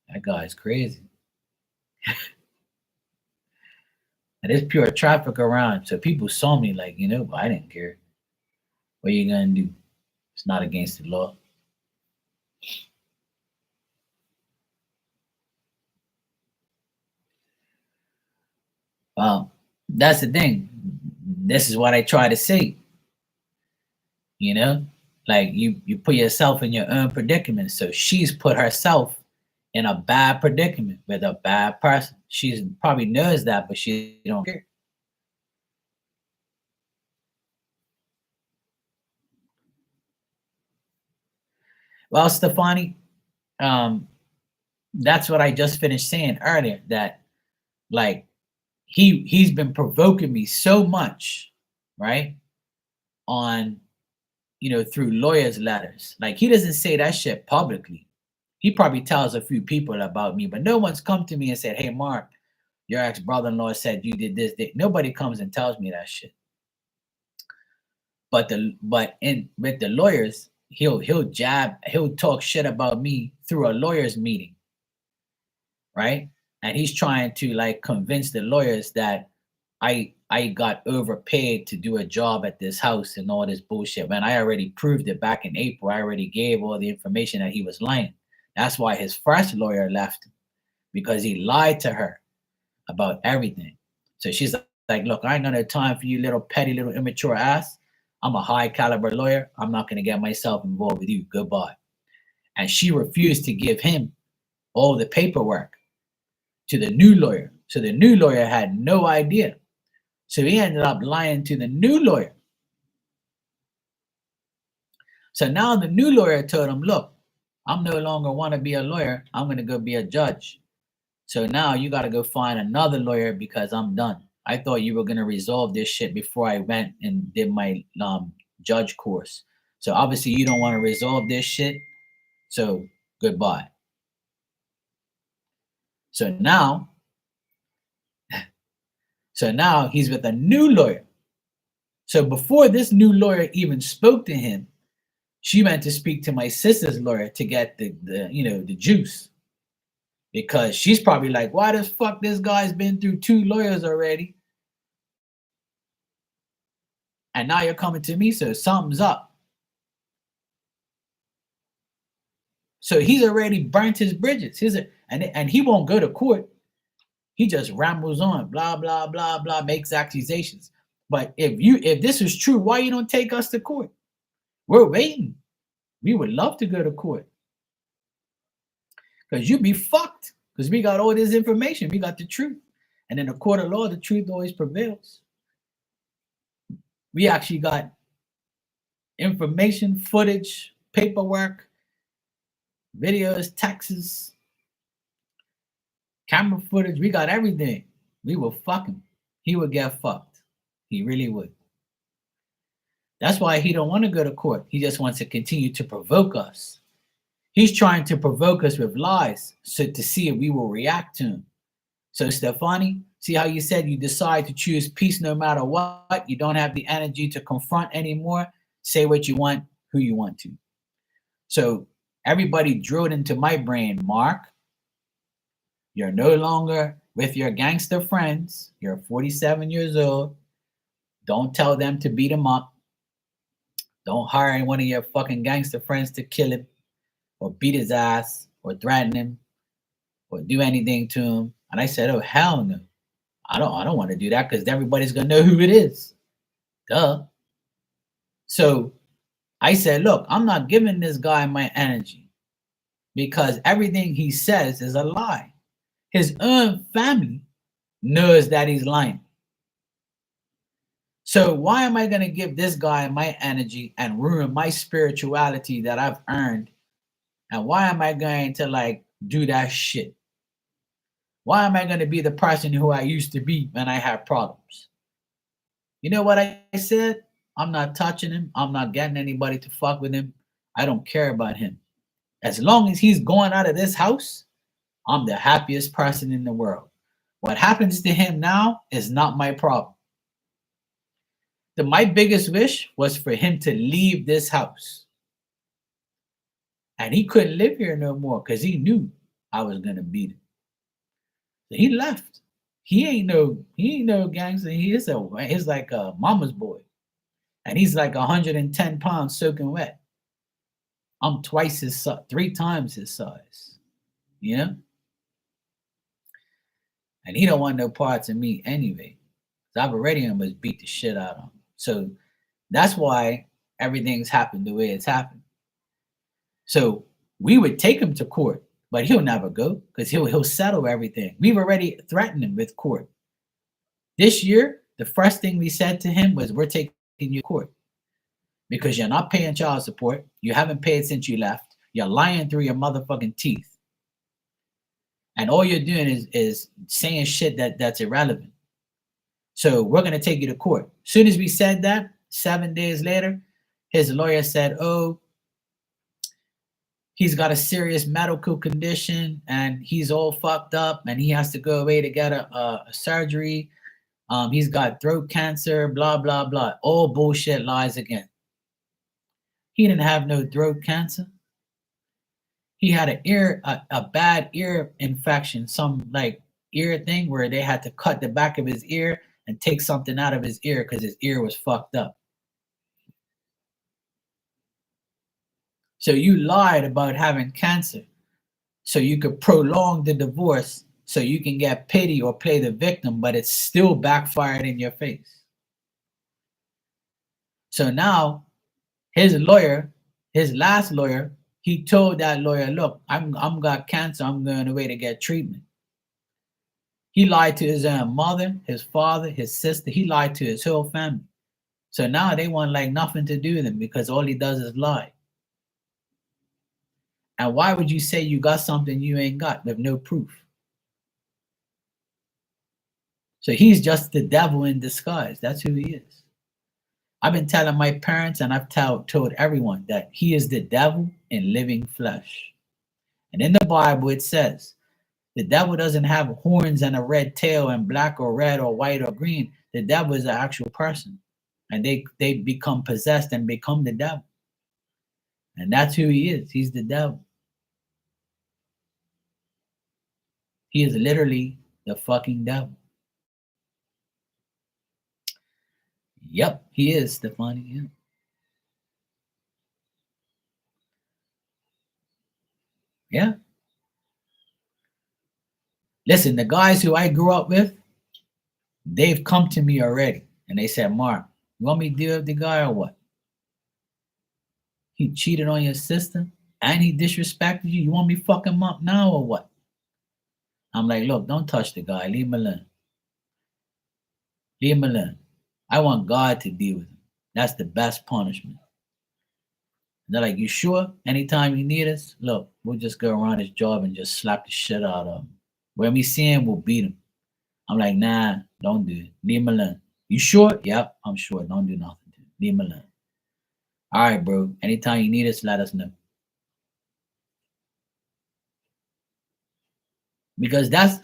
that guy's crazy. And there's pure traffic around. So people saw me like, but I didn't care. What are you gonna do? It's not against the law. Well, that's the thing. This is what I try to say. Like you put yourself in your own predicament. So she's put herself in a bad predicament with a bad person. She probably knows that, but she don't care. Well, Stefani, that's what I just finished saying earlier. That like he's been provoking me so much, right? On through lawyers' letters. Like he doesn't say that shit publicly. He probably tells a few people about me, but no one's come to me and said, "Hey, Mark, your ex brother-in-law said you did this." Nobody comes and tells me that shit. but with the lawyers, he'll talk shit about me through a lawyers meeting, right? And he's trying to like convince the lawyers that I got overpaid to do a job at this house and all this bullshit. Man, I already proved it back in April. I already gave all the information that he was lying. That's why his first lawyer left him, because he lied to her about everything. So she's like, look, I ain't got no time for you little petty little immature ass. I'm a high caliber lawyer. I'm not gonna get myself involved with you. Goodbye. And she refused to give him all the paperwork to the new lawyer. So the new lawyer had no idea. So he ended up lying to the new lawyer. So now the new lawyer told him, look, I'm no longer want to be a lawyer. I'm going to go be a judge. So now you got to go find another lawyer because I'm done. I thought you were going to resolve this shit before I went and did my judge course. So obviously you don't want to resolve this shit. So goodbye. So now he's with a new lawyer. So before this new lawyer even spoke to him, she went to speak to my sister's lawyer to get the juice. Because she's probably like, why the fuck this guy's been through 2 lawyers already? And now you're coming to me, so something's up. So he's already burnt his bridges. And he won't go to court. He just rambles on, blah, blah, blah, blah, makes accusations. But if this is true, why you don't take us to court? We're waiting. We would love to go to court. Because you'd be fucked. Because we got all this information. We got the truth. And in the court of law, the truth always prevails. We actually got information, footage, paperwork, videos, texts, camera footage. We got everything. We will fuck him. He would get fucked. He really would. That's why he don't want to go to court. He just wants to continue to provoke us. He's trying to provoke us with lies so to see if we will react to him. So Stefani, see how you said you decide to choose peace no matter what? You don't have the energy to confront anymore. Say what you want, who you want to. So everybody drilled into my brain, Mark, you're no longer with your gangster friends. You're 47 years old. Don't tell them to beat him up. Don't hire one of your fucking gangster friends to kill him or beat his ass or threaten him or do anything to him. And I said, oh, hell no. I don't want to do that because everybody's going to know who it is. Duh. So I said, look, I'm not giving this guy my energy because everything he says is a lie. His own family knows that he's lying. So why am I going to give this guy my energy and ruin my spirituality that I've earned? And why am I going to like do that shit? Why am I going to be the person who I used to be when I had problems? You know what I said? I'm not touching him. I'm not getting anybody to fuck with him. I don't care about him. As long as he's going out of this house, I'm the happiest person in the world. What happens to him now is not my problem. My biggest wish was for him to leave this house. And he couldn't live here no more because he knew I was going to beat him. So he left. He ain't no gangster. He's like a mama's boy. And he's like 110 pounds soaking wet. I'm 3 times his size. You know? And he don't want no parts of me anyway. So I've already almost beat the shit out of him. So that's why everything's happened the way it's happened. So we would take him to court, but he'll never go because he'll settle everything. We've already threatened him with court. This year, the first thing we said to him was, we're taking you to court because you're not paying child support. You haven't paid since you left. You're lying through your motherfucking teeth. And all you're doing is saying shit that's irrelevant. So we're going to take you to court. As soon as we said that, 7 days later, his lawyer said, oh, he's got a serious medical condition and he's all fucked up and he has to go away to get a surgery. He's got throat cancer, blah, blah, blah. All bullshit lies again. He didn't have no throat cancer. He had a bad ear infection, some like ear thing where they had to cut the back of his ear and take something out of his ear because his ear was fucked up. So you lied about having cancer so you could prolong the divorce so you can get pity or play the victim, but it's still backfired in your face. So now his lawyer, his last lawyer, he told that lawyer, look, I'm got cancer, I'm going away to get treatment. He lied to his mother, his father, his sister. He lied to his whole family. So now they want like nothing to do with him because all he does is lie. And why would you say you got something you ain't got with no proof? So he's just the devil in disguise. That's who he is. I've been telling my parents and I've told everyone that he is the devil in living flesh. And in the Bible it says, the devil doesn't have horns and a red tail and black or red or white or green. The devil is an actual person. And they become possessed and become the devil. And that's who he is. He's the devil. He is literally the fucking devil. Yep, he is, Stefani. Yeah. Yeah. Listen, the guys who I grew up with, they've come to me already. And they said, Mark, you want me to deal with the guy or what? He cheated on your sister and he disrespected you. You want me to fuck him up now or what? I'm like, look, don't touch the guy. Leave him alone. Leave him alone. I want God to deal with him. That's the best punishment. They're like, you sure? Anytime you need us, look, we'll just go around his job and just slap the shit out of him. When we see him, we'll beat him. I'm like, nah, don't do it. Leave him alone. You sure? Yep, I'm sure. Don't do nothing to him. Leave him alone. All right, bro. Anytime you need us, let us know. Because that's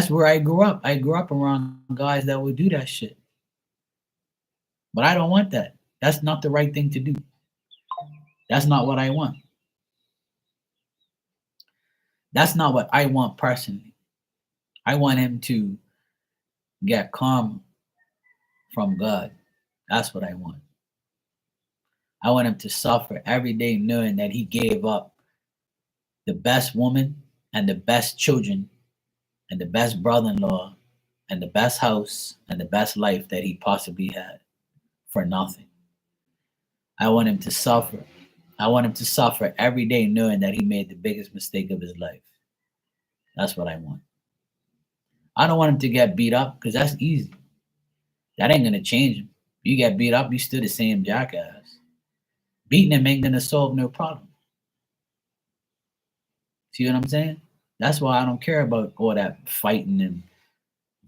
where I grew up. I grew up around guys that would do that shit. But I don't want that. That's not the right thing to do. That's not what I want. That's not what I want personally. I want him to get calm from God. That's what I want. I want him to suffer every day knowing that he gave up the best woman and the best children and the best brother-in-law and the best house and the best life that he possibly had for nothing. I want him to suffer. I want him to suffer every day knowing that he made the biggest mistake of his life. That's what I want. I don't want him to get beat up because that's easy. That ain't going to change him. You get beat up, you still the same jackass. Beating him ain't going to solve no problem. See what I'm saying? That's why I don't care about all that fighting and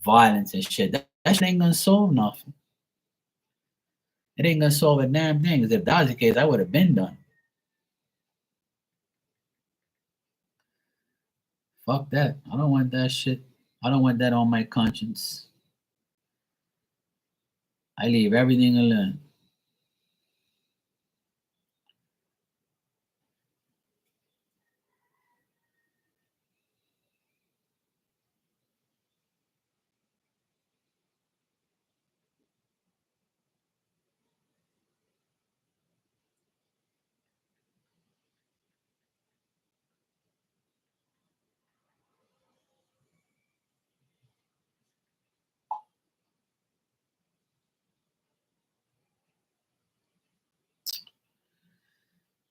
violence and shit. That shit ain't going to solve nothing. It ain't going to solve a damn thing. Because if that was the case, I would have been done. Fuck that. I don't want that shit. I don't want that on my conscience. I leave everything alone.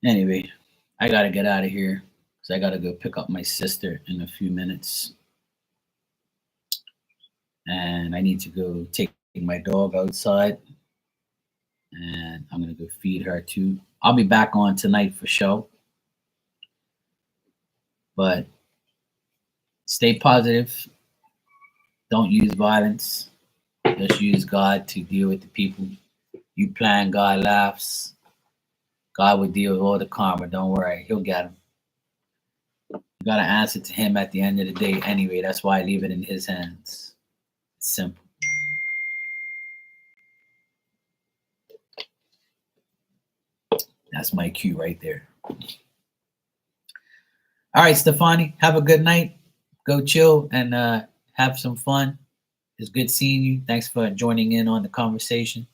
Anyway, I gotta get out of here because I gotta go pick up my sister in a few minutes. And I need to go take my dog outside. And I'm gonna go feed her too. I'll be back on tonight for show. But stay positive. Don't use violence. Just use God to deal with the people. You plan, God laughs. God will deal with all the karma. Don't worry. He'll get them. You got to answer to him at the end of the day anyway. That's why I leave it in his hands. It's simple. That's my cue right there. All right, Stefani, have a good night. Go chill and have some fun. It's good seeing you. Thanks for joining in on the conversation.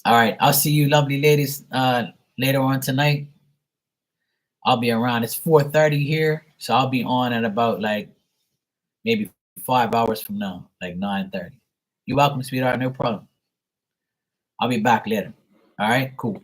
All right, I'll see you, lovely ladies, later on tonight. I'll be around. It's 4:30 here, so I'll be on at about like maybe 5 hours from now, like 9:30. You're welcome, sweetheart. No problem. I'll be back later. All right, cool.